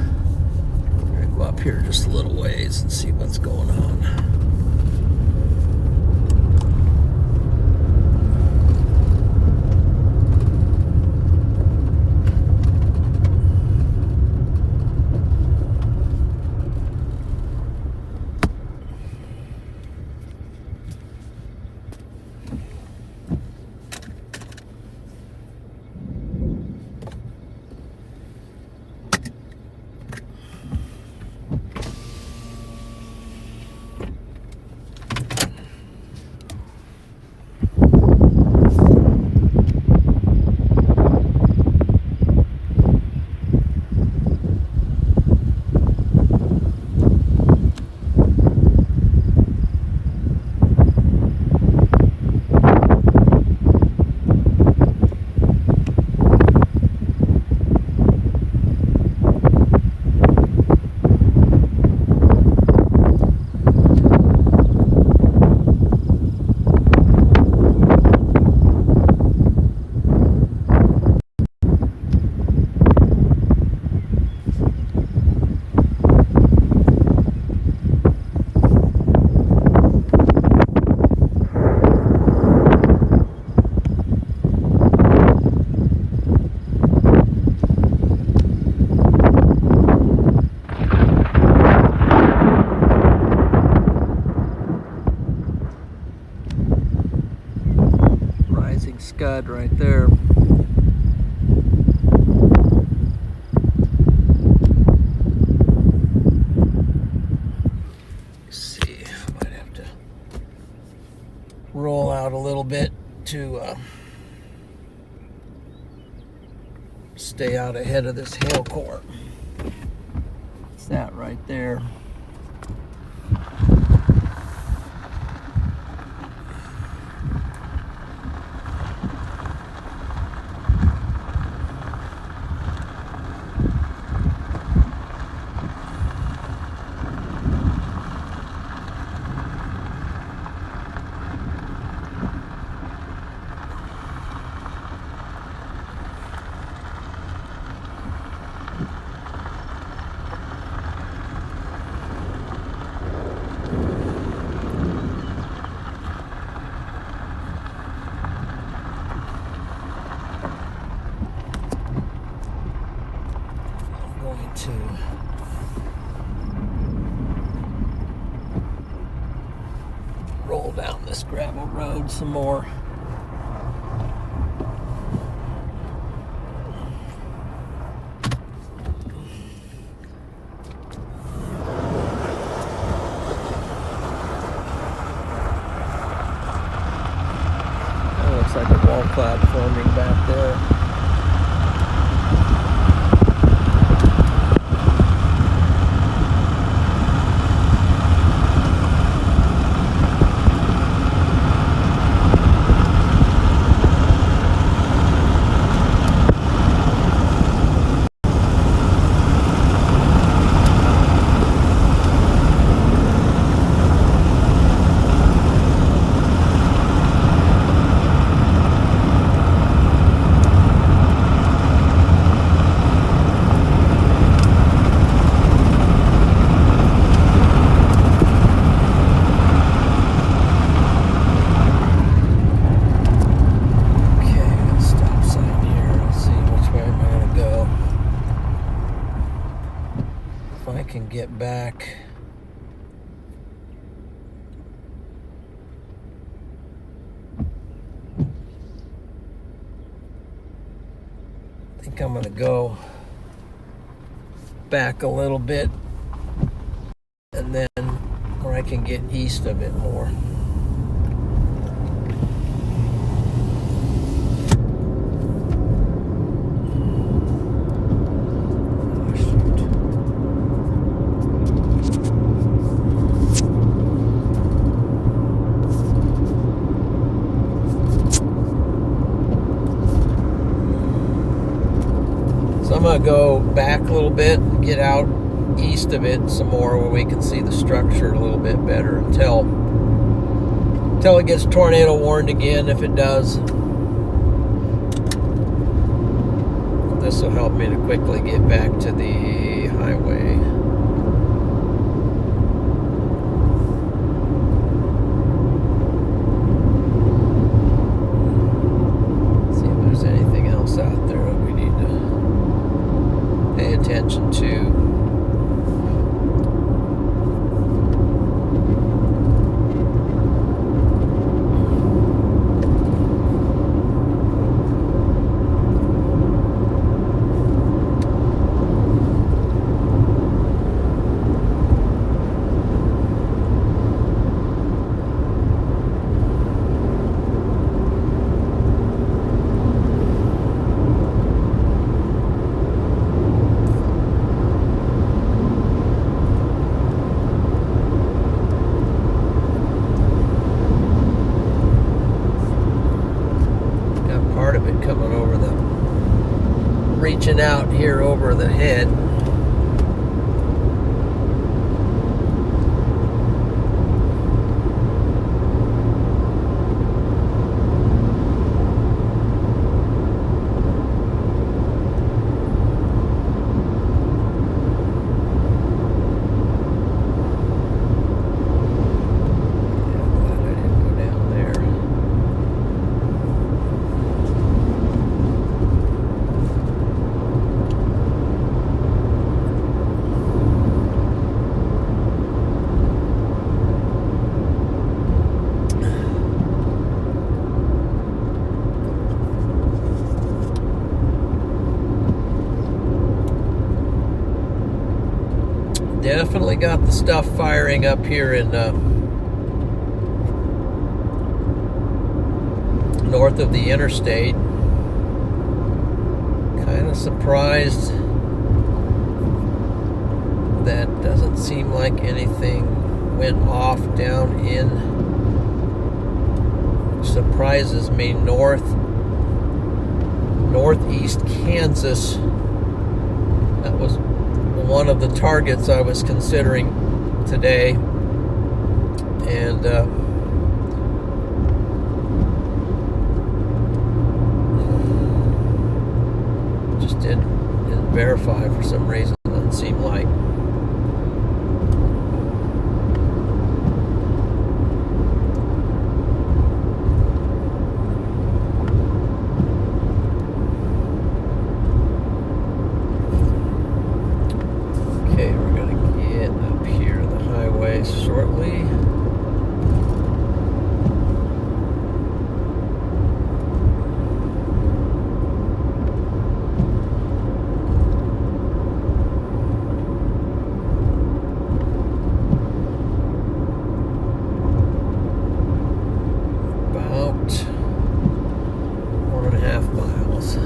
go up here just a little ways and see what's going on. Scud right there. Let's see, might have to roll out a little bit to stay out ahead of this hail core. It's that right there. road some more. That looks like a wall cloud forming back there. Get back. I think I'm gonna go back a little bit and then where I can get east of it more. I'm gonna go back a little bit, get out east of it some more where we can see the structure a little bit better until it gets tornado warned again, if it does. This will help me to quickly get back to the highway. See if there's anything else out there that we need to pay attention to. Coming over the, reaching out here over the head. Definitely got the stuff firing up here in north of the interstate. Kind of surprised that doesn't seem like anything went off down in, which surprises me, northeast Kansas. That was one of the targets I was considering today, and just didn't verify for some reason. Doesn't seem like. Shortly. 1.5 miles.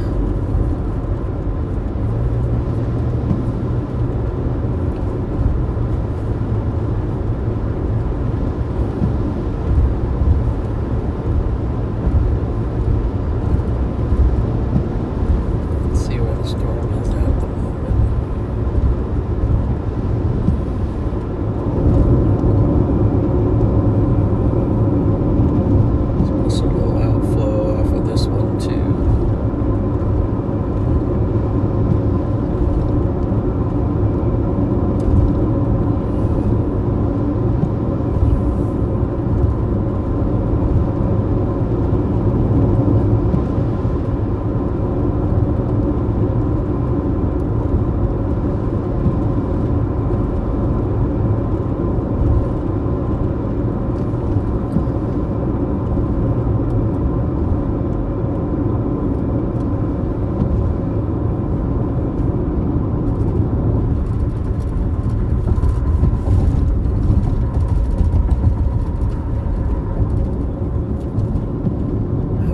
Let's see where the storm is at the moment. Supposed to go outflow off of this one too.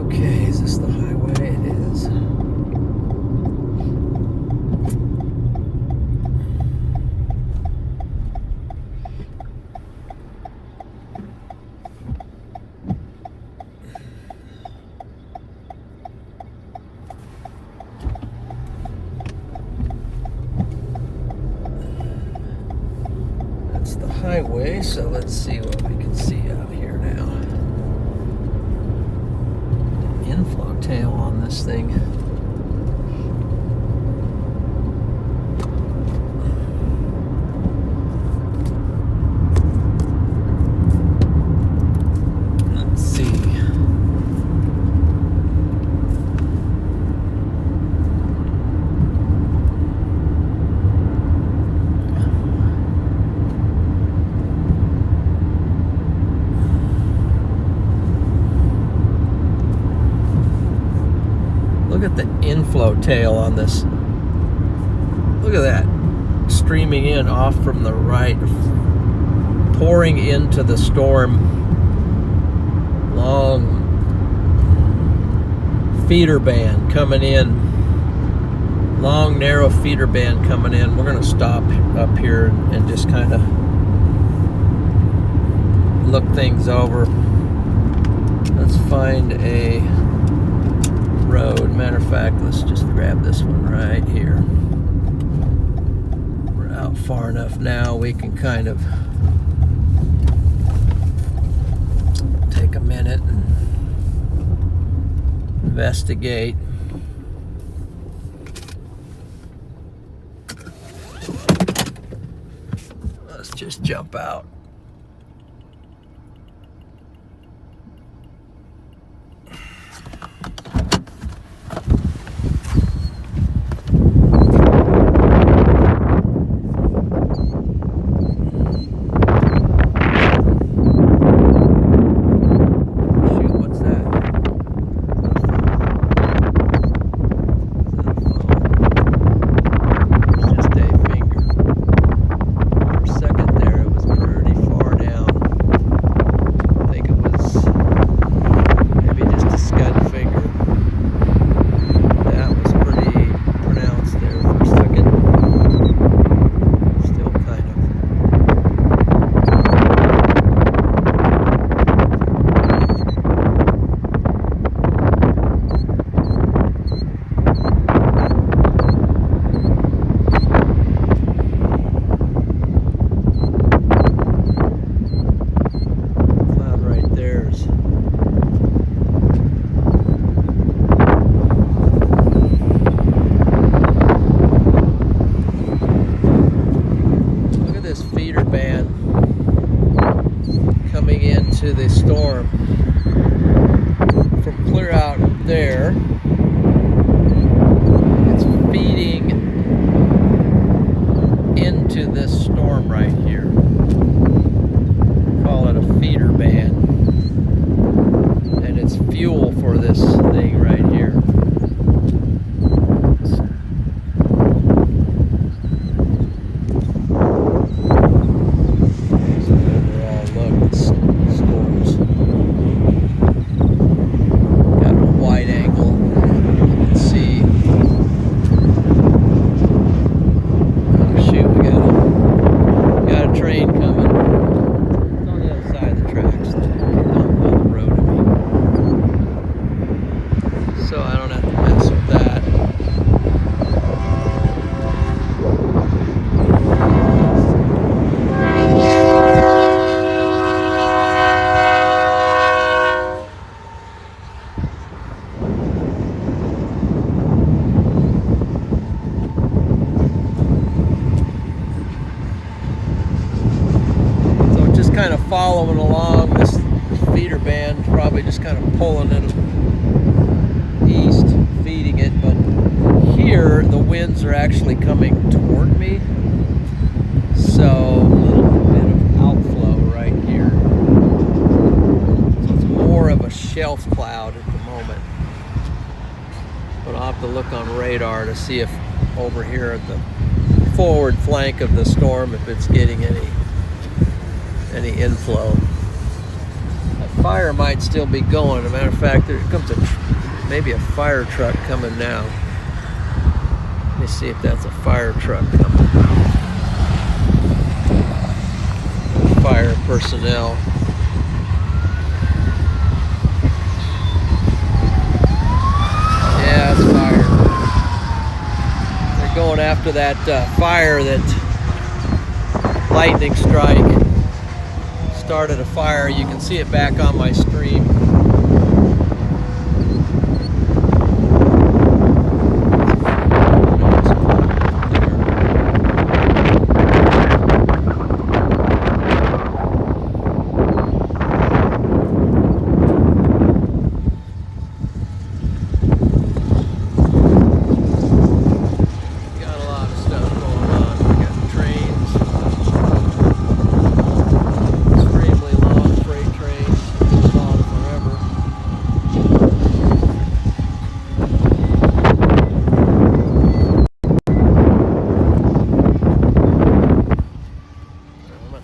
Okay, is this the highway? It is. That's the highway, so let's see what we can see out here now. Inflow tail on this thing. Let's see. Look at the inflow tail on this. Look at that. Streaming in off from the right. Pouring into the storm. Long feeder band coming in. Long, narrow feeder band coming in. We're going to stop up here and just kind of look things over. Let's find a road. Matter of fact, let's just grab this one right here. We're out far enough now we can kind of take a minute and investigate. Let's just jump out. into the storm from clear out there. It's feeding into this storm right here. Call it a feeder band. And it's fuel for this thing right here. probably just kind of pulling it east, feeding it, but here the winds are actually coming toward me, so a little bit of outflow right here. So it's more of a shelf cloud at the moment, but I'll have to look on radar to see if over here at the forward flank of the storm, if it's getting any inflow. That fire might still be going. As a matter of fact, there comes maybe a fire truck coming now. Let me see if that's a fire truck coming. Fire personnel. Yeah, it's fire. They're going after that fire, that lightning strike started a fire. You can see it back on my stream.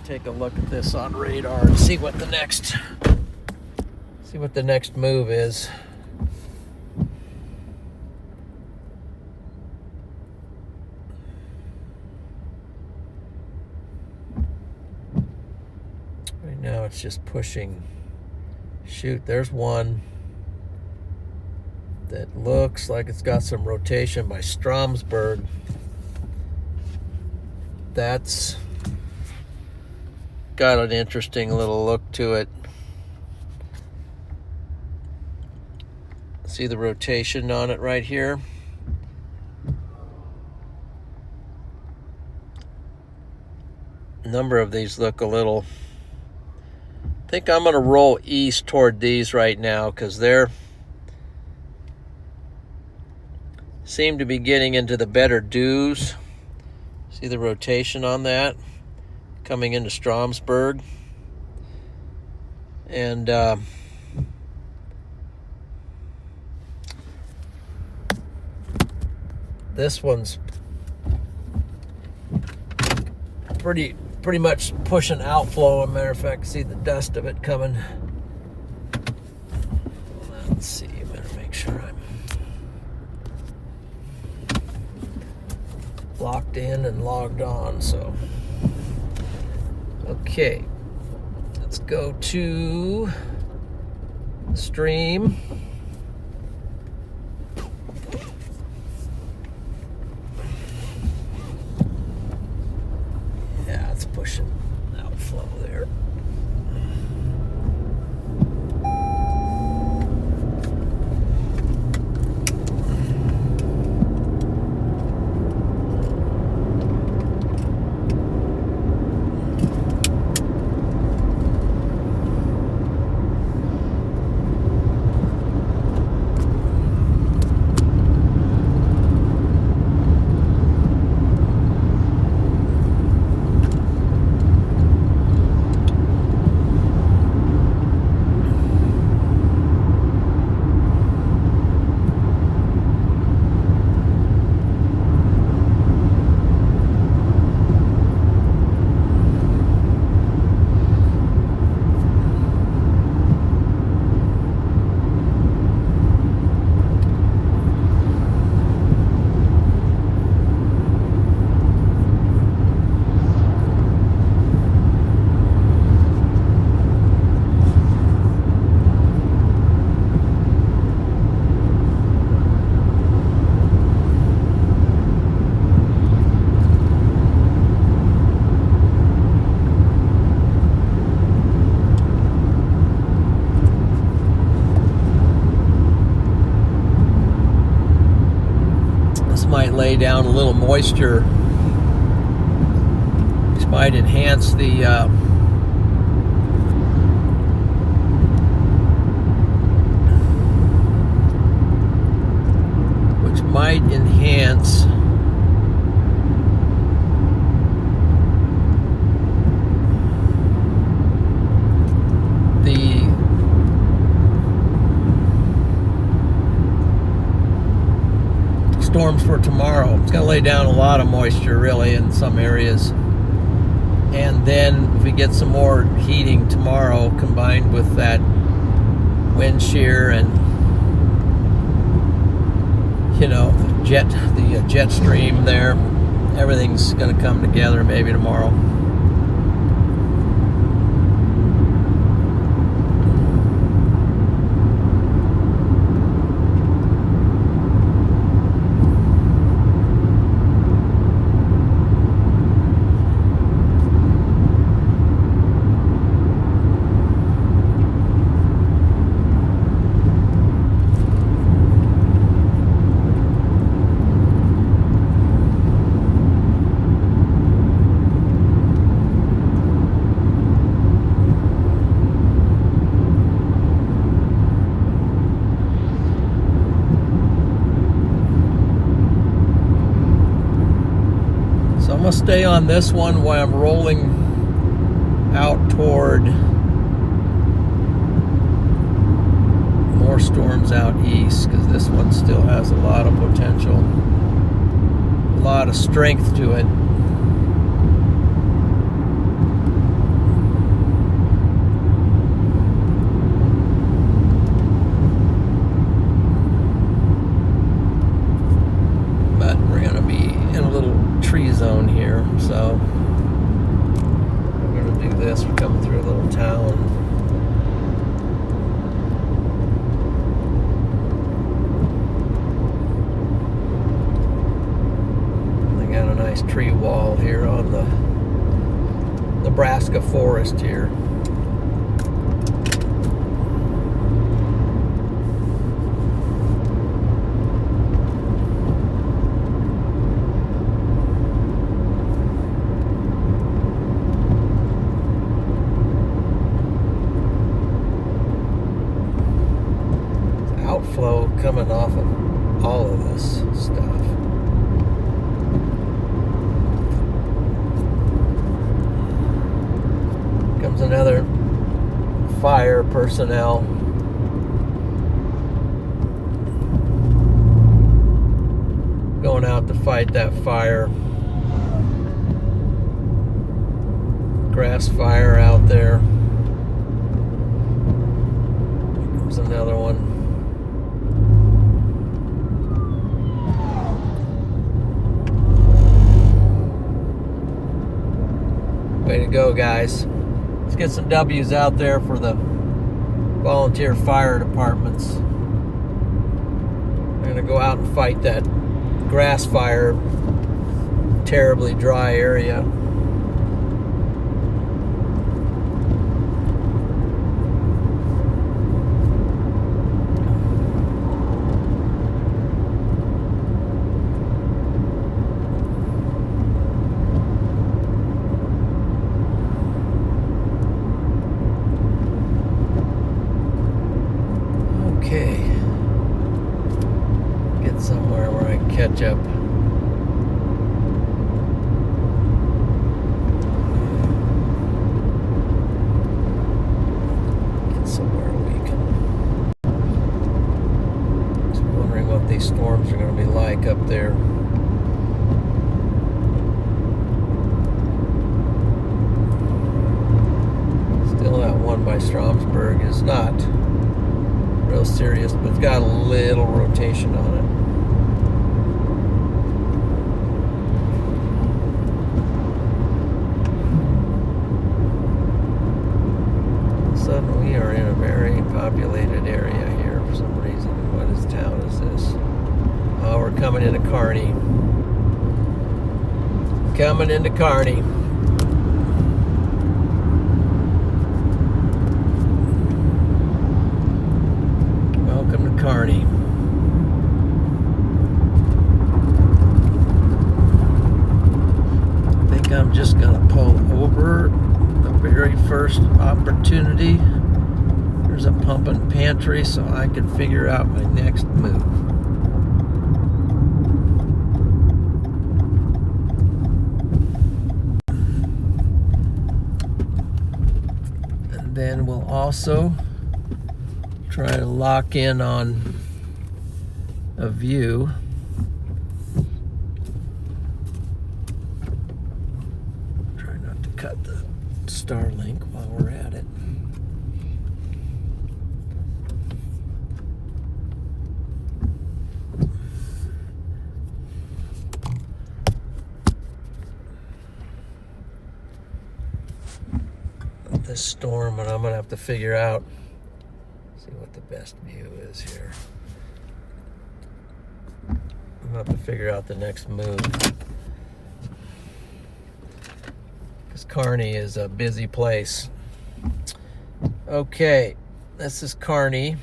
Take a look at this on radar and see what the next move is. Right now it's just pushing. Shoot, there's one that looks like it's got some rotation by Stromsburg. That's got an interesting little look to it. See the rotation on it right here? A number of these look a little... I think I'm going to roll east toward these right now because they're seem to be getting into the better dews. See the rotation on that? Coming into Stromsburg, and this one's pretty much pushing outflow. As a matter of fact, see the dust of it coming. Let's see, I better make sure I'm locked in and logged on. So okay, let's go to the stream. Yeah, it's pushing outflow there. Might lay down a little moisture. This might enhance the might enhance the storms for tomorrow. It's going to lay down a lot of moisture really in some areas. And then if we get some more heating tomorrow combined with that wind shear and the jet stream there, everything's going to come together maybe tomorrow. I'm going to stay on this one while I'm rolling out toward more storms out east, because this one still has a lot of potential, a lot of strength to it. But we're going to be in a little tree zone here, so we're going to do this. We're coming through a little town. They got a nice tree wall here on the Nebraska forest here. Outflow coming off of all of this stuff. Comes another fire personnel. Going out to fight that fire. Grass fire out there. Here comes another one. Way to go, guys. Let's get some W's out there for the volunteer fire departments. We're going to go out and fight that grass fire, terribly dry area. Okay, get somewhere where I can catch up. Get somewhere we can. Just wondering what these storms are going to be like up there. Still, that one by Stromsburg is not real serious, but it's got a little rotation on it. All of a sudden, we are in a very populated area here for some reason. What town is this? Oh, we're coming into Kearney. Coming into Kearney. Welcome to Kearney. I think I'm just going to pull over the very first opportunity. There's a pump and pantry, so I can figure out my next move. then we'll also try to lock in on a view. Try not to cut the Starlink while we're at it. This storm, and I'm gonna have to figure out, see what the best view is here. I'm gonna have to figure out the next move, because Kearney is a busy place. Okay, this is Kearney.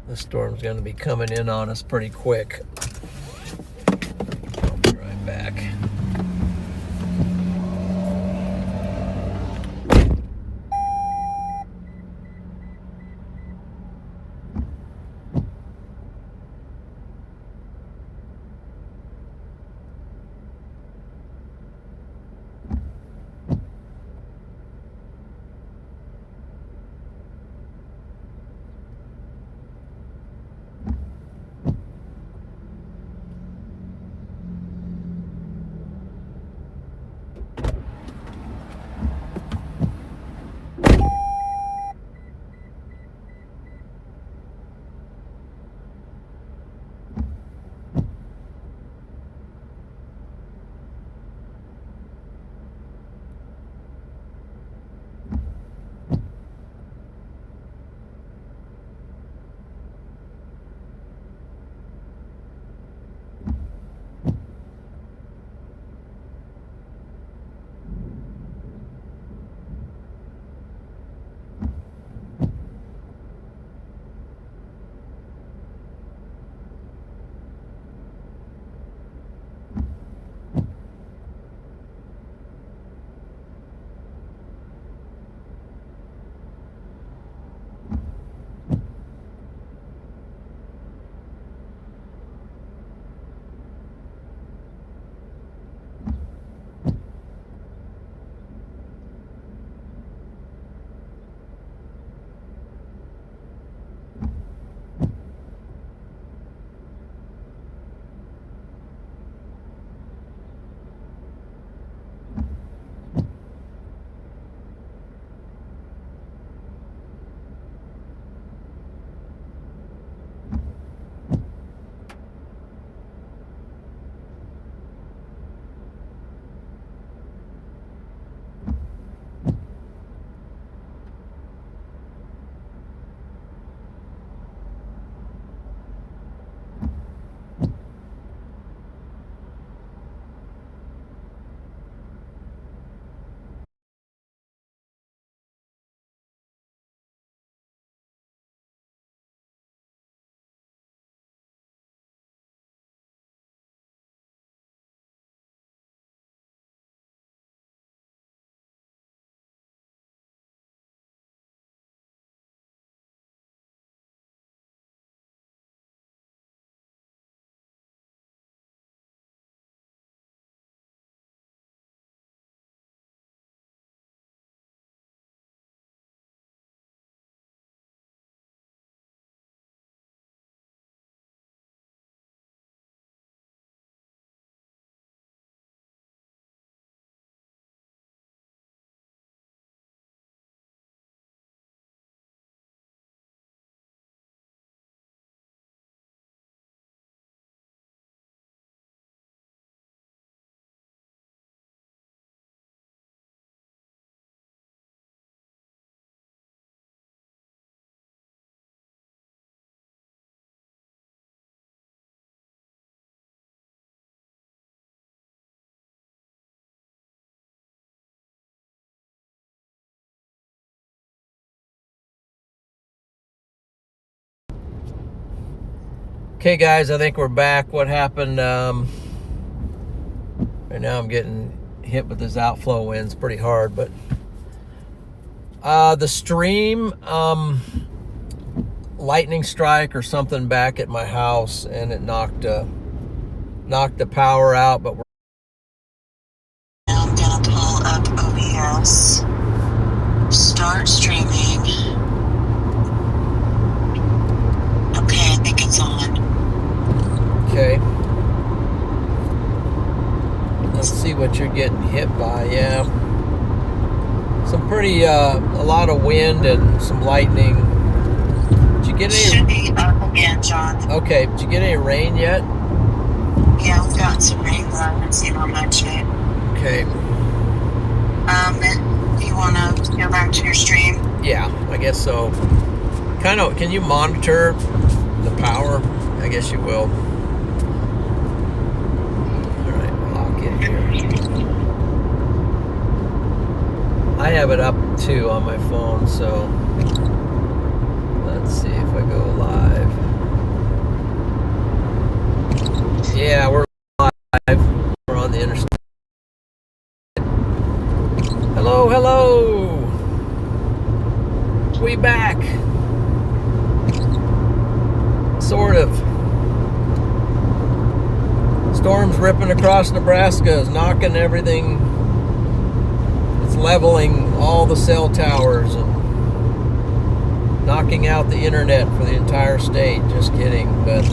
The storm's going to be coming in on us pretty quick. I'll be right back. Okay, guys, I think we're back. What happened? Right now I'm getting hit with this outflow winds pretty hard, but the stream, lightning strike or something back at my house, and it knocked the power out. But now I'm gonna pull up OBS, start streaming. Okay, I think it's on. okay, let's see what you're getting hit by. Yeah, some pretty a lot of wind and some lightning. Did you get any? Should be up again, John. Okay, did you get any rain yet? Yeah, we've gotten some rain, but I haven't seen how much yet. Okay. Do you want to go back to your stream? Yeah, I guess so. Kind of, can you monitor the power? I guess you will. All right, lock in here. I have it up too on my phone, so let's see if I go live. Yeah, we're live. We're on the interstate. Hello, hello. We back. Sort of. Storm's ripping across Nebraska, is knocking everything. It's leveling all the cell towers and knocking out the internet for the entire state. Just kidding, but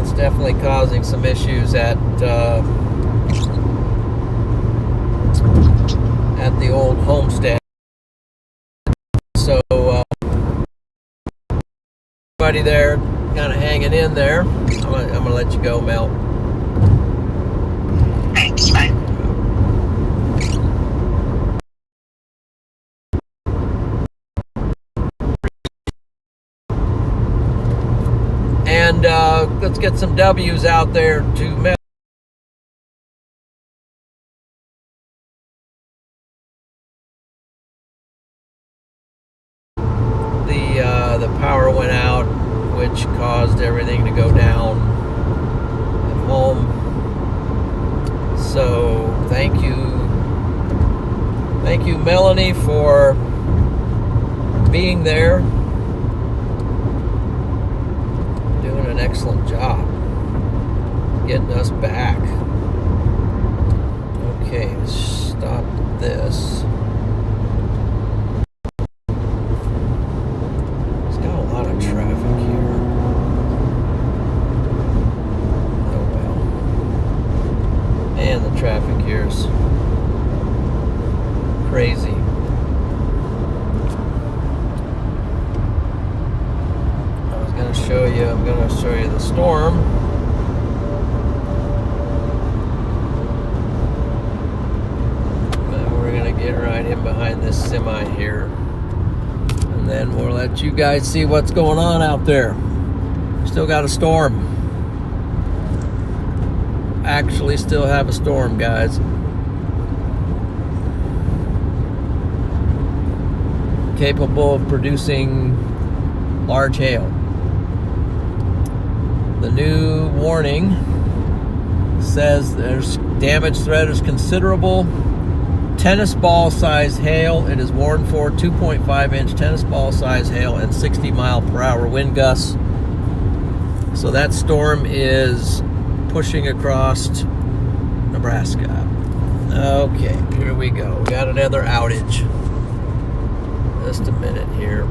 it's definitely causing some issues at the old homestead. So everybody there kind of hanging in there. I'm gonna let you go, Mel. Thanks, bye. And let's get some W's out there to Mel. The power went out, which caused everything to go down at home. So thank you, Melanie, for being there, doing an excellent job getting us back. Okay, let's stop this. Traffic here. Oh well. And the traffic here is crazy. I'm going to show you the storm. And we're going to get right in behind this semi here. And then we'll let you guys see what's going on out there. Still got a storm. Actually still have a storm, guys. Capable of producing large hail. The new warning says there's damage threat is considerable. Tennis ball size hail. It is warned for 2.5-inch tennis ball size hail and 60-mile-per-hour wind gusts. So that storm is pushing across Nebraska. Okay, here we go. We got another outage. Just a minute here.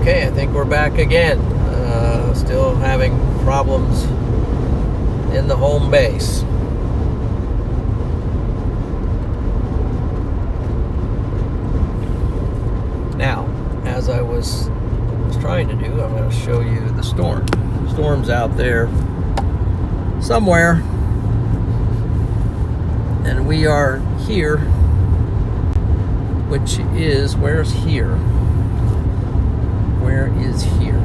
Okay, I think we're back again. Still having problems in the home base. Now, as I was trying to do, I'm going to show you the storm. The storm's out there somewhere, and we are here, which is, where's here? Where is here?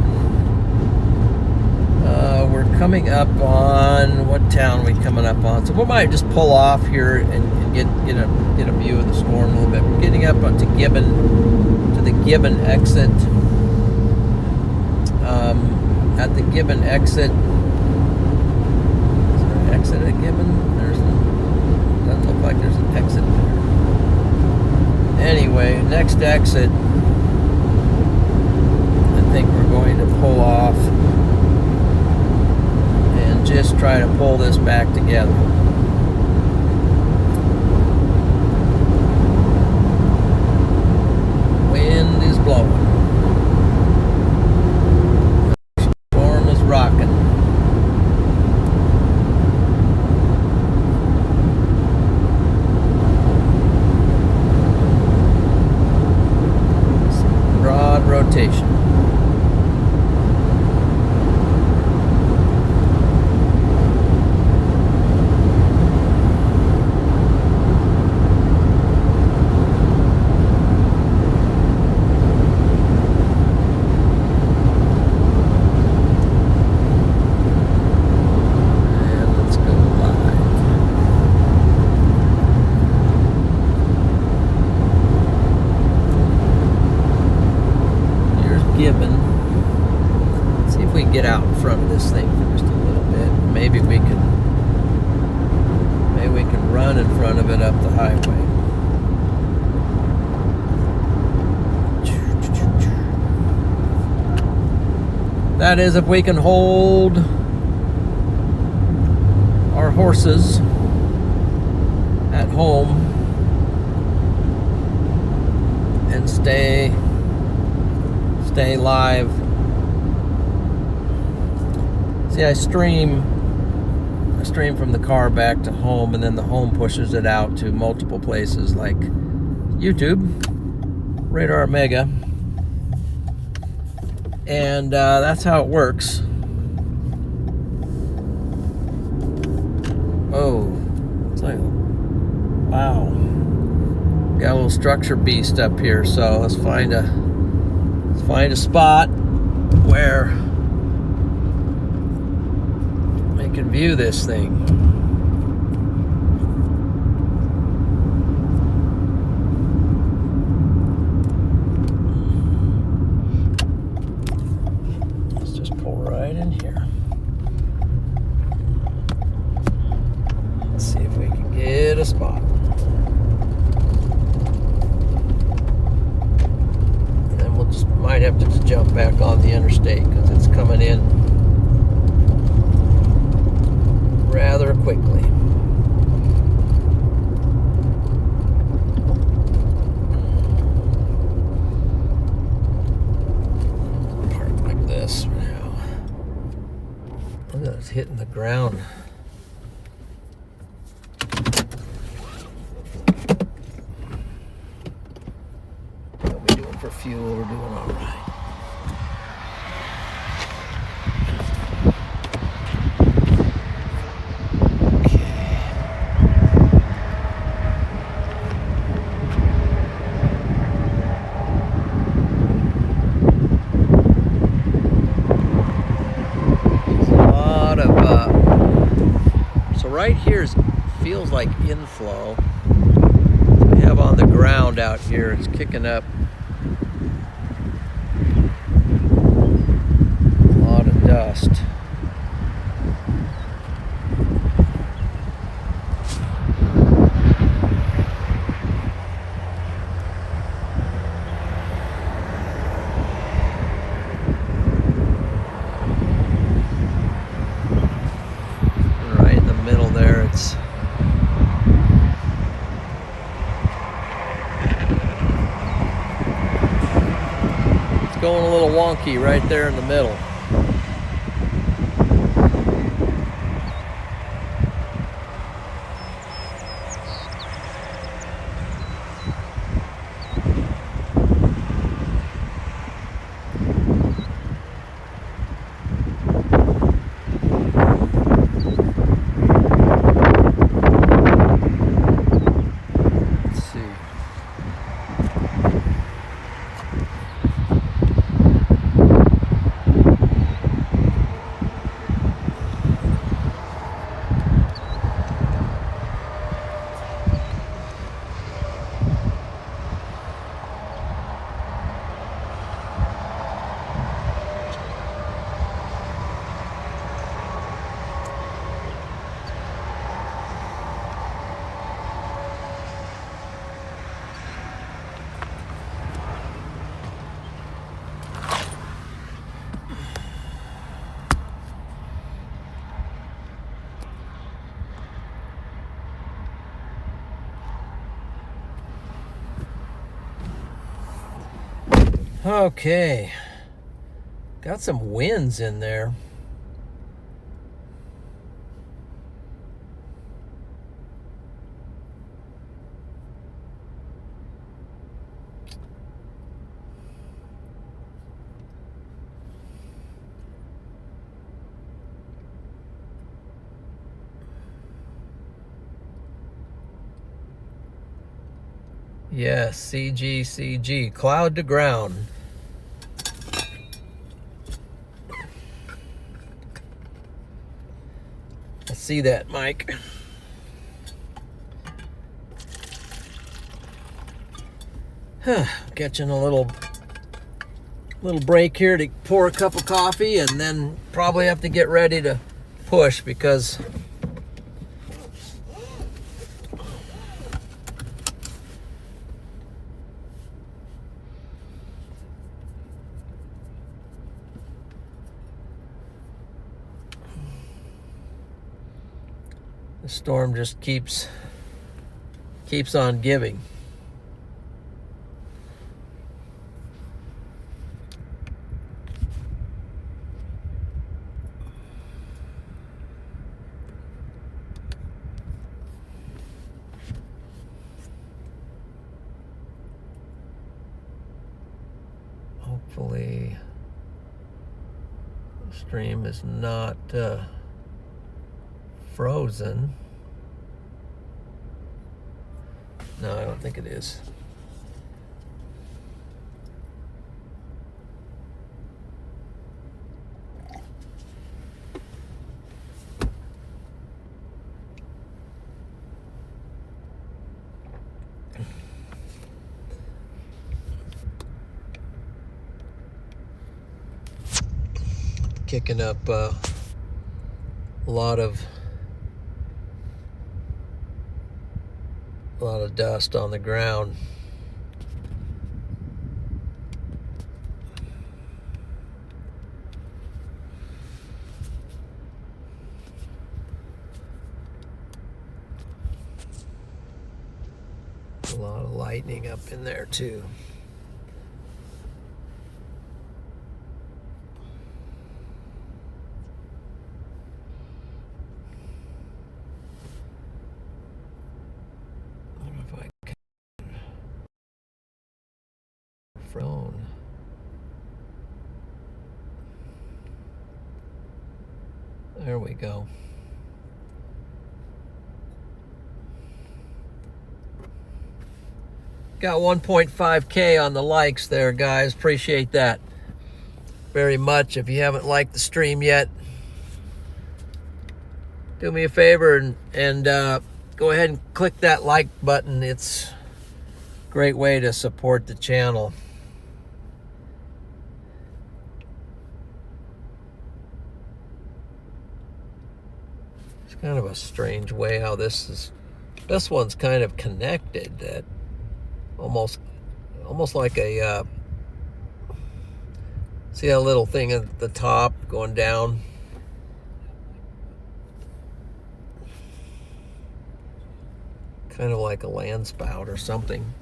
We're coming up on, what town are we coming up on? So we might just pull off here and get a view of the storm a little bit. We're getting up onto Gibbon, to the Gibbon exit. At the Gibbon exit, is there an exit at Gibbon? Doesn't look like there's an exit there. Anyway, next exit, I think we're going to pull off and just try to pull this back together. Wind is blowing. Storm is rocking. Broad rotation. Gibbon. Let's see if we can get out in front of this thing for just a little bit. Maybe we can run in front of it up the highway. That is, if we can hold our horses at home and stay live. See, I stream from the car back to home, and then the home pushes it out to multiple places like YouTube, RadarOmega, and that's how it works. Oh, it's like, wow, got a little structure beast up here, so let's find a spot where we can view this thing. Let's just pull right in here. Let's see if we can get a spot. Might have to just jump back on the interstate because it's coming in rather quickly. Park like this now. Look at it, it's hitting the ground. For fuel, we're doing all right. Okay. There's a lot of so right here feels like inflow. We have on the ground out here, it's kicking up dust. Right in the middle there, it's going a little wonky right there in the middle. Okay, got some winds in there. Yes, CG, cloud to ground. I see that, Mike. Catching a little break here to pour a cup of coffee, and then probably have to get ready to push because the storm just keeps on giving. Hopefully the stream is not frozen. No, I don't think it is. Kicking up a lot of dust on the ground. A lot of lightning up in there too. Phone. There we go. Got 1.5K on the likes there, guys. Appreciate that very much. If you haven't liked the stream yet, do me a favor and go ahead and click that like button. It's a great way to support the channel. Kind of a strange way how this one's kind of connected, that almost like a see that little thing at the top going down? Kind of like a land spout or something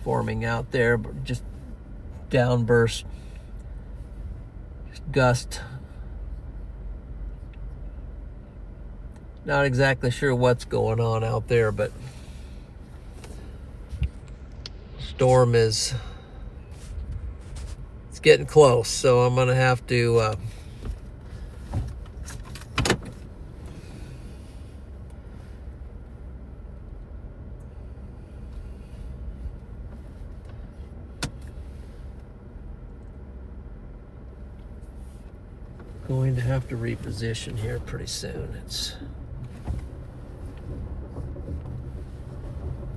forming out there, but just downburst gust. Not exactly sure what's going on out there, but storm is, it's getting close, so I'm gonna have to reposition here pretty soon.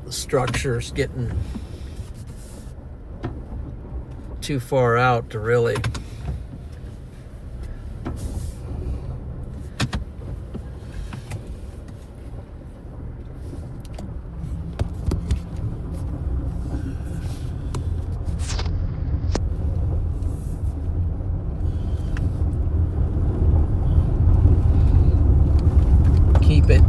The structure's getting too far out to really keep it.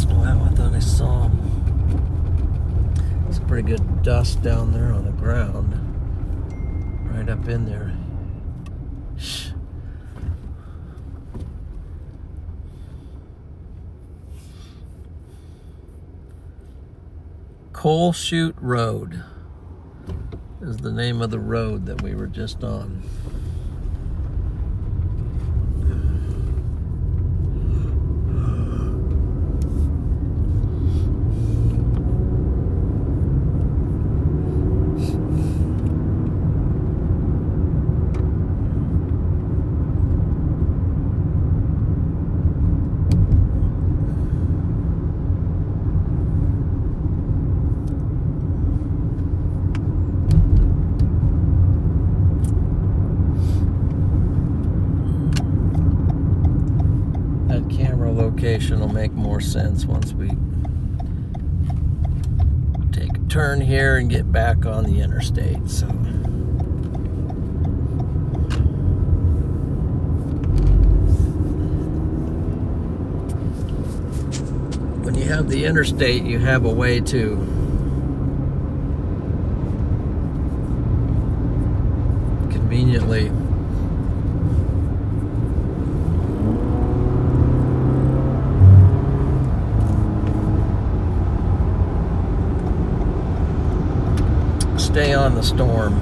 Wow, I thought I saw some pretty good dust down there on the ground, right up in there. Coal Chute Road is the name of the road that we were just on. Location will make more sense once we take a turn here and get back on the interstate. So when you have the interstate, you have a way to conveniently stay on the storm.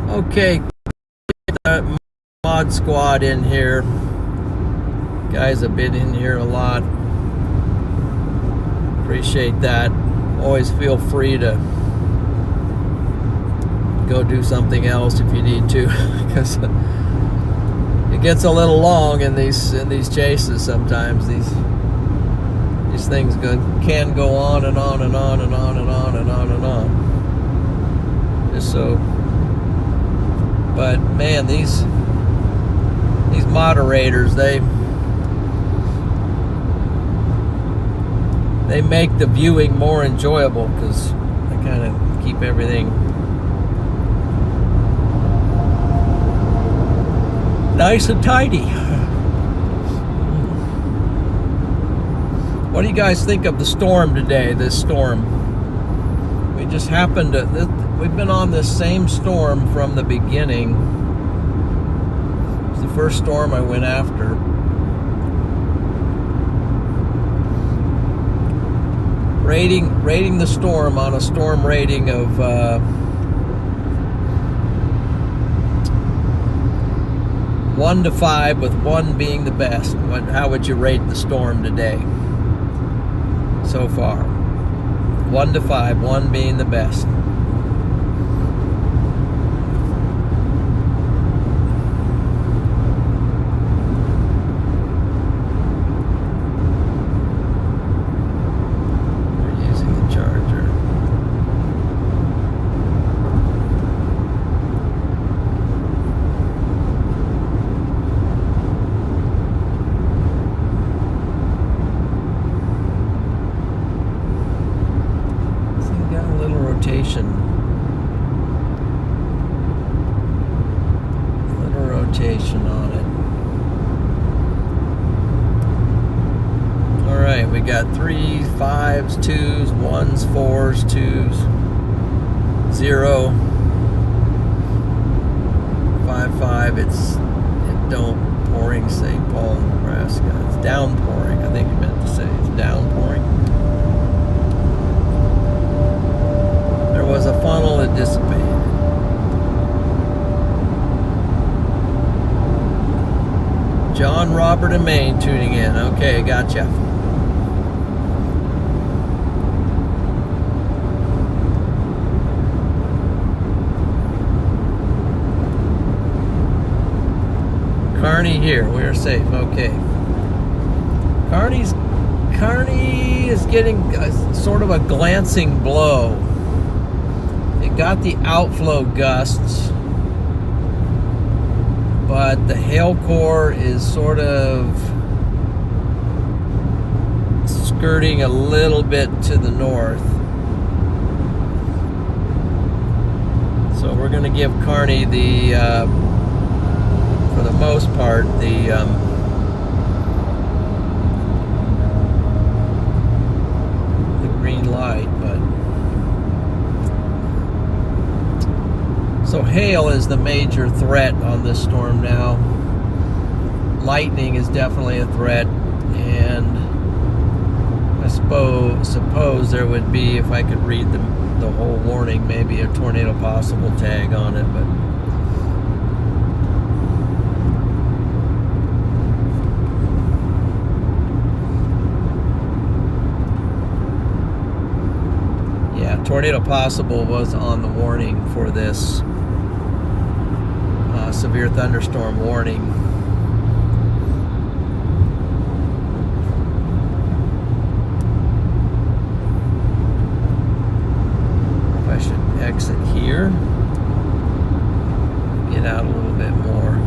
Okay, get the mod squad in here. Guys have been in here a lot. Appreciate that. Always feel free to go do something else if you need to, because it gets a little long in these chases sometimes. These things can go on and on and on and on and on and on and on. Just so, but man, these moderators, they make the viewing more enjoyable, because they kind of keep everything nice and tidy. What do you guys think of the storm today? This storm, we just happened to, we've been on this same storm from the beginning. It was the first storm I went after. Rating the storm on a storm rating of 1 to 5, with 1 being the best. How would you rate the storm today so far? 1 to 5, 1 being the best. They're using the charger. rotation. Little rotation on it. All right, we got 3s, 5s, 2s, 1s, 4s, 2s, 0, 5, 5. It don't pouring St. Paul, Nebraska. It's downpouring. I think you meant to say it's downpouring. There was a funnel that dissipated. John, Robert, and Maine tuning in. Okay, gotcha. Kearney here. We are safe. Okay. Kearney is getting sort of a glancing blow. It got the outflow gusts, but the hail core is sort of skirting a little bit to the north. So we're going to give Kearney the, for the most part, the green light, but so hail is the major threat on this storm now. Lightning is definitely a threat, and I suppose there would be, if I could read the whole warning, maybe a tornado possible tag on it, but tornado possible was on the warning for this severe thunderstorm warning. If I should exit here, get out a little bit more.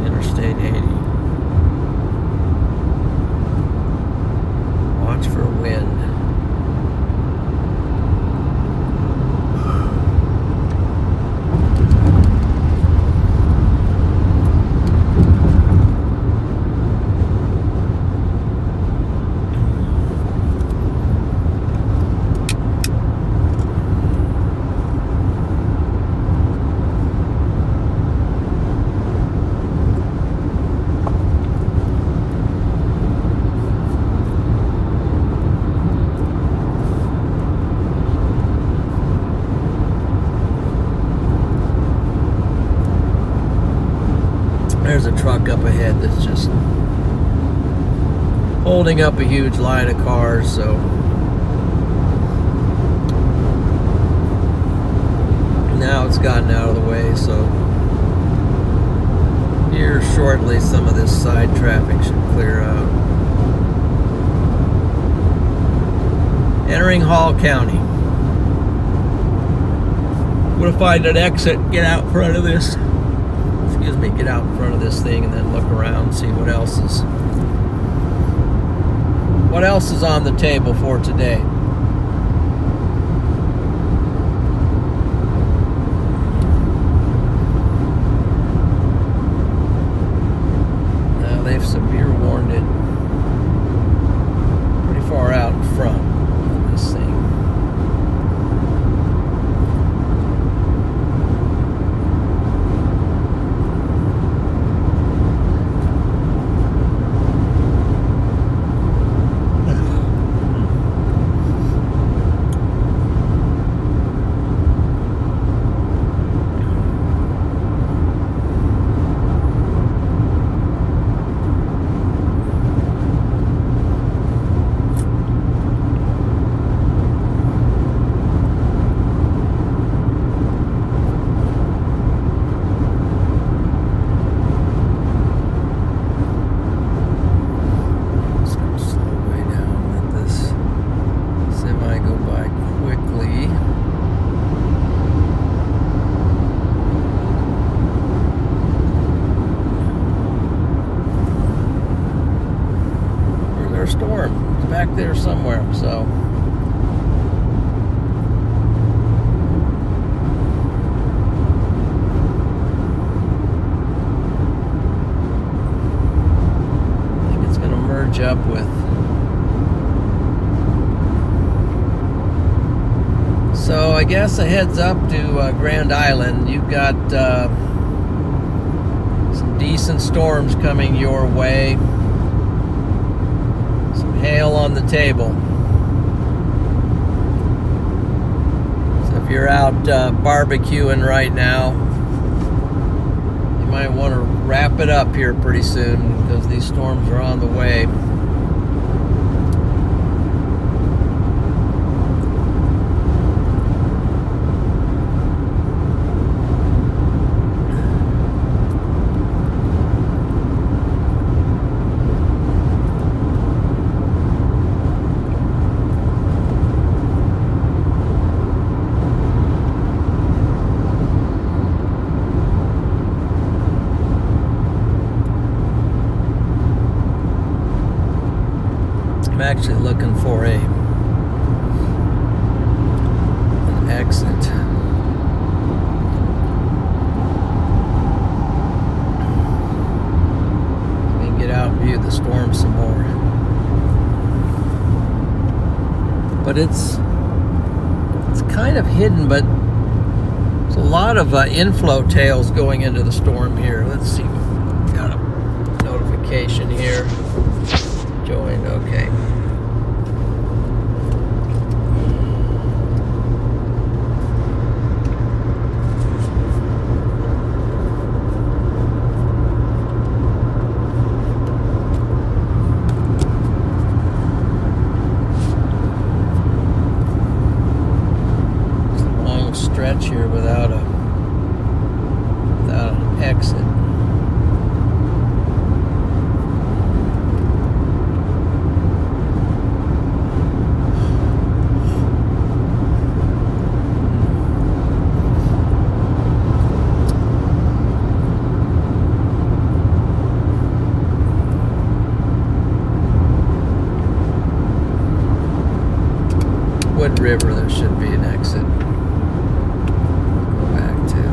Interstate 80. Watch for wind. There's a truck up ahead that's just holding up a huge line of cars, so now it's gotten out of the way, so here shortly some of this side traffic should clear out. Entering Hall County. I'm gonna find an exit, get out front of this. Excuse me, get out in front of this thing and then look around, see what else is on the table for today. Now they've severe warned it pretty far out in front of this thing. storm. It's back there somewhere, so. I think it's going to merge up with. So I guess a heads up to Grand Island. You've got some decent storms coming your way. Some hail on the table. So if you're out barbecuing right now, you might want to wrap it up here pretty soon because these storms are on the way. I'm actually looking for an exit. Let me get out and view the storm some more. But it's kind of hidden, but there's a lot of inflow tails going into the storm here. Let's see. Got a notification here. Joined, okay. It's a long stretch here without an exit. Wood River, there should be an exit. Go back to.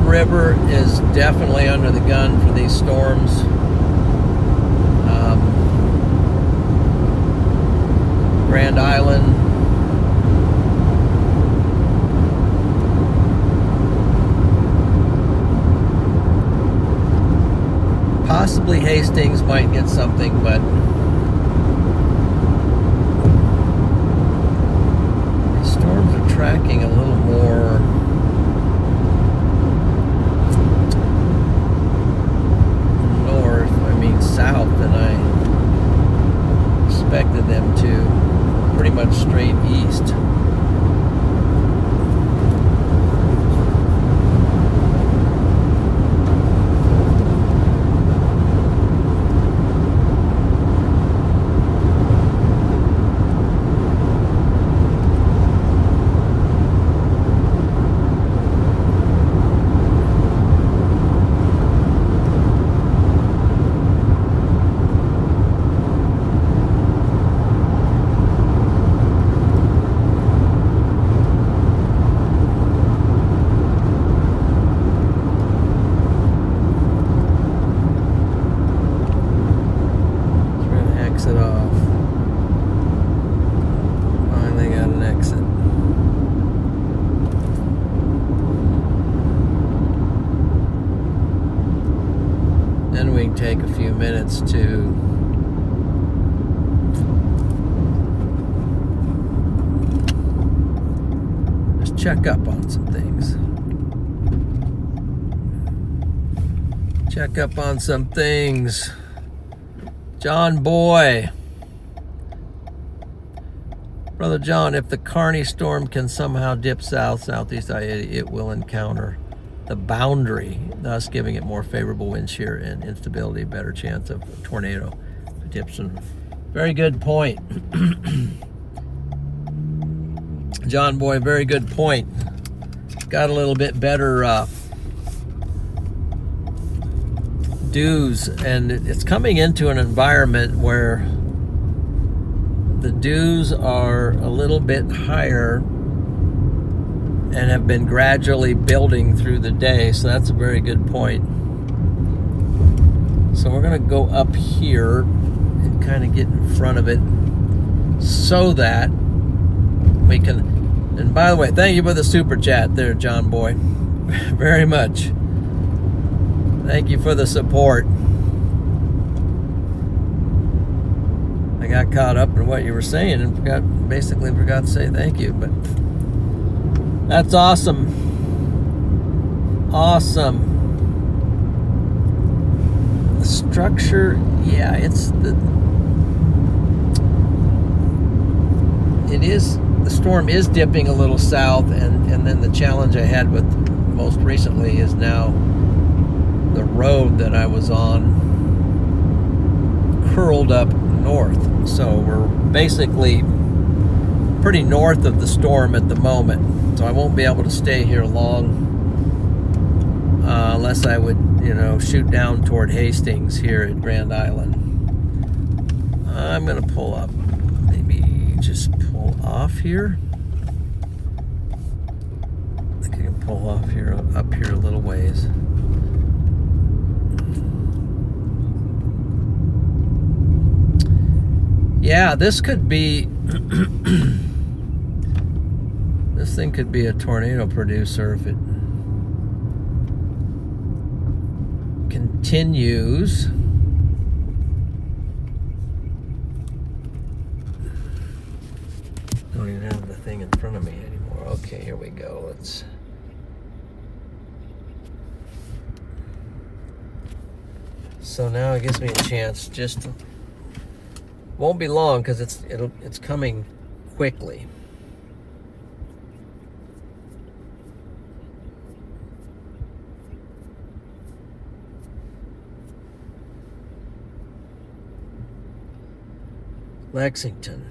River is definitely under the gun for these storms. Grand Island, possibly Hastings might get something, but these storms are tracking a little more south than I expected them to. Pretty much straight east. Then we can take a few minutes to just check up on some things. Check up on some things. John Boy. Brother John, if the Carney storm can somehow dip southeast I-80, it will encounter the boundary, thus giving it more favorable wind shear and instability, better chance of a tornado. Dips in. Very good point. John Boy, very good point. Got a little bit better dews, and it's coming into an environment where the dews are a little bit higher and have been gradually building through the day, so that's a very good point. So we're going to go up here and kind of get in front of it so that we can, and by the way, thank you for the super chat there, John Boy, very much. Thank you for the support. I got caught up in what you were saying and basically forgot to say thank you, but that's awesome. Awesome. The structure, yeah, the storm is dipping a little south, and then the challenge I had with most recently is now the road that I was on curled up north. So we're basically pretty north of the storm at the moment. So I won't be able to stay here long unless I would, shoot down toward Hastings here at Grand Island. I'm going to pull up, maybe just pull off here. I think I can pull off here, up here a little ways. Yeah, this could be, this thing could be a tornado producer if it continues. I don't even have the thing in front of me anymore. Okay, here we go. So now it gives me a chance just to, won't be long because it's coming quickly. Lexington.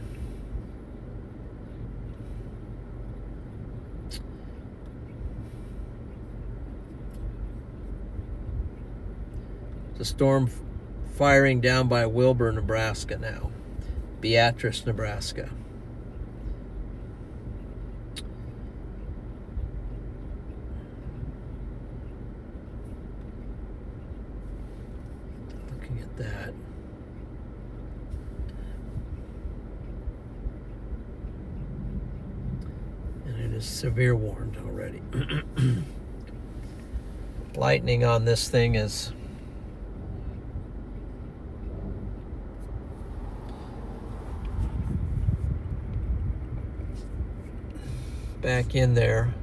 The storm firing down by Wilbur, Nebraska now. Beatrice, Nebraska. Looking at that. And it is severe warned already. Lightning on this thing is back in there.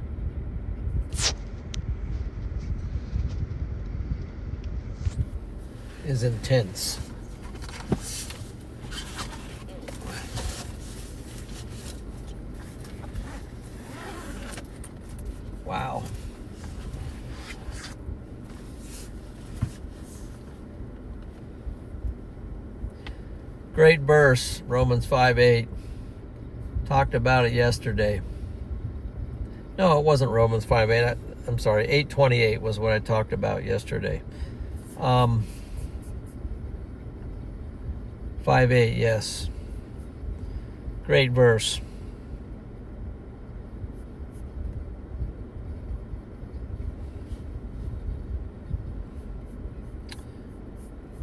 Is intense. Wow. Great verse, Romans 5:8. Talked about it yesterday. No, it wasn't Romans 5:8. I'm sorry, 8:28 was what I talked about yesterday. 5:8, yes. Great verse.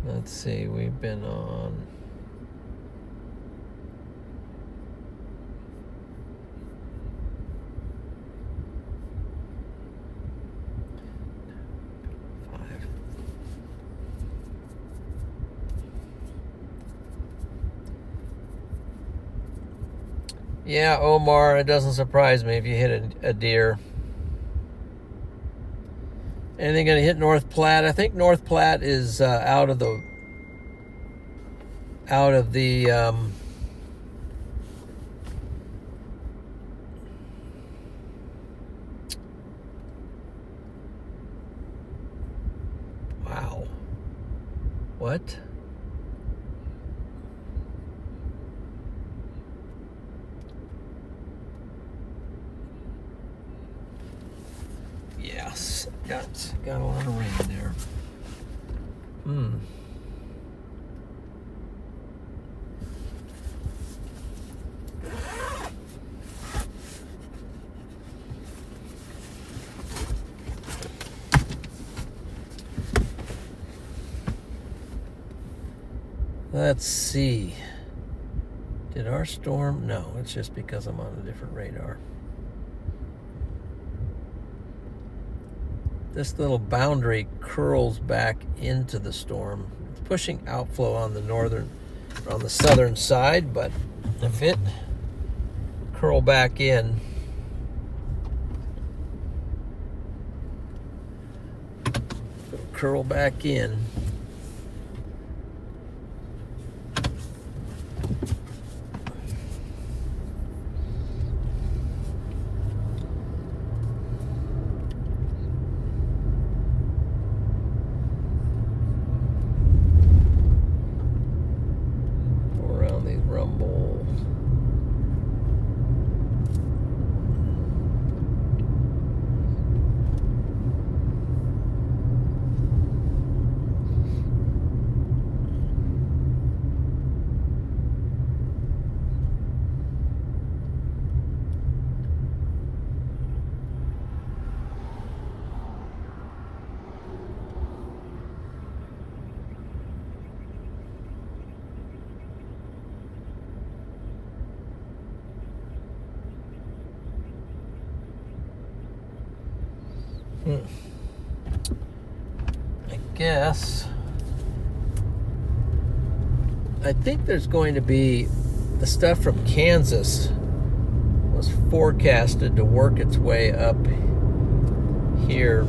Let's see, we've been on. Yeah, Omar, it doesn't surprise me if you hit a deer. Anything going to hit North Platte? I think North Platte is out of the wow. What? Yes, got a lot of rain there. Let's see. Did our storm? No, it's just because I'm on a different radar. This little boundary curls back into the storm. It's pushing outflow on the southern side, but if it curl back in, it'll curl back in. I think there's going to be the stuff from Kansas was forecasted to work its way up here.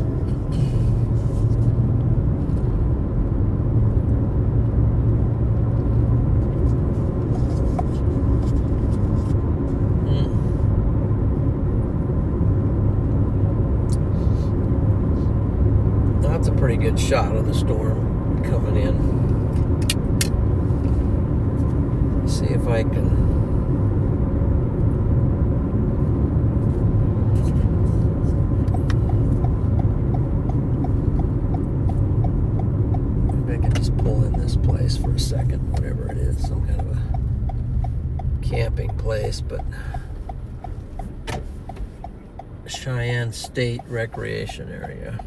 That's a pretty good shot of the storm coming in. See if I can maybe I can just pull in this place for a second, whatever it is, some kind of a camping place, but Cheyenne State Recreation Area.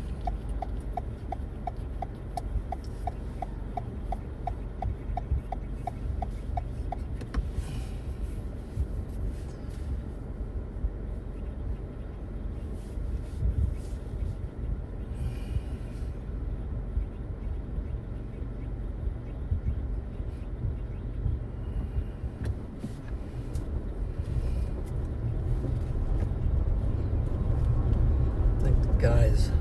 Guys,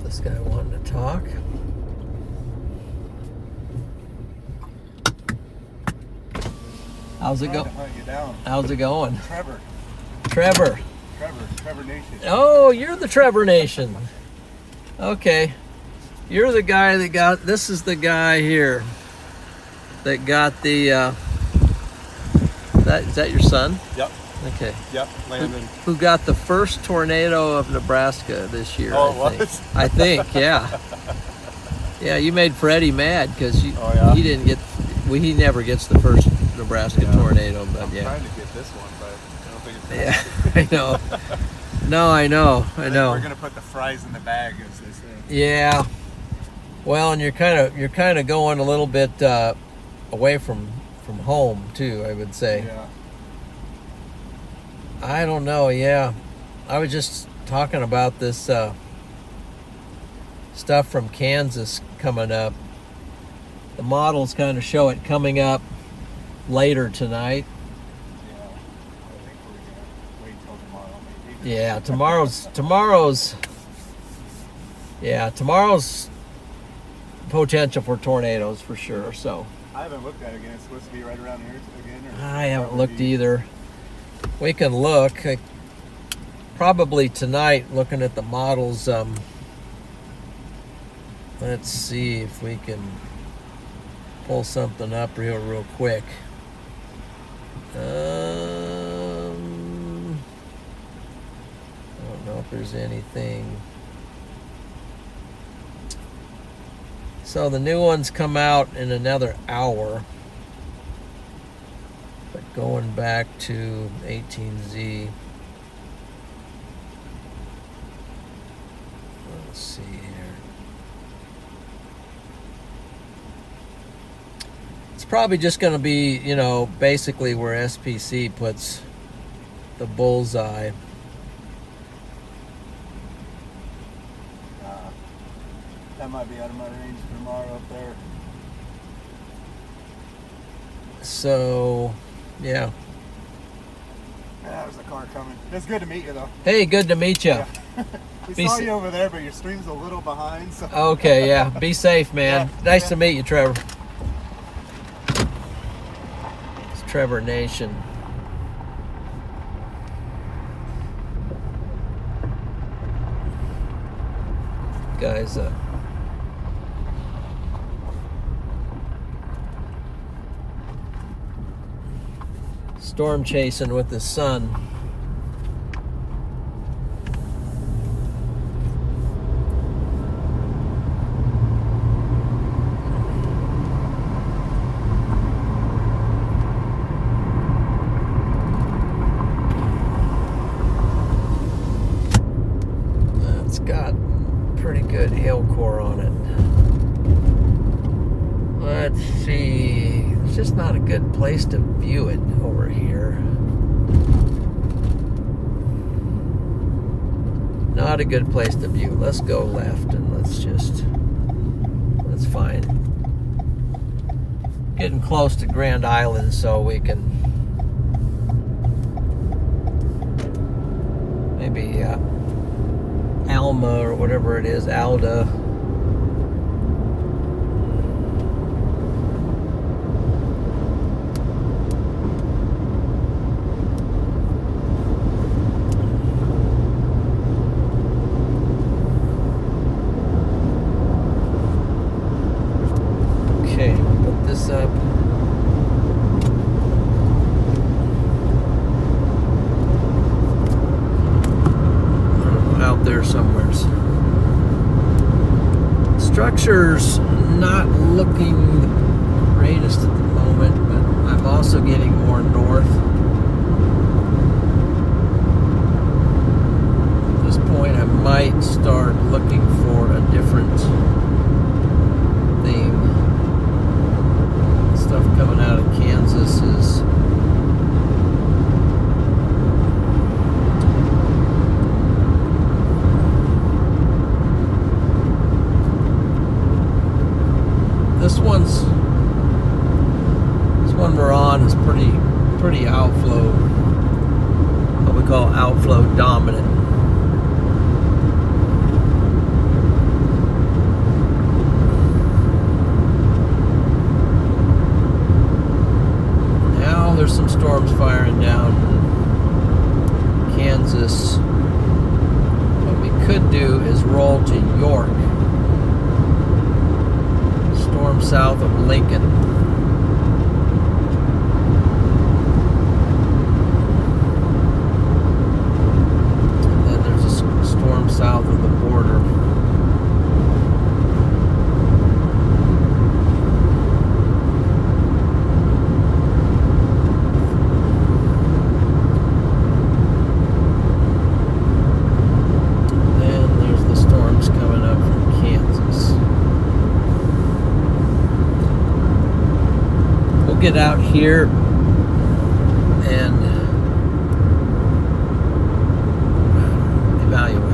this guy wanting to talk. How's it going? How's it going? Trevor Nation. Oh, you're the Trevor Nation. Okay. You're the guy that got, this is the guy here that got the, is that your son? Yep. Okay. Yep, Landon. Who got the first tornado of Nebraska this year, Oh, I think. I think, yeah. Yeah, you made Freddie mad because Oh, yeah? he didn't get. Well, he never gets the first Nebraska tornado, but I'm yeah. trying to get this one, but I don't think it's Yeah, I know. No, I know. I know. We're gonna put the fries in the bag, as they say. Yeah. Well, and you're kind of going a little bit away from home too, I would say. Yeah. I don't know. Yeah, I was just talking about this stuff from Kansas coming up. The models kind of show it coming up later tonight. Yeah. I think we're gonna wait till tomorrow, maybe. Yeah, tomorrow's potential for tornadoes for sure. So I haven't looked at it again. It's supposed to be right around here again. Or I haven't looked either. We can look. Probably tonight, looking at the models. Let's see if we can pull something up real quick. I don't know if there's anything. So the new ones come out in another hour. But going back to 18Z. Let's see here. It's probably just going to be, basically where SPC puts the bullseye. That might be out of my range tomorrow up there. So, yeah. There's a car coming. It's good to meet you, though. Hey, good to meet you. Yeah. We saw you over there, but your stream's a little behind. So. Okay, yeah. Be safe, man. Yeah. Nice to meet you, Trevor. It's Trevor Nation. Guys, storm chasing with the sun. It's got pretty good hail core on it. Let's see. It's just not a good place to view it over here. Not a good place to view. Let's go left and that's fine. Getting close to Grand Island so we can maybe Alma or whatever it is, Alda. Okay, put this up. Out there somewhere. Structure's not looking the greatest at the moment, but I'm also getting more north. At this point, I might start looking for a different thing. Stuff coming out of Kansas is this one we're on is pretty outflow, what we call outflow dominant. Now there's some storms firing down Kansas. What we could do is roll to York. Storm south of Lincoln. And then there's a storm south of the border. here and evaluate.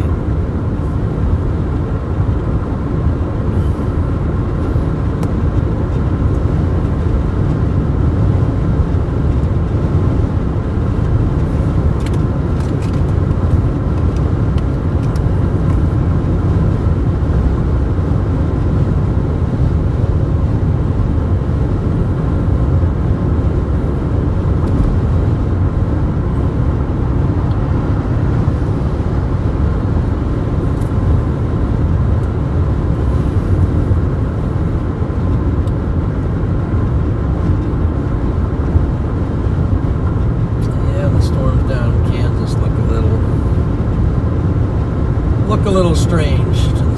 A little strange, to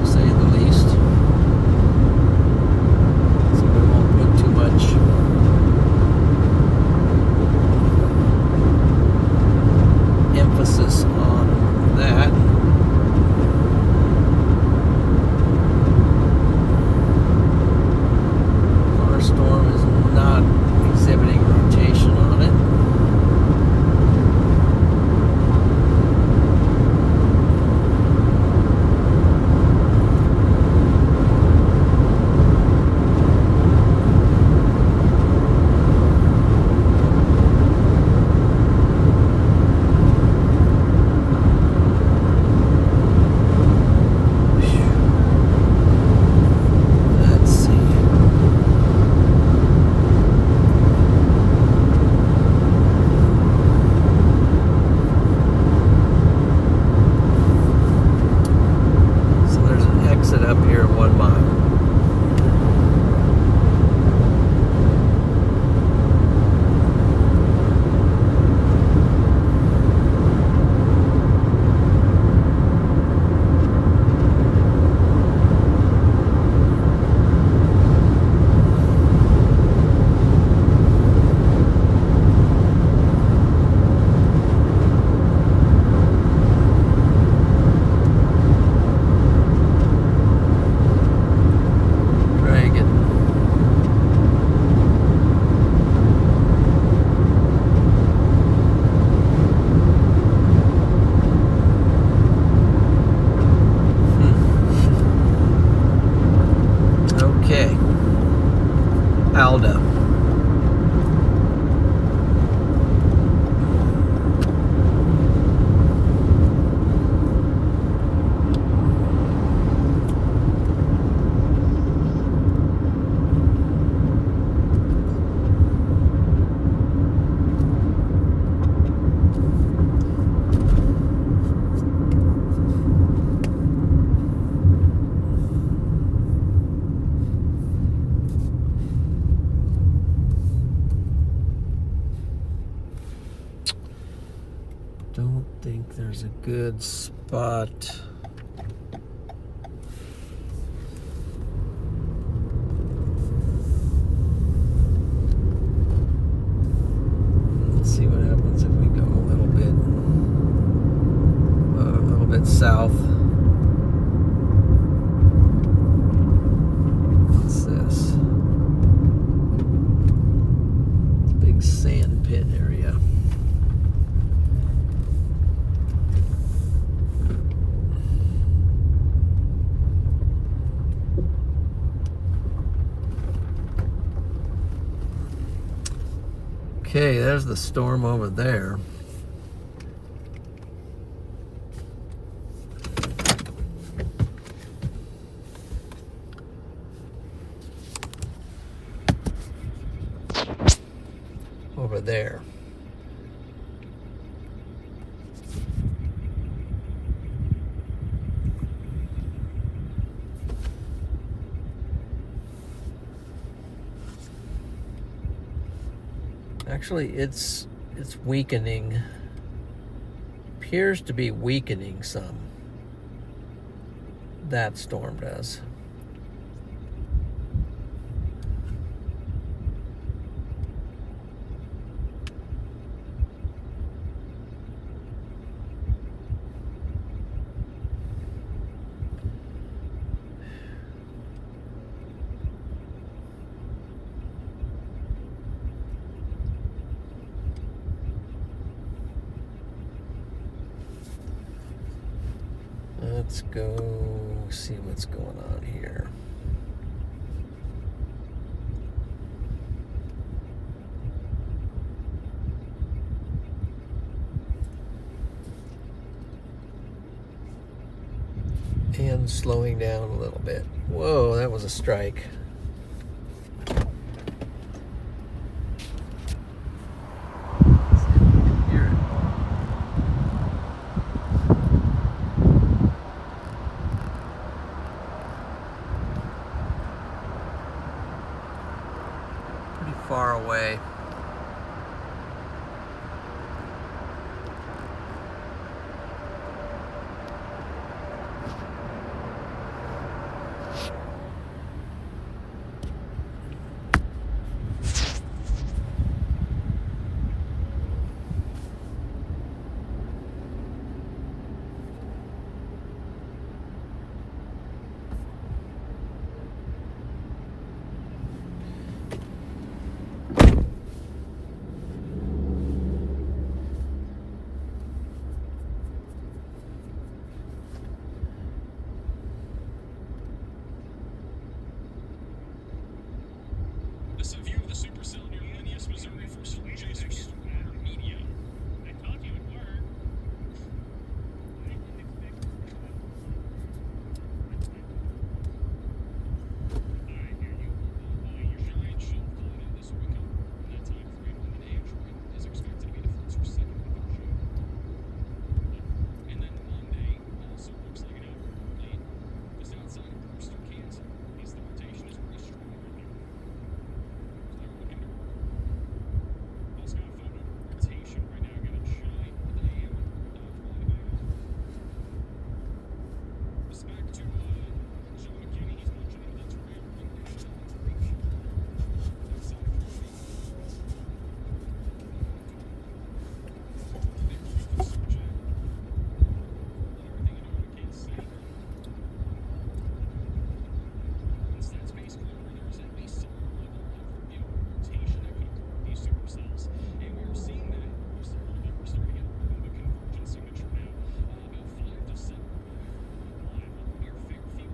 say the least. So we won't put too much emphasis on that. Our storm is not exhibiting rotation on it. Up here 1 mile. Alda. Don't think there's a good spot. Let's see what happens if we go a little bit south. What's this? Big sand pit area. Okay, there's the storm over there. Over there. Actually, it's weakening. Appears to be weakening some. That storm does. Let's go see what's going on here. And slowing down a little bit. Whoa, that was a strike. Far away. This is a view of the supercell near Linneus, Missouri for ChaserJohn Media. I told you it worked. I didn't expect it. I hear you. Your giant show flying in this week. In that time frame, when the Android is expected to be the first or second week of June. And then Monday also looks like an hour late. Just outside of Brewster, Kansas. The rotation is pretty strong right now. Also got a photo rotation right now. Got a giant diameter flying by. Respect to John McKinney. He's punching into the trail right now. Outside of Kirby. They're looking for Jack. Everything in order, Kansas City. Once that space clearer, there's at least some level of rotation that could occur with these supercells. And we are seeing that. We're starting to get a little bit of convergence signature now. About 5 to 7 live near Fairfield.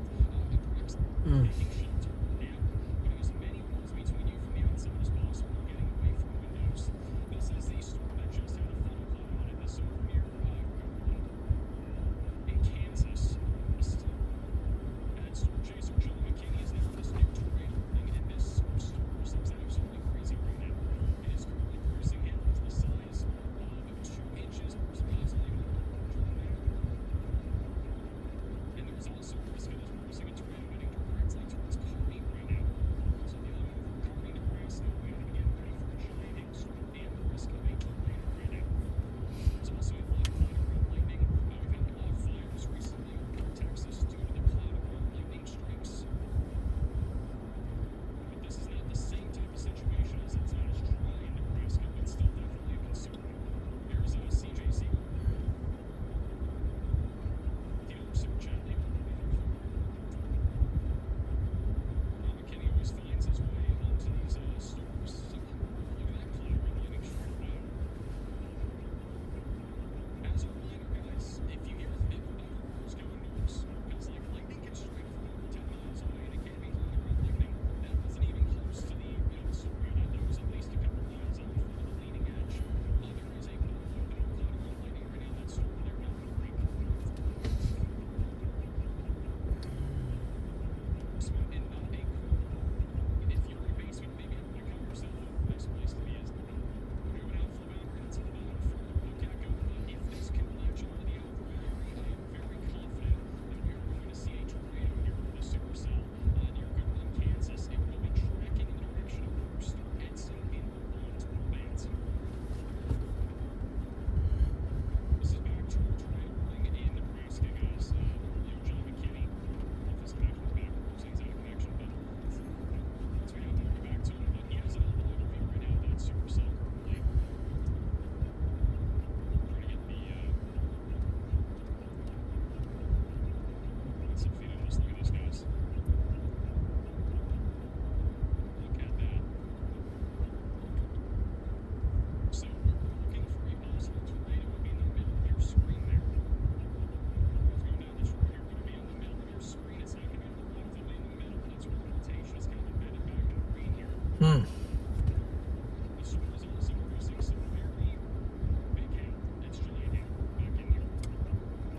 Approximately taking shelter now. Putting as many walls between you from the outside as possible. Getting away from windows. This is the storm that just had a thundercloud on it. This over near Garland in Kansas. And storm chaser John McKinney is now this new tornado running, and this storm is absolutely crazy right now. It is currently producing hail to the size of 2 inches, possibly more than that. And there's also risk of this producing a tornado heading directly towards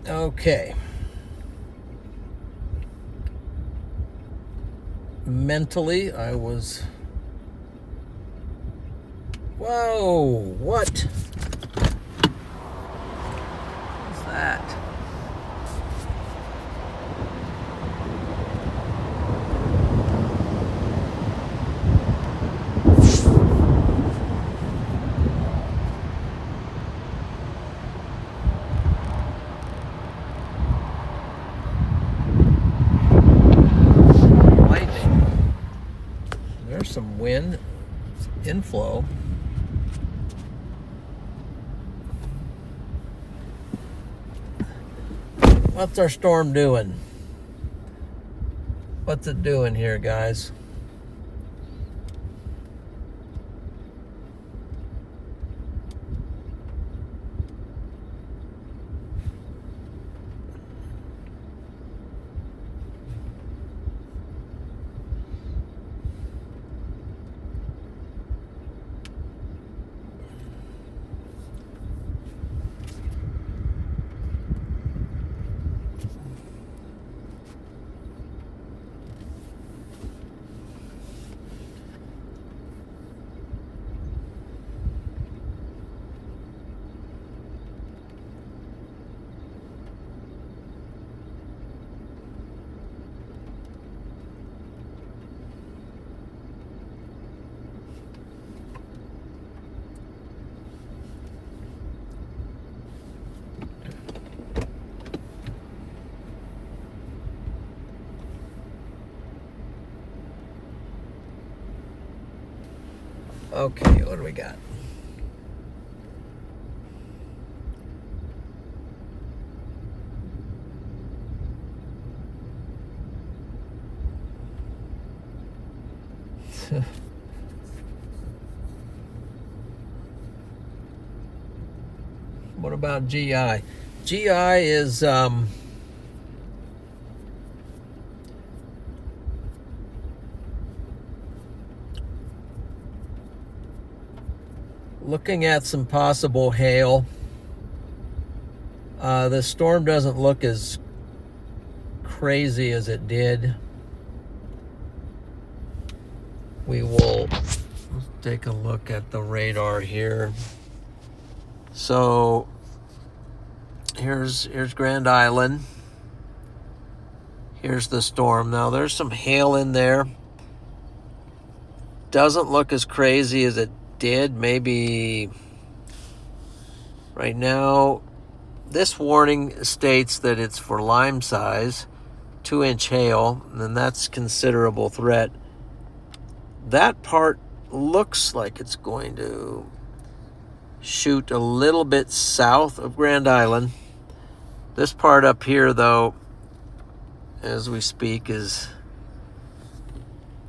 Okay. Mentally, I was... Whoa, what? What's that? Lightning. There's some wind inflow. What's our storm doing? What's it doing here, guys? Okay, what do we got? What about GI? GI is looking at some possible hail. The storm doesn't look as crazy as it did. We will take a look at the radar here. So here's Grand Island. Here's the storm. Now there's some hail in there. Doesn't look as crazy as it did. Maybe right now, this warning states that it's for lime size, 2-inch hail, and that's considerable threat. That part looks like it's going to shoot a little bit south of Grand Island. This part up here, though, as we speak,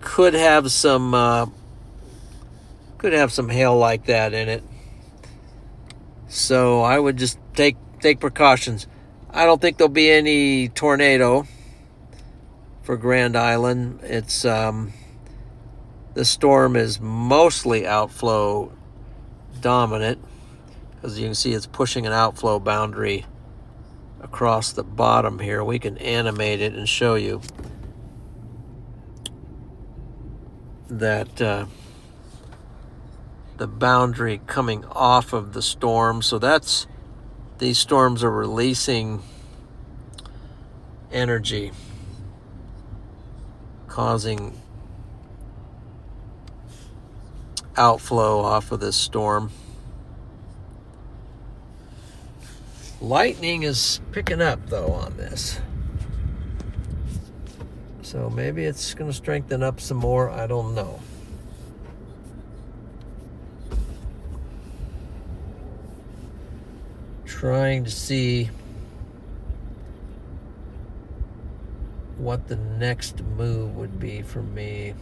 could have some hail like that in it. So I would just take precautions. I don't think there'll be any tornado for Grand Island. It's the storm is mostly outflow dominant, as you can see it's pushing an outflow boundary across the bottom here. We can animate it and show you that the boundary coming off of the storm. So that's, these storms are releasing energy, causing outflow off of this storm. Lightning is picking up though on this, so maybe it's going to strengthen up some more. I don't know. Trying to see what the next move would be for me.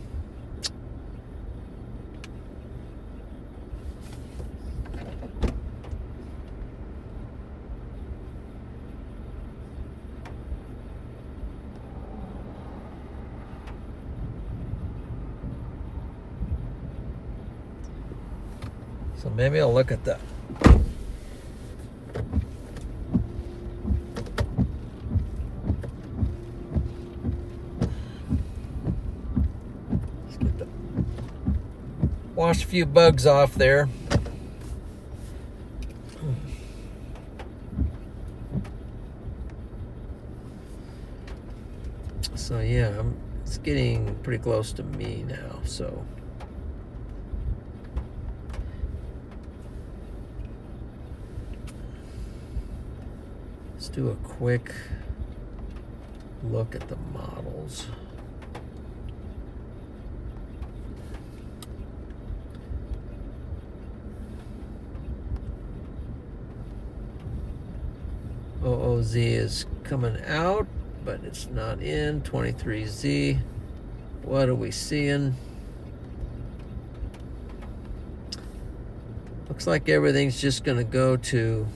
So maybe I'll look at the Wash a few bugs off there. So yeah, it's getting pretty close to me now, so. Let's do a quick look at the models. OOZ is coming out, but it's not in. 23Z. What are we seeing? Looks like everything's just going to go to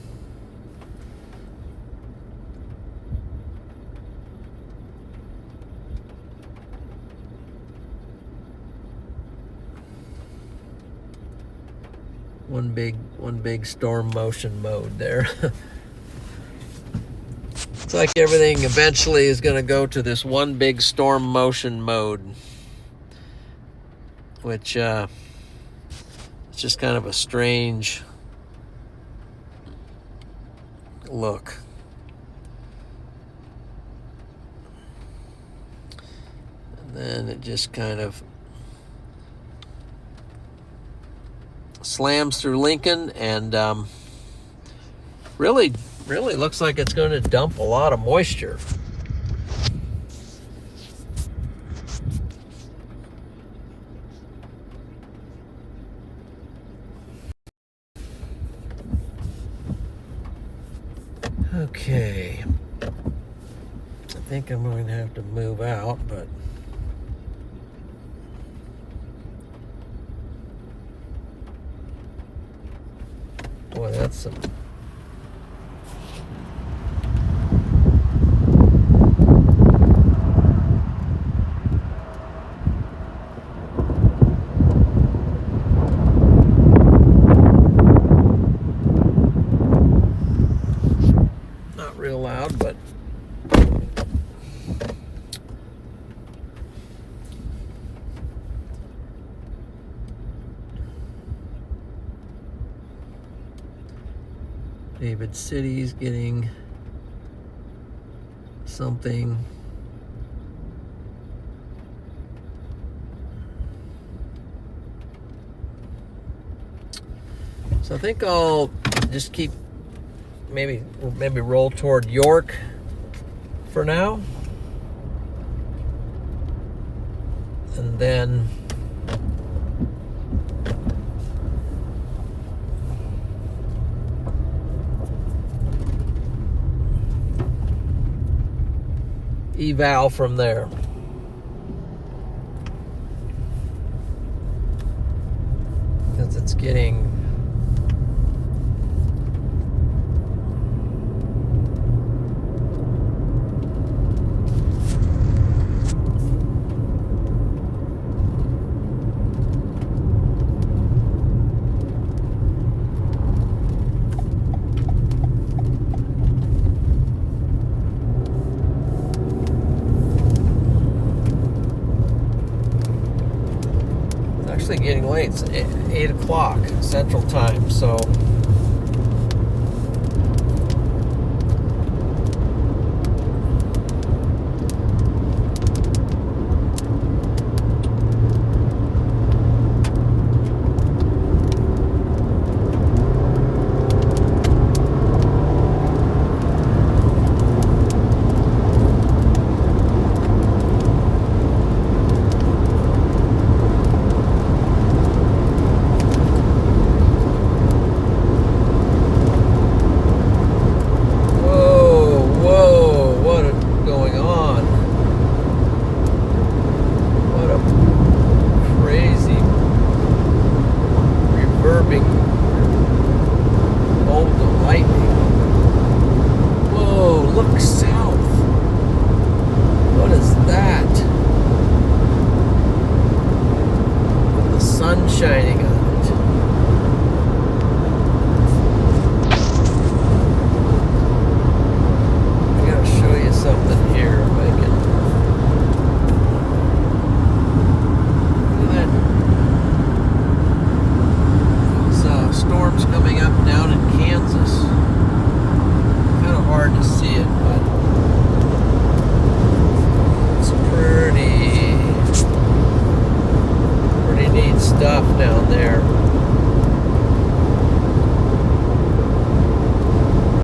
one big storm motion mode there. It's like everything eventually is going to go to this one big storm motion mode, which it's just kind of a strange look. And then it just kind of slams through Lincoln and really looks like it's going to dump a lot of moisture. Okay. I think I'm going to have to move out, but boy, that's some real loud, but David City's getting something. So I think I'll just keep maybe roll toward York for now, and then eval from there. Because it's getting getting late. It's 8 o'clock Central Time, so